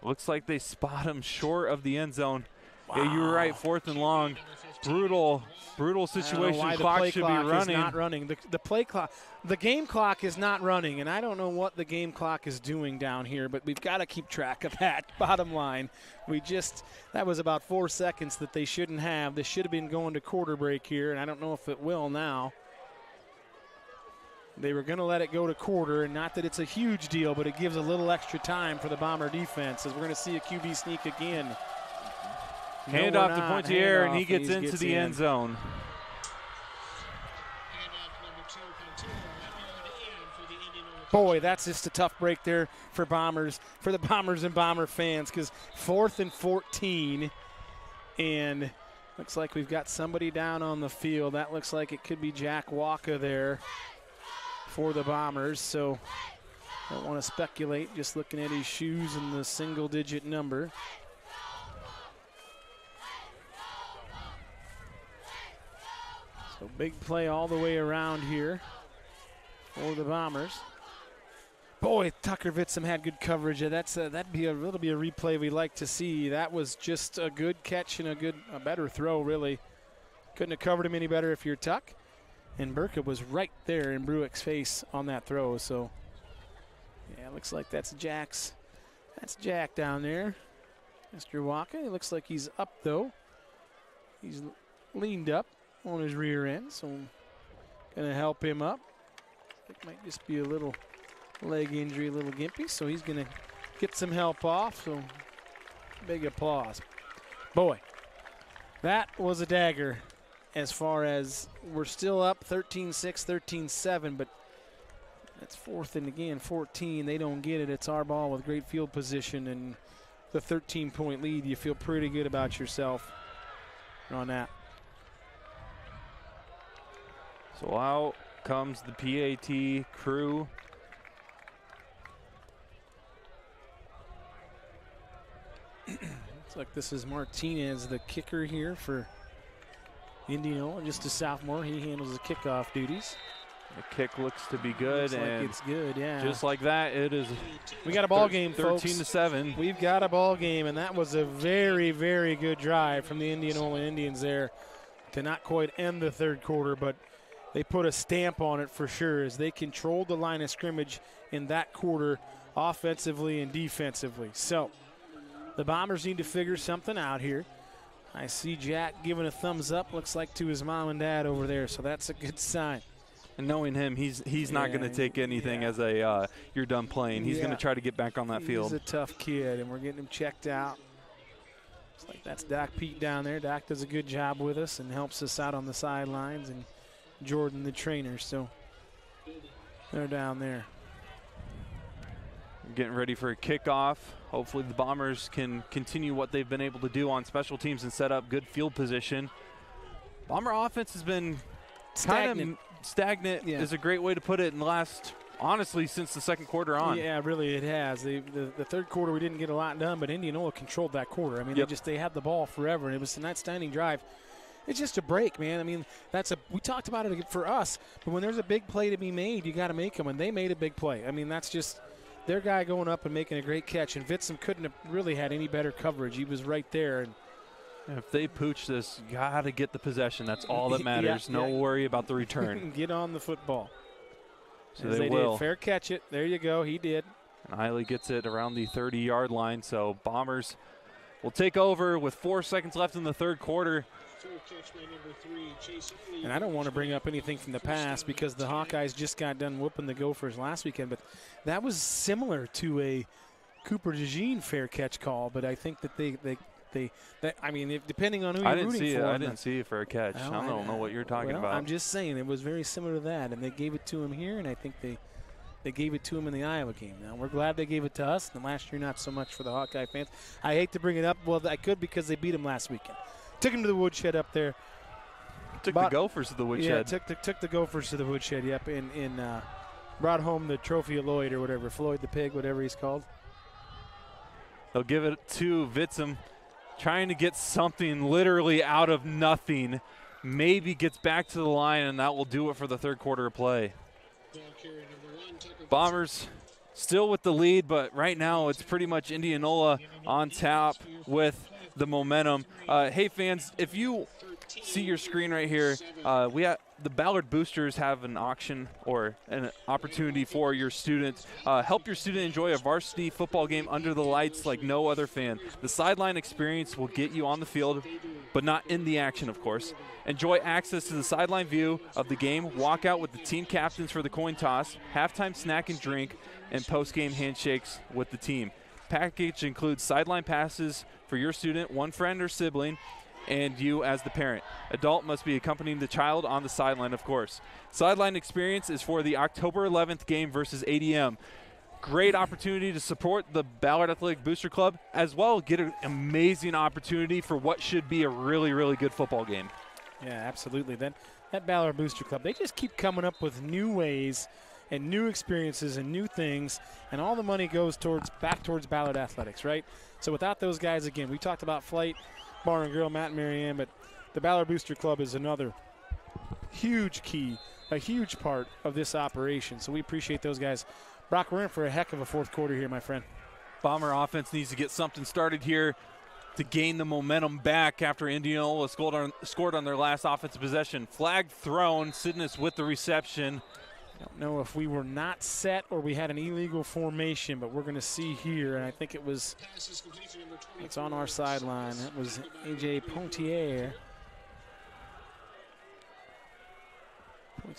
Looks like they spot him short of the end zone. Wow. Yeah, you were right, 4th and long. Brutal situation. Why Clock the play should clock be running. Is not running. The play clock, the game clock is not running, and I don't know what the game clock is doing down here, but we've got to keep track of that. Bottom line, that was about 4 seconds that they shouldn't have. They should have been going to quarter break here, and I don't know if it will now. They were going to let it go to quarter, and not that it's a huge deal, but it gives a little extra time for the Bomber defense, as we're going to see a QB sneak again. Hand off to Pointier, and he gets into the end zone. Boy, that's just a tough break there for the Bombers and Bomber fans, because 4th and 14, and looks like we've got somebody down on the field. That looks like it could be Jack Waka there for the Bombers, so don't want to speculate, just looking at his shoes and the single-digit number. So big play all the way around here for the Bombers. Boy, Tucker Vitson had good coverage. That'll be a replay we like to see. That was just a good catch and a better throw, really. Couldn't have covered him any better if you're Tuck. And Burka was right there in Bruick's face on that throw. So, yeah, looks like that's Jack down there. Mr. Waka. It looks like he's up, though. He's leaned up on his rear end, so going to help him up. It might just be a little leg injury, a little gimpy, so he's going to get some help off, so big applause. Boy, that was a dagger as far as we're still up 13-6, 13-7, but that's 4th and again 14. They don't get it. It's our ball with great field position and the 13-point lead. You feel pretty good about yourself on that. So out comes the PAT crew. Looks like this is Martinez, the kicker here for Indianola, just a sophomore. He handles the kickoff duties. The kick looks to be good. Looks like it's good, yeah. Just like that, it is. We got a ball game, folks. 13-7. We've got a ball game, and that was a very, very good drive from the Indianola Indians there to not quite end the third quarter, but they put a stamp on it for sure as they controlled the line of scrimmage in that quarter offensively and defensively. So the Bombers need to figure something out here. I see Jack giving a thumbs up, looks like to his mom and dad over there, so that's a good sign. And knowing him, he's not going to take anything as a you're done playing. He's going to try to get back on that field. He's a tough kid, and we're getting him checked out. Looks like that's Doc Pete down there. Doc does a good job with us and helps us out on the sidelines, and Jordan the trainer, so they're down there. Getting ready for a kickoff. Hopefully the Bombers can continue what they've been able to do on special teams and set up good field position. Bomber offense has been Stagnant. Stagnant is a great way to put it in the last, honestly, since the second quarter on. Yeah, really it has. The third quarter we didn't get a lot done, but Indianola controlled that quarter. I mean, they had the ball forever, and it was an outstanding drive. It's just a break, man. I mean, we talked about it for us, but when there's a big play to be made, you got to make them, and they made a big play. I mean, that's just their guy going up and making a great catch, and Vitzum couldn't have really had any better coverage. He was right there. And if they pooch this, you got to get the possession. That's all that matters. No worry about the return. Get on the football. So they will. Did. Fair catch it. There you go. He did. And Eiley gets it around the 30-yard line, so Bombers will take over with 4 seconds left in the third quarter. And I don't want to bring up anything from the past because the Hawkeyes just got done whooping the Gophers last weekend, but that was similar to a Cooper DeJean fair catch call, but I think that depending on who you're rooting for. I didn't see it for a catch. I don't know what you're talking about. I'm just saying it was very similar to that, and they gave it to him here, and I think they gave it to him in the Iowa game. Now, we're glad they gave it to us, and last year not so much for the Hawkeye fans. I hate to bring it up. Well, I could because they beat them last weekend. Took him to the woodshed up there. The Gophers to the woodshed. Yeah, took the Gophers to the woodshed, yep, and brought home the trophy of Lloyd or whatever, Floyd the Pig, whatever he's called. They'll give it to Vitzum, trying to get something literally out of nothing. Maybe gets back to the line, and that will do it for the third quarter of play. Bombers still with the lead, but right now it's pretty much Indianola on top with the momentum. Hey, fans, if you see your screen right here, the Ballard Boosters have an auction or an opportunity for your student. Help your student enjoy a varsity football game under the lights like no other fan. The sideline experience will get you on the field, but not in the action, of course. Enjoy access to the sideline view of the game, walk out with the team captains for the coin toss, halftime snack and drink, and post-game handshakes with the team. Package includes sideline passes for your student, one friend or sibling, and you as the parent. Adult must be accompanying the child on the sideline, of course. Sideline experience is for the October 11th game versus ADM. Great opportunity to support the Ballard Athletic Booster Club, as well get an amazing opportunity for what should be a really, really good football game. Yeah, absolutely. That Ballard Booster Club, they just keep coming up with new ways and new experiences and new things, and all the money goes back towards Ballard Athletics, right? So without those guys, again, we talked about Flight, Bar and Grill, Matt and Marianne, but the Ballard Booster Club is another huge key, a huge part of this operation. So we appreciate those guys. Brock, we're in for a heck of a fourth quarter here, my friend. Bomber offense needs to get something started here to gain the momentum back after Indianola scored on their last offensive possession. Flag thrown, Sidness with the reception. I don't know if we were not set or we had an illegal formation, but we're going to see here, and I think it's on our sideline. That was A.J. Pontier.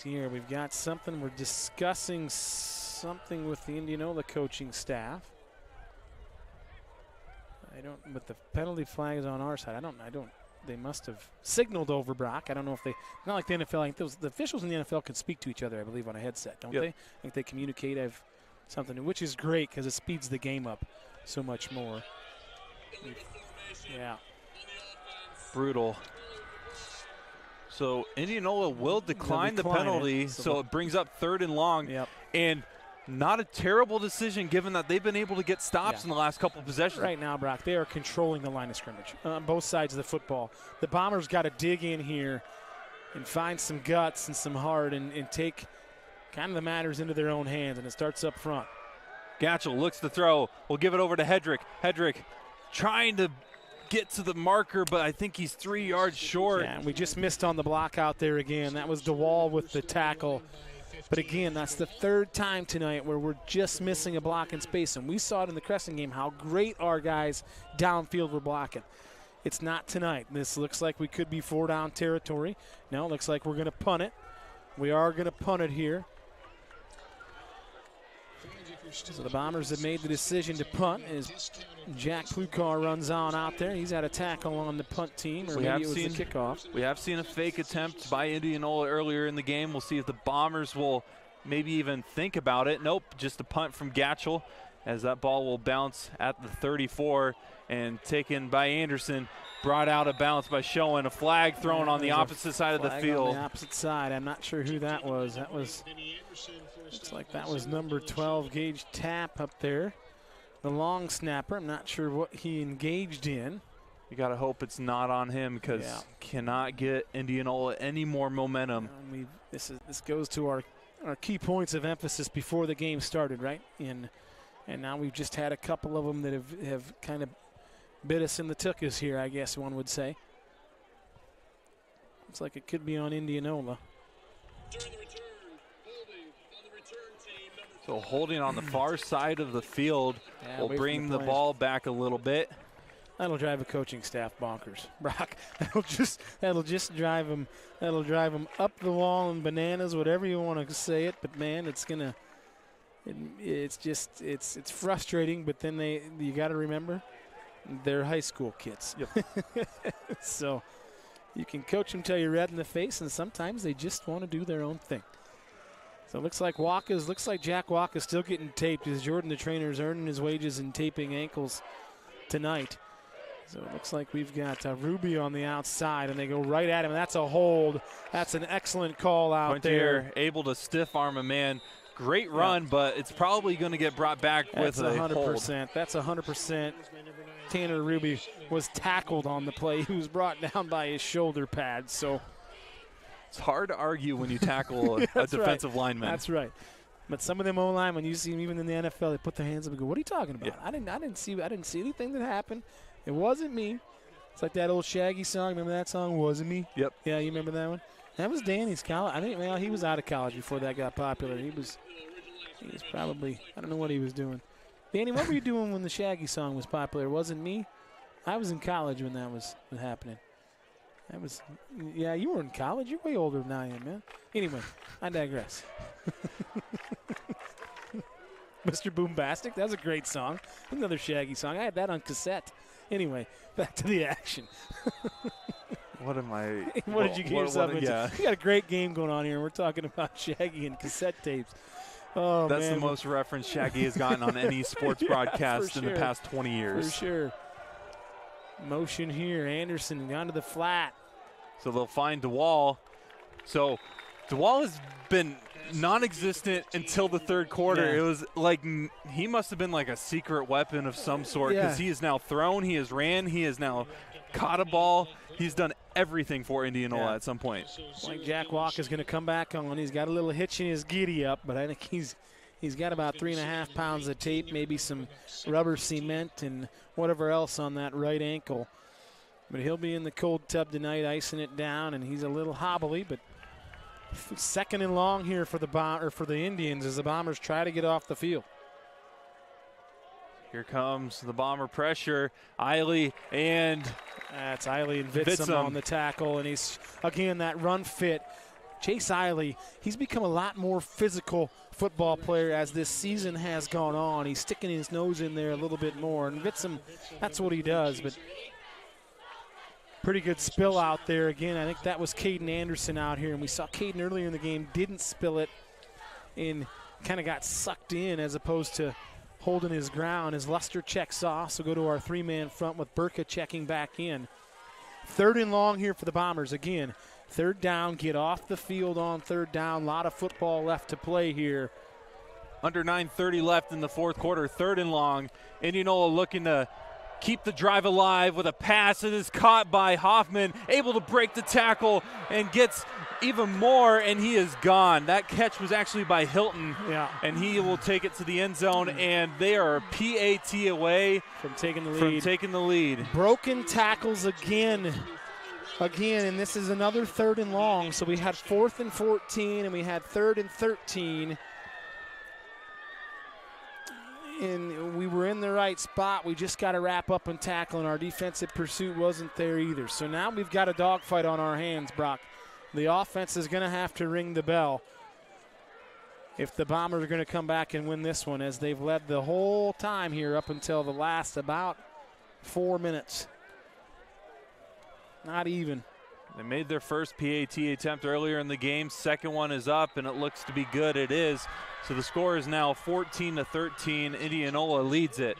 We've got something. We're discussing something with the Indianola coaching staff. But the penalty flag is on our side. They must have signaled over Brock. I don't know if not like the NFL. I think the officials in the NFL can speak to each other, I believe, on a headset, don't they? I think they communicate. Something, which is great because it speeds the game up so much more. Yeah. Brutal. So Indianola will decline the penalty, so it brings up 3rd and long. Yep. And not a terrible decision given that they've been able to get stops in the last couple of possessions. Right now, Brock, they are controlling the line of scrimmage on both sides of the football. The Bombers got to dig in here and find some guts and some heart and take kind of the matters into their own hands, and it starts up front. Gatchel looks to throw. We'll give it over to Hedrick. Hedrick trying to get to the marker, but I think he's 3 yards short. Yeah, and we just missed on the block out there again. That was DeWall with the tackle. But again, that's the third time tonight where we're just missing a block in space. And we saw it in the Crescent game how great our guys downfield were blocking. It's not tonight. This looks like we could be 4-down territory. No, it looks like we're going to punt it. We are going to punt it here. So the Bombers have made the decision to punt as Jack Plukar runs on out there. He's had a tackle on the punt team, or maybe it was the kickoff. We have seen a fake attempt by Indianola earlier in the game. We'll see if the Bombers will maybe even think about it. Nope, just a punt from Gatchel as that ball will bounce at the 34 and taken by Anderson. Brought out of bounds by showing a flag thrown on the opposite side of the field. On the opposite side. I'm not sure who that was. That was, looks like that was number 12, Gage Tapp up there. The long snapper. I'm not sure what he engaged in. You got to hope it's not on him because cannot get Indianola any more momentum. This goes to our key points of emphasis before the game started, right? And now we've just had a couple of them that have kind of bit us in the tuchus here, I guess one would say. Looks like it could be on Indianola. So holding on the far side of the field will bring the ball back a little bit. That'll drive a coaching staff bonkers, Brock. That'll just drive them. That'll drive them up the wall and bananas, whatever you want to say it. But man, it's gonna. It's frustrating. But then you got to remember, they're high school kids. Yep. So you can coach them till you're red in the face, and sometimes they just want to do their own thing. So it looks like Jack Waka's still getting taped as Jordan, the trainer, is earning his wages and taping ankles tonight. So it looks like we've got Ruby on the outside, and they go right at him. And that's a hold. That's an excellent call out there. Able to stiff arm a man. Great run, but it's probably going to get brought back with a 100%. hold. That's 100%. Tanner Ruby was tackled on the play. He was brought down by his shoulder pads. So it's hard to argue when you tackle a defensive lineman. That's right. But some of them O-linemen, you see them even in the NFL, they put their hands up and go, "What are you talking about? Yeah. I didn't see anything that happened. It wasn't me." It's like that old Shaggy song. Remember that song? Wasn't me. Yep. Yeah, you remember that one? That was Danny's college. I think he was out of college before that got popular. He was probably, I don't know what he was doing. Danny, what were you doing when the Shaggy song was popular? It wasn't me. I was in college when that was happening. Yeah, you were in college. You're way older than I am, man. Anyway, I digress. Mr. Boombastic, that was a great song. Another Shaggy song. I had that on cassette. Anyway, back to the action. What am I? What did you get yourself into? Yeah. We got a great game going on here, and we're talking about Shaggy and cassette tapes. Oh, That's man. the most reference Shaggy has gotten on any sports broadcast in the past 20 years. For sure. Motion here. Anderson down to the flat. So they'll find DeWall. So DeWall has been non-existent until the third quarter. Yeah. It was like he must have been like a secret weapon of some sort because he has now thrown, he has ran, he has now caught a ball. He's done everything for Indianola at some point. Like Jack Walker's going to come back on. He's got a little hitch in his giddy up, but I think he's got about 3.5 pounds of tape, maybe some rubber cement and whatever else on that right ankle. But he'll be in the cold tub tonight, icing it down, and he's a little hobbly. But second and long here for the Indians as the Bombers try to get off the field. Here comes the Bomber pressure. Eiley and that's Eiley and Vitsum on the tackle, and he's again that run fit. Chase Eiley, he's become a lot more physical football player as this season has gone on. He's sticking his nose in there a little bit more, and Vitsum, that's what he does. But pretty good spill out there again. I think that was Caden Anderson out here, and we saw Caden earlier in the game didn't spill it and kind of got sucked in as opposed to holding his ground as Lester checks off. So go to our three-man front with Burka checking back in. Third and long here for the Bombers. Again, third down, get off the field on third down. A lot of football left to play here. Under 9:30 left in the fourth quarter, third and long. Indianola looking to keep the drive alive with a pass that is caught by Hoffman, able to break the tackle and gets even more, and he is gone. That catch was actually by Hilton, and he will take it to the end zone, and they are PAT away from taking the lead. Broken Tackles again again, and this is another 3rd and long. So we had 4th and 14, and we had 3rd and 13. And we were in the right spot. We just got to wrap up and tackle, and our defensive pursuit wasn't there either. So now we've got a dogfight on our hands, Brock. The offense is going to have to ring the bell if the Bombers are going to come back and win this one, as they've led the whole time here up until the last about 4 minutes. Not even. They made their first PAT attempt earlier in the game. Second one is up, and it looks to be good. It is. So the score is now 14-13. Indianola leads it.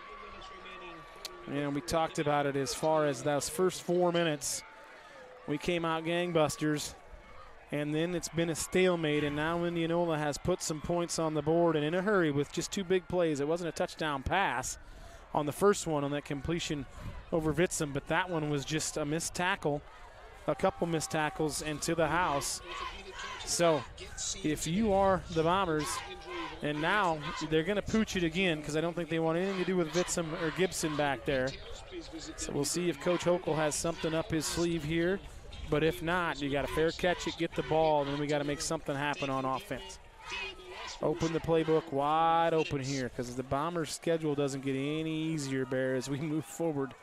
And we talked about it as far as those first 4 minutes. We came out gangbusters, and then it's been a stalemate, and now Indianola has put some points on the board, and in a hurry with just 2 big plays. It wasn't a touchdown pass on the first one on that completion over Vitsum, but that one was just a missed tackle, a couple missed tackles, and to the house. So if you are the Bombers, and now they're going to pooch it again because I don't think they want anything to do with Vitsum or Gibson back there. So we'll see if Coach Hochul has something up his sleeve here. But if not, you got to fair catch it, get the ball, and then we got to make something happen on offense. Open the playbook wide open here because the Bombers' schedule doesn't get any easier, Bear, as we move forward.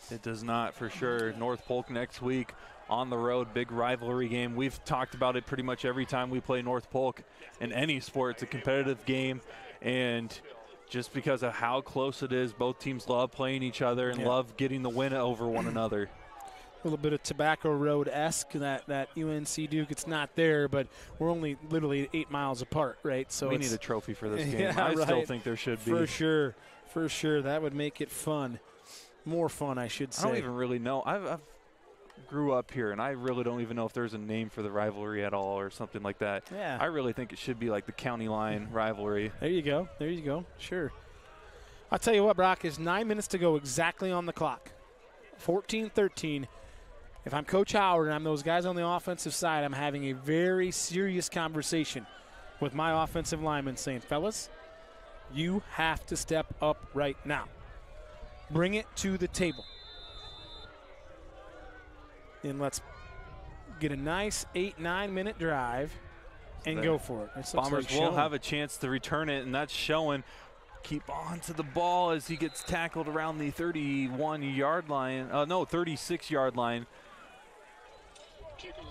It does not, for sure. North Polk next week on the road, big rivalry game. We've talked about it pretty much every time we play North Polk in any sport. It's a competitive game, and just because of how close it is, both teams love playing each other and love getting the win over one another. A little bit of Tobacco Road-esque, that UNC Duke. It's not there, but we're only literally 8 miles apart, right? So we need a trophy for this game. Yeah, I right. still think there should be. For sure. That would make it fun. More fun, I should say. I don't even really know. I've grew up here, and I really don't even know if there's a name for the rivalry at all or something like that. Yeah. I really think it should be like the county line rivalry. There you go. Sure. I'll tell you what, Brock, is 9 minutes to go exactly on the clock. 14-13. If I'm Coach Howard and I'm those guys on the offensive side, I'm having a very serious conversation with my offensive linemen saying, fellas, you have to step up right now. Bring it to the table. And let's get a nice 8-9 minute drive and go for it. Bombers will have a chance to return it, and that's showing. Keep on to the ball as he gets tackled around the 31-yard line. 36-yard line.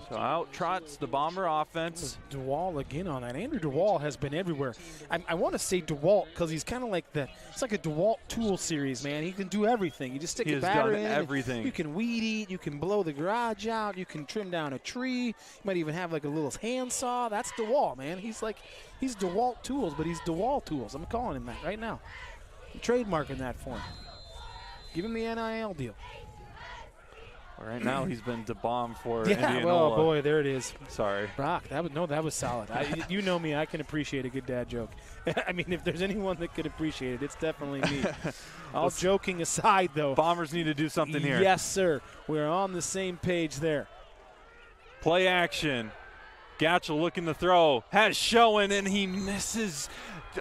So out trots the Bomber offense. DeWall again on that. Andrew DeWall has been everywhere. I want to say DeWalt because he's kind of like it's like a DeWalt tool series, man. He can do everything. You just stick a battery in. Everything. You can weed eat. You can blow the garage out. You can trim down a tree. You might even have like a little handsaw. That's DeWall, man. He's DeWalt tools, but he's DeWall tools. I'm calling him that right now. I'm trademarking that for him. Give him the NIL deal. Right now he's been DeBomb for Indianola. Well, boy, there it is. Sorry. Brock, that was solid. You know me, I can appreciate a good dad joke. I mean, if there's anyone that could appreciate it, it's definitely me. All joking aside, though. Bombers need to do something here. Yes, sir. We're on the same page there. Play action. Gatchel looking to throw. Has showing, and he misses.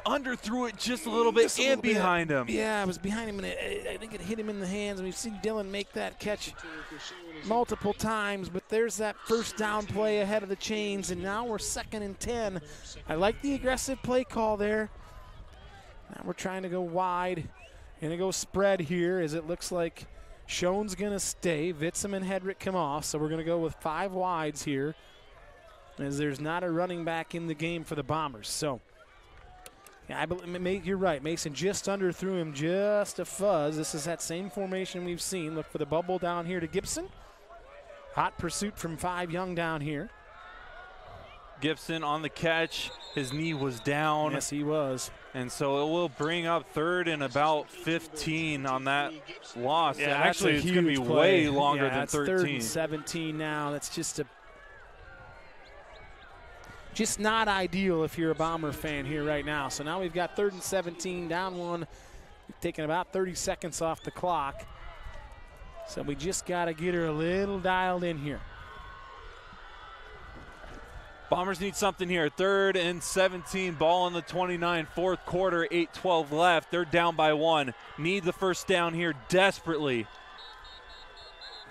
Underthrew it just a little bit and behind him. Yeah, it was behind him, and I think it hit him in the hands. And we've seen Dylan make that catch multiple times, but there's that first down play ahead of the chains, and now we're 2nd and 10. I like the aggressive play call there. Now we're trying to go wide. Going to go spread here as it looks like Schoen's going to stay. Vitsum and Hedrick come off, so we're going to go with 5 wides here as there's not a running back in the game for the Bombers. So, yeah, I believe you're right. Mason just underthrew him just a fuzz. This is that same formation we've seen. Look for the bubble down here to Gibson. Hot pursuit from 5 Young down here. Gibson on the catch. His knee was down. Yes, he was. And so it will bring up 3rd and about 15 on that loss. Yeah, actually, it's going to be way longer than 13. 3rd and 17 now. That's just not ideal if you're a Bomber fan here right now. So now we've got 3rd and 17, down 1. We've taken about 30 seconds off the clock. So we just got to get her a little dialed in here. Bombers need something here. 3rd and 17, ball in the 29, 4th quarter, 8:12 left. They're down by 1. Need the first down here desperately.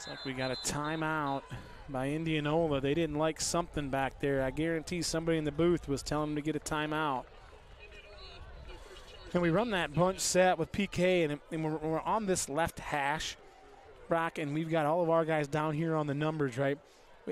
Looks like we got a timeout by Indianola. They didn't like something back there. I guarantee somebody in the booth was telling them to get a timeout. And we run that bunch set with PK, and we're on this left hash, Brock, and we've got all of our guys down here on the numbers, right?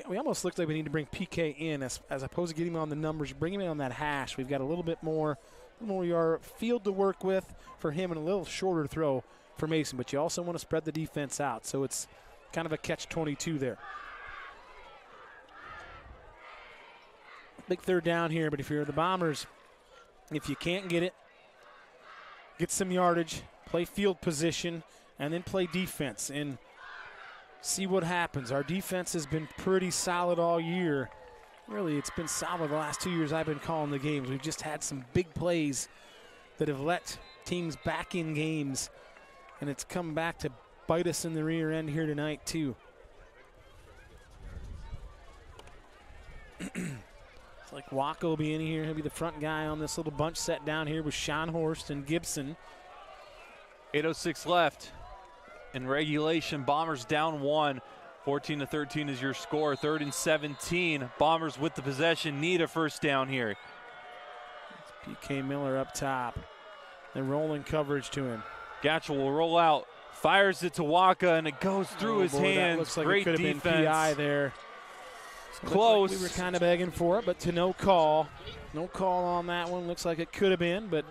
We almost look like we need to bring PK in as opposed to getting him on the numbers. Bring him in on that hash. We've got a little bit more yard field to work with for him and a little shorter throw for Mason. But you also want to spread the defense out, so it's kind of a catch-22 there. Big third down here, but if you're the Bombers, if you can't get it, get some yardage, play field position, and then play defense and see what happens. Our defense has been pretty solid all year. Really, it's been solid the last 2 years I've been calling the games. We've just had some big plays that have let teams back in games, and it's come back to bite us in the rear end here tonight, too. It's like Waka will be in here. He'll be the front guy on this little bunch set down here with Sean Horst and Gibson. 8:06 left in regulation. Bombers down 1. 14-13 is your score. 3rd and 17. Bombers with the possession. Need a first down here. It's PK Miller up top. They're rolling coverage to him. Gatchel will roll out. Fires it to Waka, and it goes through his hands. That looks like Great it could have defense. been PI there. Close. Like we were kind of begging for it, but to no call. No call on that one. Looks like it could have been, but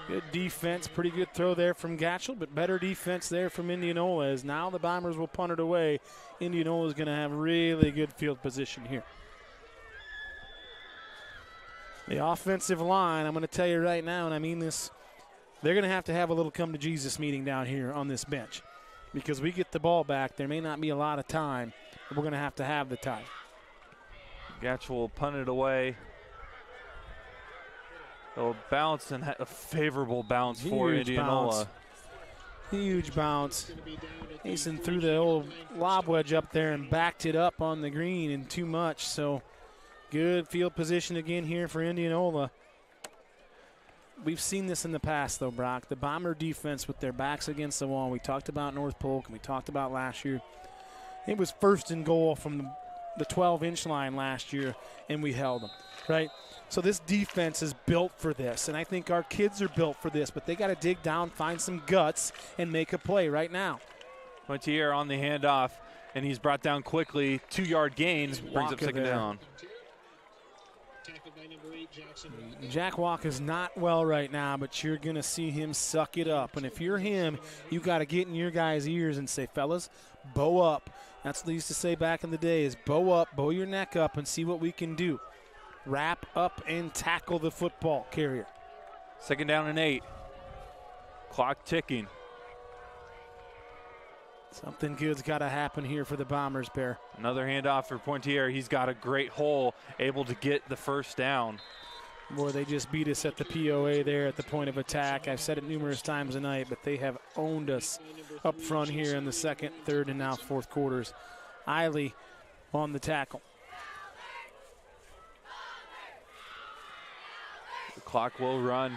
good defense. Pretty good throw there from Gatchel, but better defense there from Indianola as now the Bombers will punt it away. Indianola is going to have really good field position here. The offensive line, I'm going to tell you right now, and I mean this, they're going to have a little come-to-Jesus meeting down here on this bench because we get the ball back. There may not be a lot of time, but we're going to have the time. Gatchel will punt it away. They'll bounce and a favorable bounce for Indianola. Huge bounce. Mason threw the old lob wedge up there and backed it up on the green and too much. So good field position again here for Indianola. We've seen this in the past, though, Brock. The Bomber defense with their backs against the wall. We talked about North Polk and we talked about last year. It was 1st and goal from the 12-inch line last year, and we held them, right? So this defense is built for this, and I think our kids are built for this, but they got to dig down, find some guts, and make a play right now. Pointier on the handoff, and he's brought down quickly. 2-yard gain, brings up 2nd down. Jack Walker's not well right now, but you're going to see him suck it up. And if you're him, you got to get in your guys' ears and say, fellas, bow up. That's what they used to say back in the day is bow up, bow your neck up, and see what we can do. Wrap up and tackle the football carrier. 2nd down and 8. Clock ticking. Something good's got to happen here for the Bombers, Bear. Another handoff for Pointier. He's got a great hole, able to get the first down. Boy, they just beat us at the POA there at the point of attack. I've said it numerous times tonight, but they have owned us up front here in the 2nd, 3rd, and now 4th quarters. Eiley on the tackle. The clock will run.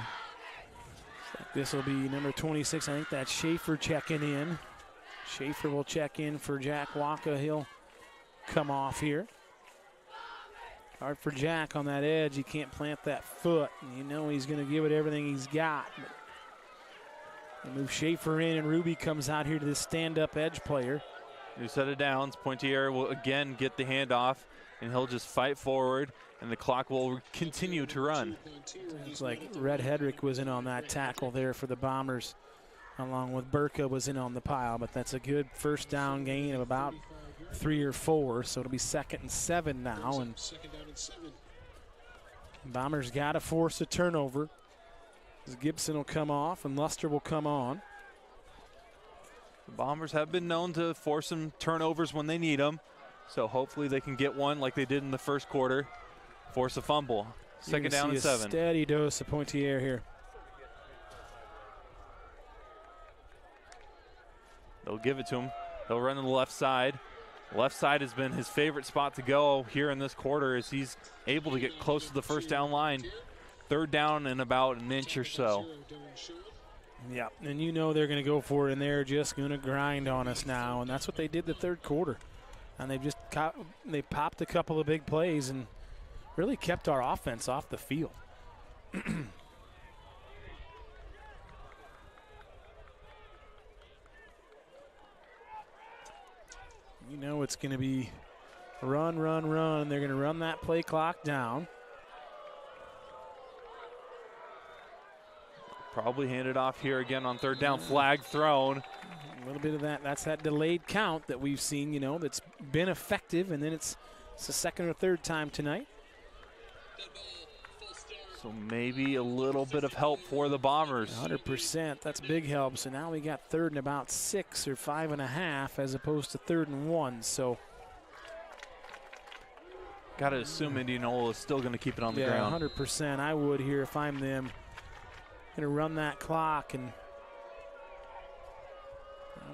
This will be number 26. I think that's Schaefer checking in. Schaefer will check in for Jack Waka. He'll come off here. Hard for Jack on that edge. He can't plant that foot. You know he's going to give it everything he's got. They move Schaefer in, and Ruby comes out here to this stand-up edge player. New set of downs. Pointier will again get the handoff, and he'll just fight forward, and the clock will continue to run. Looks like Red Hedrick was in on that tackle there for the Bombers, along with Burka was in on the pile, but that's a good first down gain of about 3 or 4, so it'll be 2nd and 7 now. And Bombers got to force a turnover. Gibson will come off and Luster will come on. The Bombers have been known to force some turnovers when they need them, so hopefully they can get one like they did in the first quarter. Force a fumble. 2nd down and 7. Steady dose of Pointier here. They'll give it to him. They'll run to the left side. Left side has been his favorite spot to go here in this quarter as he's able to get close to the first down line. 3rd down and about an inch or so. Yeah, and you know they're going to go for it, and they're just going to grind on us now, and that's what they did the third quarter. And they've just they popped a couple of big plays and really kept our offense off the field. You know it's going to be run, run, run. They're going to run that play clock down. Probably hand it off here again on third down. Flag thrown. A little bit of that. That's that delayed count that we've seen, you know, that's been effective, and then it's the second or third time tonight. So maybe a little bit of help for the Bombers. 100%. That's big help. So now we got third and about 6 or 5.5 as opposed to 3rd and 1. So got to assume Indianola is still going to keep it on the ground. 100%. I would here if I'm them. Going to run that clock, and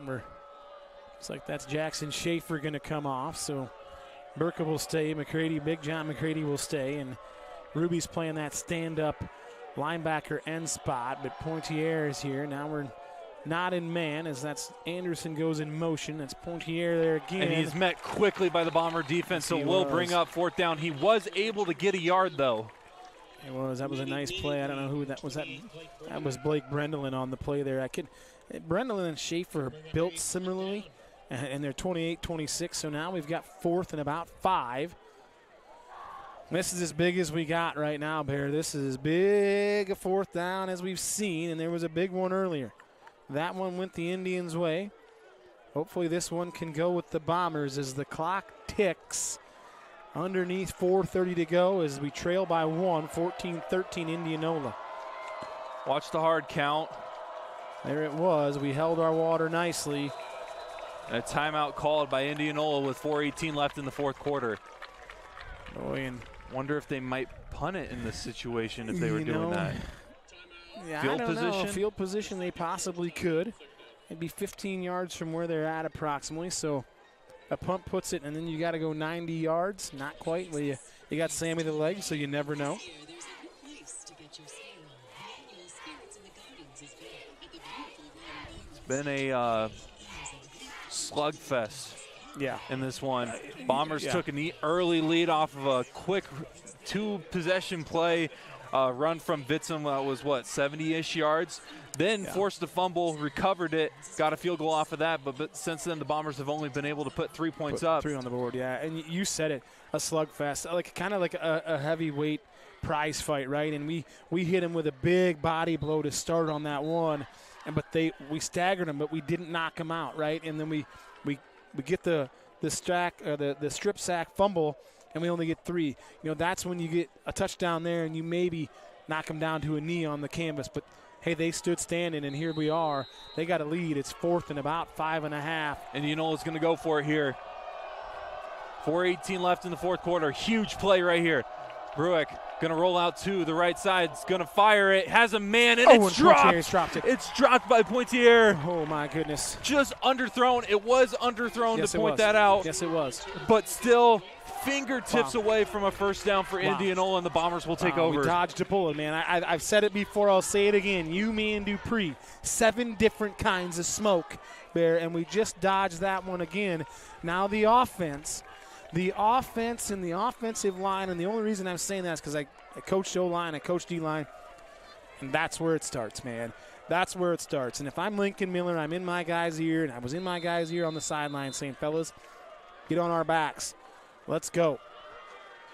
looks like that's Jackson Schaefer going to come off. So Burka will stay. Big John McCready will stay, and Ruby's playing that stand-up linebacker end spot, but Pointier is here. Now we're not in man as that's Anderson goes in motion. That's Pointier there again. And he's met quickly by the Bomber defense, so we'll bring up 4th down. He was able to get a yard, though. It was. That was a nice play. I don't know who that was. That was Blake Brendelin on the play there. Brendelin and Schaefer are built similarly, and they're 28-26, so now we've got 4th and about 5. This is as big as we got right now, Bear. This is as big a 4th down as we've seen, and there was a big one earlier. That one went the Indians' way. Hopefully this one can go with the Bombers as the clock ticks. Underneath 4:30 to go as we trail by 1, 14-13 Indianola. Watch the hard count. There it was. We held our water nicely. A timeout called by Indianola with 4:18 left in the 4th quarter. Boy, and wonder if they might punt it in this situation if they were doing that. Yeah, Field I don't position? know. Field position they possibly could. It'd be 15 yards from where they're at approximately. So a punt puts it, and then you got to go 90 yards. Not quite. Well, you got Sammy the leg, so you never know. It's been a slugfest. Yeah. In this one. Bombers took an early lead off of a quick 2-possession play. Run from Vitsum was, 70-ish yards. Then forced a fumble, recovered it, got a field goal off of that. But since then, the Bombers have only been able to put 3 points up. 3 on the board, yeah. And you said it, a slugfest, kind of like a heavyweight prize fight, right? And we hit him with a big body blow to start on that one. But we staggered him, but we didn't knock him out, right? And then we get the strip sack fumble, and we only get 3. You know, that's when you get a touchdown there, and you maybe knock them down to a knee on the canvas. But hey, they stood standing, and here we are. They got a lead. It's 4th and about 5.5. And you know it's going to go for it here. 4:18 left in the 4th quarter. Huge play right here. Bruick going to roll out to the right side. It's going to fire it. Has a man, and it's dropped. Dropped it. It's dropped by Pointier. Oh, my goodness. Just underthrown. It was underthrown to point that out. Yes, it was. But still fingertips away from a 1st down for Indianola, and the Bombers will take over. We dodged a bullet, man. I've said it before. I'll say it again. You, me, and Dupree. 7 different kinds of smoke there, and we just dodged that one again. Now the offense and the offensive line, and the only reason I'm saying that is because I coached O-line, I coached D-line, and that's where it starts, man. That's where it starts. And if I'm Lincoln Miller, I'm in my guy's ear, and I was in my guy's ear on the sideline saying, fellas, get on our backs. Let's go.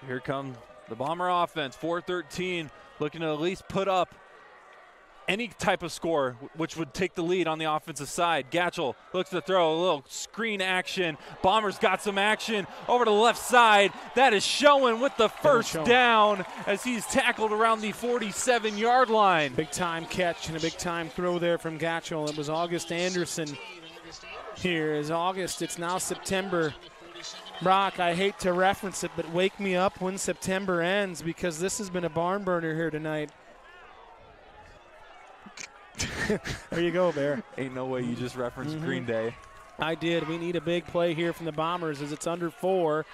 Here come the Bomber offense, 4-13, looking to at least put up any type of score, which would take the lead on the offensive side. Gatchel looks to throw a little screen action. Bombers got some action over to the left side. That is showing with the 1st down as he's tackled around the 47-yard line. Big time catch and a big time throw there from Gatchel. It was August Anderson. Here is August. It's now September. Brock, I hate to reference it, but wake me up when September ends because this has been a barn burner here tonight. There you go, Bear. Ain't no way you just referenced Green Day. I did. We need a big play here from the Bombers as it's under 4.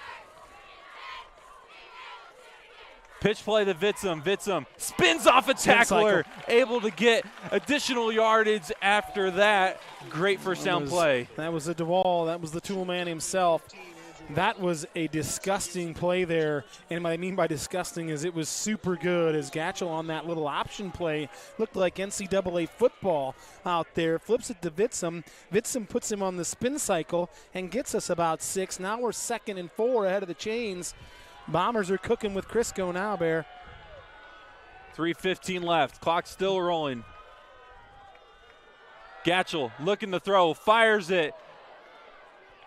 Pitch play to Vitzum. Vitzum spins off a tackler, able to get additional yardage after that. Great first down play. That was a DeWall. That was the tool man himself. That was a disgusting play there. And what I mean by disgusting is it was super good as Gatchel on that little option play looked like NCAA football out there. Flips it to Vitzum. Vitzum puts him on the spin cycle and gets us about 6. Now we're 2nd and 4 ahead of the chains. Bombers are cooking with Crisco now, Bear. 3:15 left. Clock still rolling. Gatchel looking to throw. Fires it.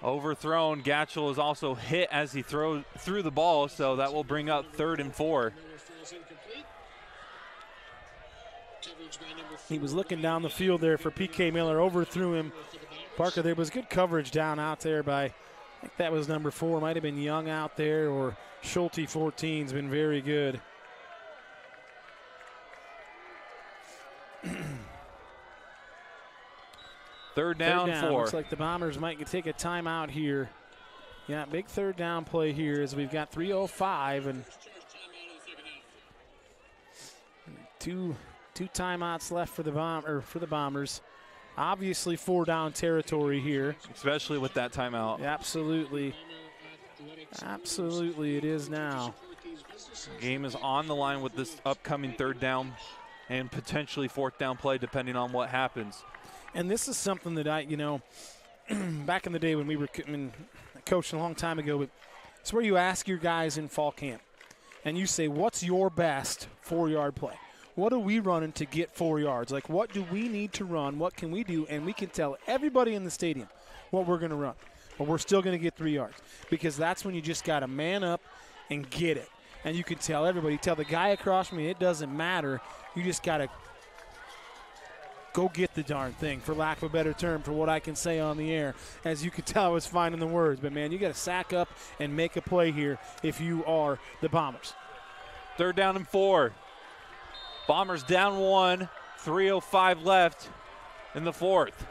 Overthrown. Gatchel is also hit as he threw the ball, so that will bring up 3rd and 4. He was looking down the field there for PK Miller. Overthrew him. Parker, there was good coverage down out there by, I think that was number 4. Might have been Young out there, or Schulte 14's been very good. Third down, 4. Looks like the Bombers might take a timeout here. Yeah, big 3rd down play here as we've got 3:05 and two timeouts left for the Bombers. Obviously 4 down territory here. Especially with that timeout. Absolutely. Absolutely it is now. Game is on the line with this upcoming 3rd down and potentially 4th down play depending on what happens. And this is something that back in the day when we were coaching a long time ago, but it's where you ask your guys in fall camp and you say, what's your best 4-yard play? What are we running to get 4 yards? Like, what do we need to run? What can we do? And we can tell everybody in the stadium what we're going to run. But we're still going to get 3 yards because that's when you just got to man up and get it. And you can tell everybody, tell the guy across from me, it doesn't matter. You just got to go get the darn thing, for lack of a better term, for what I can say on the air. As you can tell, I was finding the words. But, man, you got to sack up and make a play here if you are the Bombers. 3rd down and 4. Bombers down 1, 3:05 left in the 4th.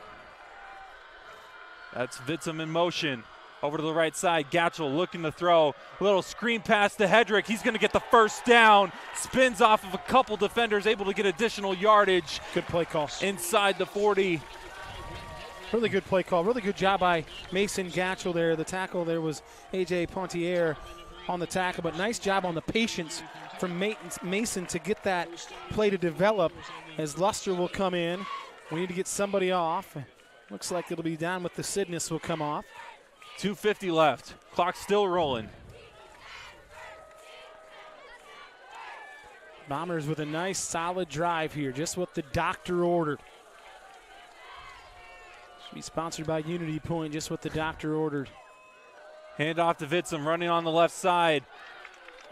That's Vitzum in motion. Over to the right side, Gatchel looking to throw. A little screen pass to Hedrick. He's going to get the first down. Spins off of a couple defenders, able to get additional yardage. Good play call. Inside the 40. Really good play call. Really good job by Mason Gatchel there. The tackle there was A.J. Pontier on the tackle, but nice job on the patience from Mason to get that play to develop as Luster will come in. We need to get somebody off. Looks like it'll be down with the Sidness will come off. 2:50 left. Clock still rolling. Bombers with a nice solid drive here, just what the doctor ordered. Should be sponsored by Unity Point, just what the doctor ordered. Hand off to Vitzum, running on the left side.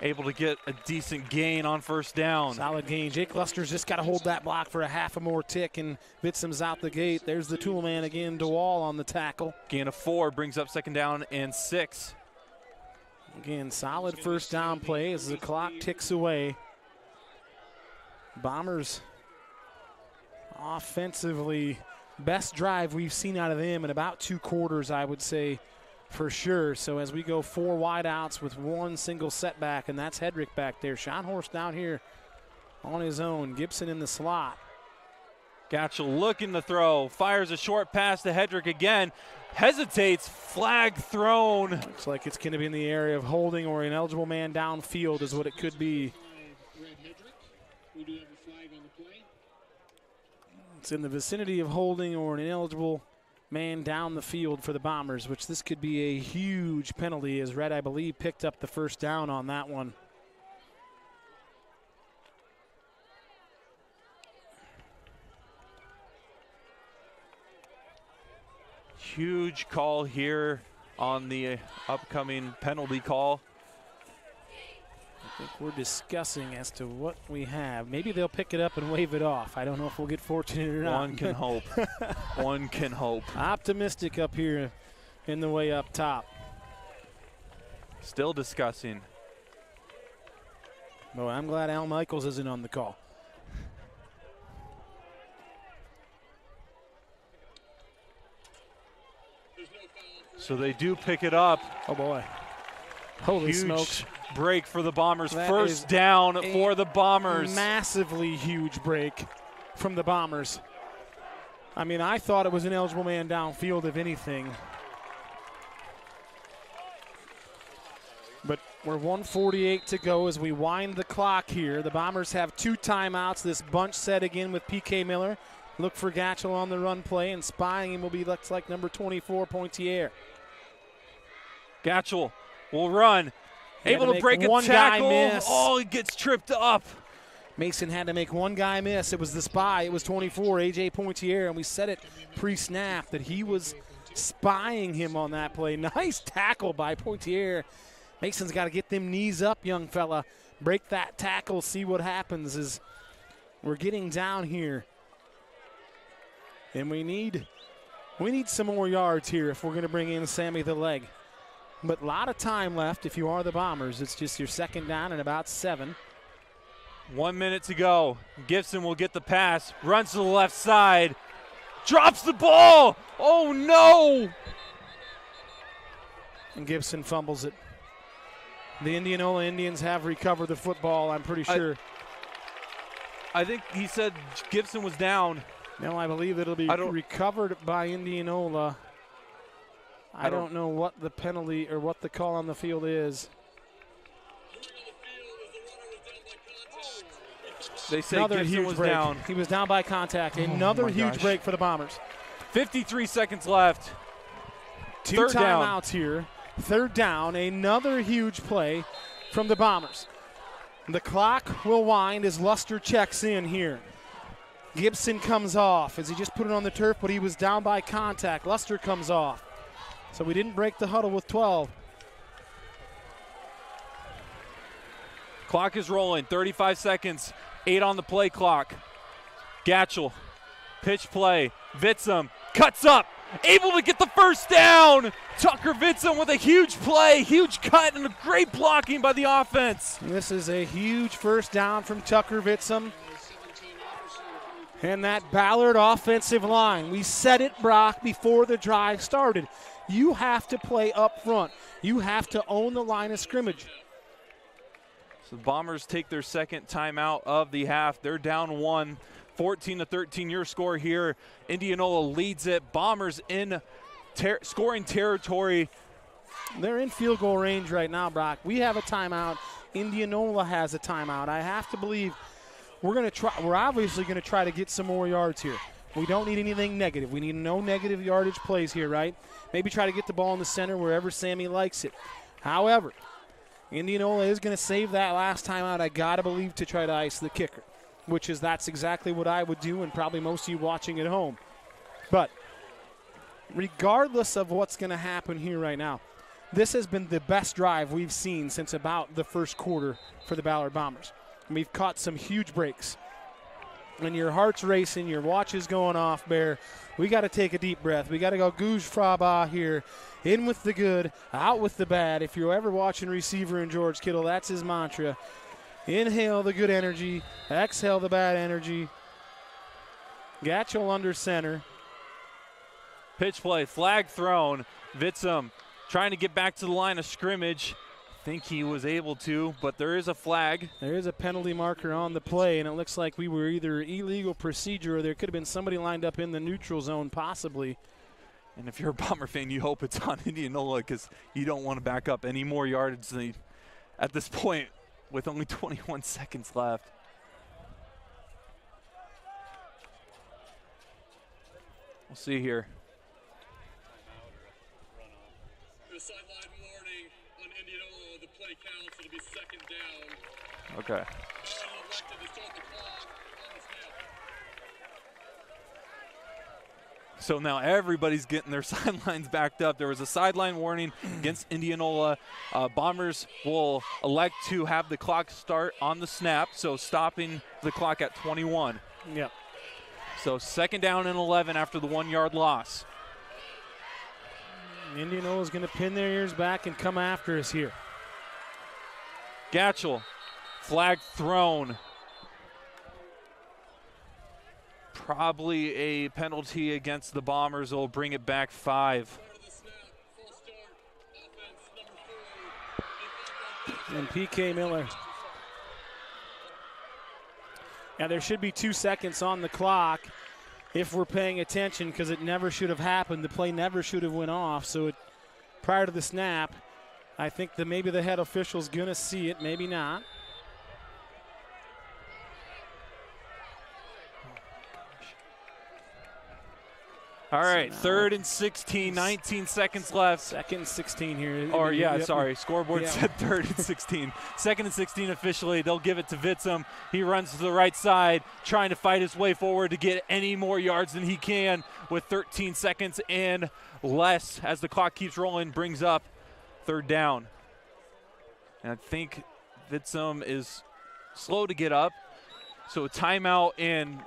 Able to get a decent gain on first down. Solid gain. Jake Luster's just got to hold that block for a half a more tick, and Vitzum's out the gate. There's the tool man again, DeWall on the tackle. Gain of 4 brings up 2nd down and 6. Again, solid first down play as the clock ticks away. Bombers offensively, best drive we've seen out of them in about 2 quarters, I would say, for sure. So as we go 4 wideouts with 1 single setback, and that's Hedrick back there. Schonhorst down here on his own. Gibson in the slot. Gatchel looking to throw. Fires a short pass to Hedrick again. Hesitates. Flag thrown. Looks like it's going to be in the area of holding or an eligible man downfield is what it could be. It's in the vicinity of holding or an ineligible man down the field for the Bombers, which this could be a huge penalty as Red, I believe, picked up the first down on that one. Huge call here on the upcoming penalty call. I think we're discussing as to what we have. Maybe they'll pick it up and wave it off. I don't know if we'll get fortunate or not. One can hope. One can hope. Optimistic up here in the way up top. Still discussing. Boy, I'm glad Al Michaels isn't on the call. So they do pick it up. Oh, boy. Holy Huge smokes. break for the Bombers. That First down is for the Bombers. Massively huge break from the Bombers. I mean, I thought it was an eligible man downfield, if anything. But we're 1:48 to go as we wind the clock here. The Bombers have 2 timeouts. This bunch set again with P.K. Miller. Look for Gatchel on the run play, and spying him will be, looks like, number 24, Pointier. Gatchel will run. He had Able to break a one guy tackle. miss. Oh, he gets tripped up. Mason had to make one guy miss. It was the spy. It was 24, A.J. Pointier, and we said it pre-snap that he was spying him on that play. Nice tackle by Pointier. Mason's got to get them knees up, young fella. Break that tackle, see what happens as we're getting down here. And we need some more yards here if we're going to bring in Sammy the leg. But a lot of time left if you are the Bombers. It's just your second down and about 7. 1 minute to go. Gibson will get the pass, runs to the left side, drops the ball. Oh, no. And Gibson fumbles it. The Indianola Indians have recovered the football, I'm pretty sure. I think he said Gibson was down. No, I believe it'll be recovered by Indianola. I don't know what the penalty or what the call on the field is. They say Another Gibson huge was break. down. He was down by contact. Another huge break for the Bombers. 53 seconds left. 2 Third down. timeouts here. Third down. Another huge play from the Bombers. The clock will wind as Luster checks in here. Gibson comes off as he just put it on the turf, but he was down by contact. Luster comes off. So we didn't break the huddle with 12. Clock is rolling. 35 seconds. 8 on the play clock. Gatchel. Pitch play. Vitsum cuts up. Able to get the first down. Tucker Vitsum with a huge play. Huge cut and a great blocking by the offense. This is a huge first down from Tucker Vitsum. And that Ballard offensive line. We said it, Brock, before the drive started. You have to play up front. You have to own the line of scrimmage. So the Bombers take their second timeout of the half. They're down 1, 14-13 your score here. Indianola leads it. Bombers in scoring territory. They're in field goal range right now, Brock. We have a timeout. Indianola has a timeout. I have to believe we're obviously going to try to get some more yards here. We don't need anything negative. We need no negative yardage plays here, right? Maybe try to get the ball in the center wherever Sammy likes it. However, Indianola is going to save that last timeout, I got to believe, to try to ice the kicker, that's exactly what I would do and probably most of you watching at home. But regardless of what's going to happen here right now, this has been the best drive we've seen since about the first quarter for the Ballard Bombers. And we've caught some huge breaks. When your heart's racing, your watch is going off, Bear, we got to take a deep breath. We got to go Gouge Fraba here. In with the good, out with the bad. If you're ever watching Receiver and George Kittle, that's his mantra. Inhale the good energy, exhale the bad energy. Gatchel under center. Pitch play, flag thrown. Vitsum trying to get back to the line of scrimmage. I think he was able to, but there is a flag. There is a penalty marker on the play, and it looks like we were either illegal procedure or there could have been somebody lined up in the neutral zone possibly. And if you're a Bomber fan, you hope it's on Indianola because you don't want to back up any more yardage than at this point with only 21 seconds left. We'll see here. The sideline warning on Indianola. The play counts. It'll be second down. Okay. Ballard elected to start the clock on the snap. So now everybody's getting their sidelines backed up. There was a sideline warning against Indianola. Bombers will elect to have the clock start on the snap, so stopping the clock at 21. Yep. So second down and 11 after the 1 yard loss. Indianola's going to pin their ears back and come after us here. Gatchel, flag thrown. Probably a penalty against the Bombers will bring it back 5. And PK Miller. Now there should be 2 seconds on the clock if we're paying attention, because it never should have happened. The play never should have went off. So prior to the snap, I think that maybe the head official's going to see it, maybe not. All right, 3rd and 16, 19 seconds left. 2nd and 16 here. Or, yeah, Yep. sorry, scoreboard Yeah. said 3rd and 16. 2nd and 16 officially. They'll give it to Vitzum. He runs to the right side, trying to fight his way forward to get any more yards than he can with 13 seconds and less as the clock keeps rolling, brings up 3rd down. And I think Vitzum is slow to get up. So a timeout, and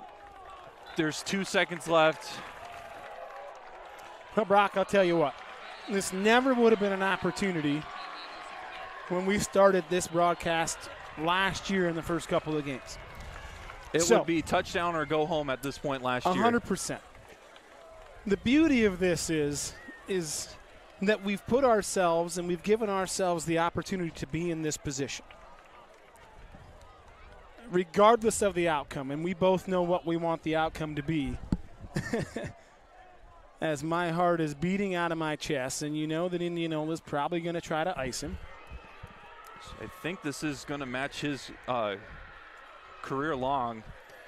there's 2 seconds left. Well, Brock, I'll tell you what. This never would have been an opportunity when we started this broadcast last year in the first couple of games. It would be touchdown or go home at this point last year. 100%. The beauty of this is that we've put ourselves and we've given ourselves the opportunity to be in this position. Regardless of the outcome, and we both know what we want the outcome to be. As my heart is beating out of my chest, and you know that Indianola is probably going to try to ice him. I think this is going to match his career long.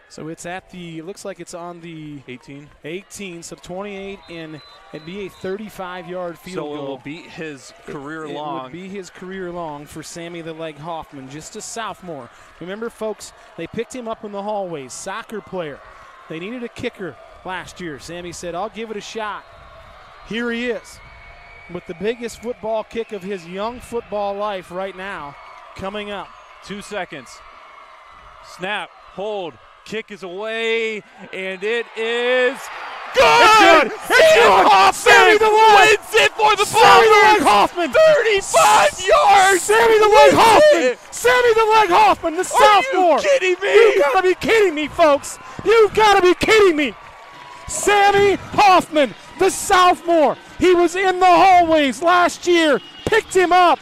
So it's at the, it looks like it's on the 18, so 28, and it'd be a 35-yard field goal. So it will beat his career long. It would be his career long for Sammy the Leg Hoffman, just a sophomore. Remember, folks, they picked him up in the hallways, soccer player. They needed a kicker last year. Sammy said, I'll give it a shot. Here he is with the biggest football kick of his young football life right now coming up. 2 seconds. Snap, hold, kick is away, and it is good! It's good! Sammy the Leg wins it for the Sammy the Leg Bombers! Hoffman! 35 yards! Sammy the Leg Hoffman! Sammy the Leg Hoffman, the sophomore! Are you kidding me? You've got to be kidding me, folks! You've got to be kidding me! Sammy Hoffman, the sophomore. He was in the hallways last year, picked him up.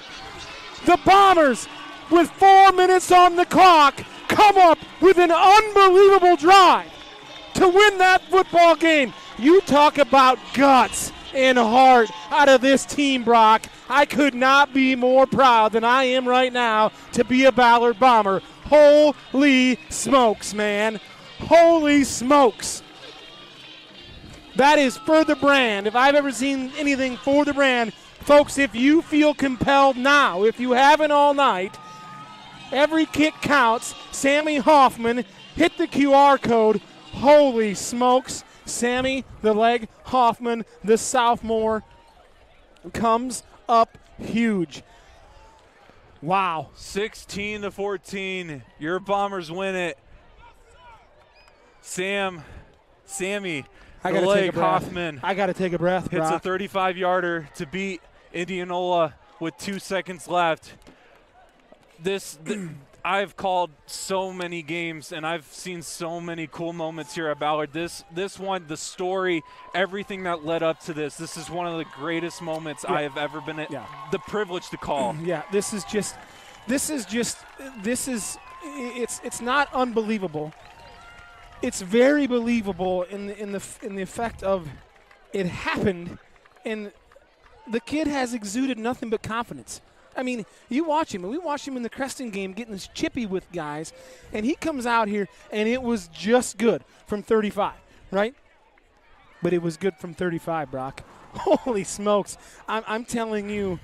The Bombers, with 4 minutes on the clock, come up with an unbelievable drive to win that football game. You talk about guts and heart out of this team, Brock. I could not be more proud than I am right now to be a Ballard Bomber. Holy smokes, man. Holy smokes. That is for the brand. If I've ever seen anything for the brand, folks, if you feel compelled now, if you haven't all night, every kick counts. Sammy Hoffman, hit the QR code. Holy smokes. Sammy the Leg Hoffman, the sophomore, comes up huge. Wow. 16-14. Your Bombers win it. Sammy. I gotta Leg take a breath. Hoffman I got to take a breath, hits Brock. a 35-yarder to beat Indianola with 2 seconds left. I've called so many games, and I've seen so many cool moments here at Ballard. This one, the story, everything that led up to this is one of the greatest moments I have ever been the privilege to call. Yeah, it's not unbelievable. It's very believable in the effect of it happened, and the kid has exuded nothing but confidence. I mean, you watch him, and we watched him in the Creston game getting this chippy with guys, and he comes out here, and it was just good from 35, right? But it was good from 35, Brock. Holy smokes. I'm telling you,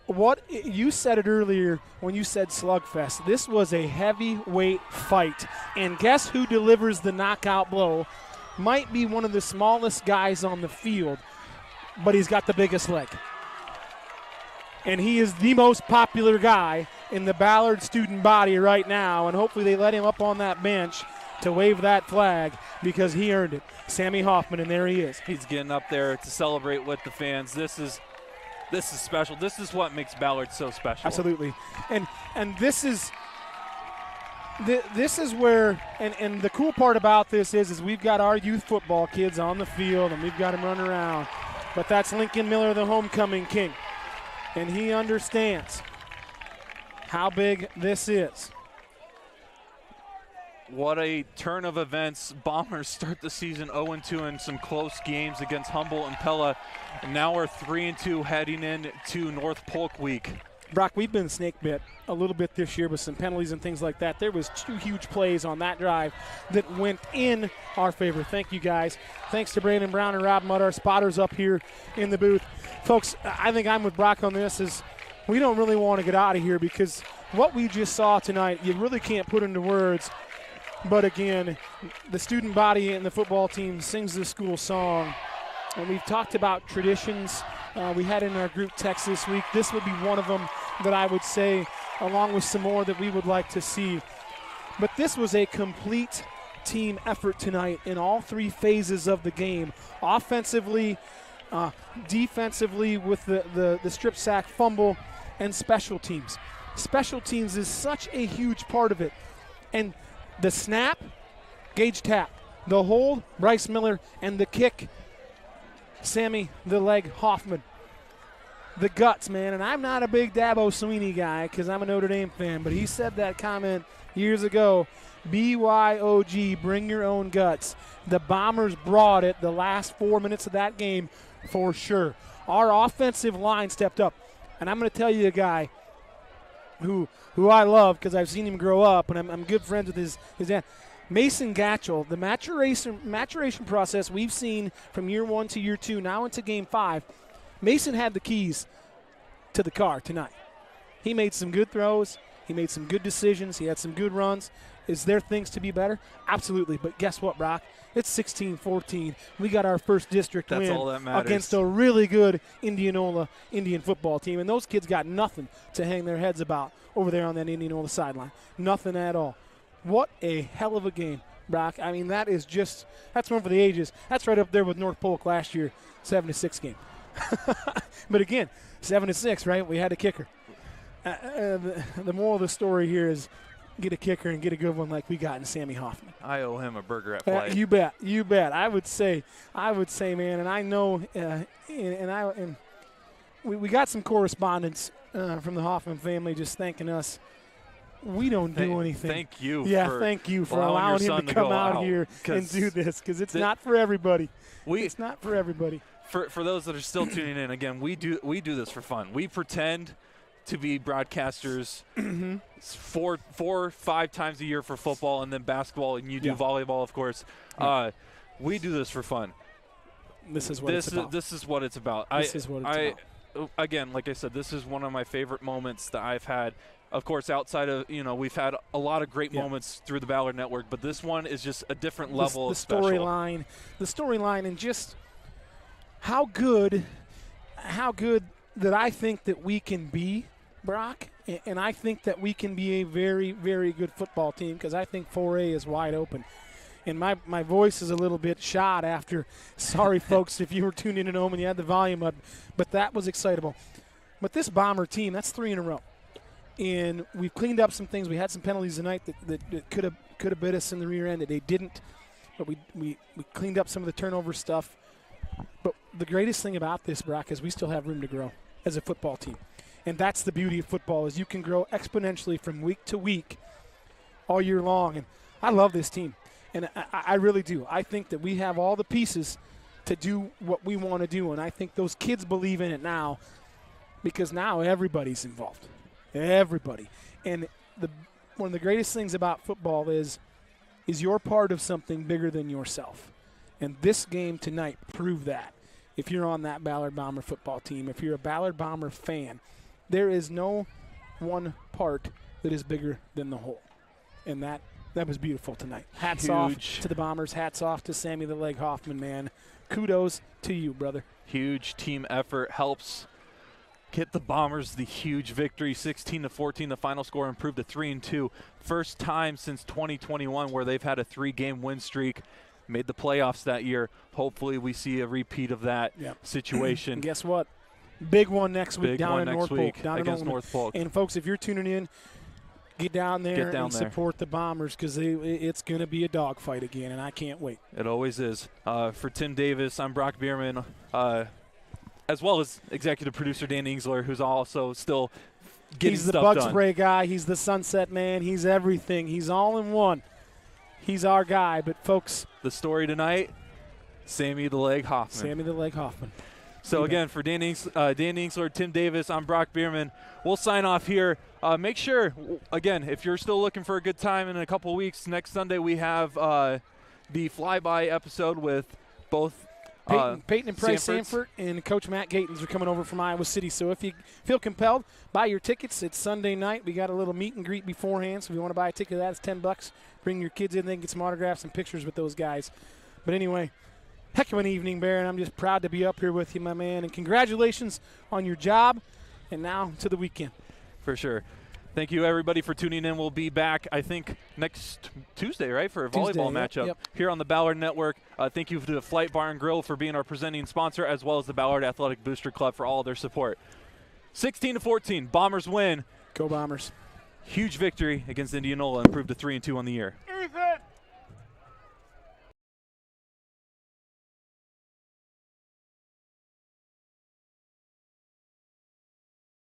what you said it earlier when you said slugfest. This was a heavyweight fight. And guess who delivers the knockout blow? Might be one of the smallest guys on the field, but he's got the biggest leg. And he is the most popular guy in the Ballard student body right now, and hopefully they let him up on that bench to wave that flag because he earned it. Sammy Hoffman, and there he is. He's getting up there to celebrate with the fans. This is special. This is what makes Ballard so special. Absolutely. And this is where, and the cool part about this is we've got our youth football kids on the field, and we've got them running around. But that's Lincoln Miller, the homecoming king. And he understands how big this is. What a turn of events. Bombers start the season 0-2 in some close games against Humboldt and Pella. And now we're 3-2 heading into North Polk week. Brock, we've been snake bit a little bit this year with some penalties and things like that. There was 2 huge plays on that drive that went in our favor. Thank you, guys. Thanks to Brandon Brown and Rob Mudd, our spotters up here in the booth. Folks, I think I'm with Brock on this is we don't really want to get out of here because what we just saw tonight, you really can't put into words. But again, the student body and the football team sings the school song. And we've talked about traditions we had in our group text this week. This would be one of them that I would say, along with some more that we would like to see. But this was a complete team effort tonight in all 3 phases of the game. Offensively, defensively with the strip sack, fumble, and special teams. Special teams is such a huge part of it. And the snap, Gage Tapp. The hold, Bryce Miller. And the kick, Sammy the Leg Hoffman. The guts, man. And I'm not a big Dabo Sweeney guy because I'm a Notre Dame fan, but he said that comment years ago. BYOG, bring your own guts. The Bombers brought it the last 4 minutes of that game for sure. Our offensive line stepped up. And I'm going to tell you a guy who I love because I've seen him grow up, and I'm good friends with his dad. Mason Gatchell, the maturation process we've seen from year 1 to year 2, now into game 5. Mason had the keys to the car tonight. He made some good throws. He made some good decisions. He had some good runs. Is there things to be better? Absolutely. But guess what, Brock? It's 16-14. We got our first district That's win all that matters. Against a really good Indianola Indian football team. And those kids got nothing to hang their heads about over there on that Indianola sideline. Nothing at all. What a hell of a game, Brock. I mean, that's one for the ages. That's right up there with North Polk last year, 7-6 game. But again, 7-6, right? We had a kicker. The moral of the story here is get a kicker and get a good one like we got in Sammy Hoffman. I owe him a burger at Flight. You bet. I would say, man, and I know, we got some correspondence from the Hoffman family just thanking us. We don't do anything. Thank you. Yeah, thank you for allowing him to come out here and do this because it's not for everybody. It's not for everybody. For those that are still tuning in, again, we do this for fun. We pretend to be broadcasters 4-5 times a year for football and then basketball, and you do volleyball, of course. We do this for fun. This is what it's about. This is what it's about. Again, like I said, this is one of my favorite moments that I've had. Of course, outside of, we've had a lot of great moments through the Ballard Network, but this one is just a different level of special. The storyline and just how good that I think that we can be, Brock, and I think that we can be a very, very good football team because I think 4A is wide open. And my voice is a little bit shot after. Sorry, folks, if you were tuned in at home and you had the volume up, but that was excitable. But this Bomber team, that's 3 in a row. And we've cleaned up some things. We had some penalties tonight that could have bit us in the rear end that they didn't. But we cleaned up some of the turnover stuff. But the greatest thing about this, Brock, is we still have room to grow as a football team. And that's the beauty of football is you can grow exponentially from week to week all year long. And I love this team. And I really do. I think that we have all the pieces to do what we want to do. And I think those kids believe in it now because now everybody's involved. Everybody. And one of the greatest things about football is you're part of something bigger than yourself. And this game tonight proved that. If you're on that Ballard Bomber football team, if you're a Ballard Bomber fan, there is no one part that is bigger than the whole. And that was beautiful tonight. Hats off to the Bombers. Hats off to Sammy the Leg Hoffman, man. Kudos to you, brother. Huge team effort helps get the Bombers the huge victory, 16-14. The final score improved to 3-2. First time since 2021 where they've had a 3-game win streak. Made the playoffs that year. Hopefully we see a repeat of that situation. And guess what? Big one next week down in North Polk. Down against in North Polk. And, folks, if you're tuning in, get down there and support the Bombers because it's going to be a dogfight again, and I can't wait. It always is. For Tim Davis, I'm Brock Bierman, as well as executive producer Dan Ingsler, who's also still getting He's the stuff bug done. spray guy. He's the sunset man. He's everything. He's all in one. He's our guy. But, folks, The story tonight, Sammy the Leg Hoffman. Sammy the Leg Hoffman. So, again, for Dan Ingsler, Tim Davis, I'm Brock Bierman. We'll sign off here. Make sure, again, if you're still looking for a good time in a couple weeks, next Sunday we have the flyby episode with both Peyton and Price Sanfords. Sanford and Coach Matt Gatens are coming over from Iowa City. So if you feel compelled, buy your tickets. It's Sunday night. We got a little meet and greet beforehand. So if you want to buy a ticket, that's $10. Bring your kids in, they can get some autographs and pictures with those guys. But anyway, heck of an evening, Bear, and I'm just proud to be up here with you, my man. And congratulations on your job. And now to the weekend. For sure. Thank you, everybody, for tuning in. We'll be back, I think, next Tuesday, right, for a volleyball matchup yep. here on the Ballard Network. Thank you to the Flight Bar and Grill for being our presenting sponsor, as well as the Ballard Athletic Booster Club for all their support. 16-14, Bombers win. Go Bombers. Huge victory against Indianola, improved to 3-2 on the year.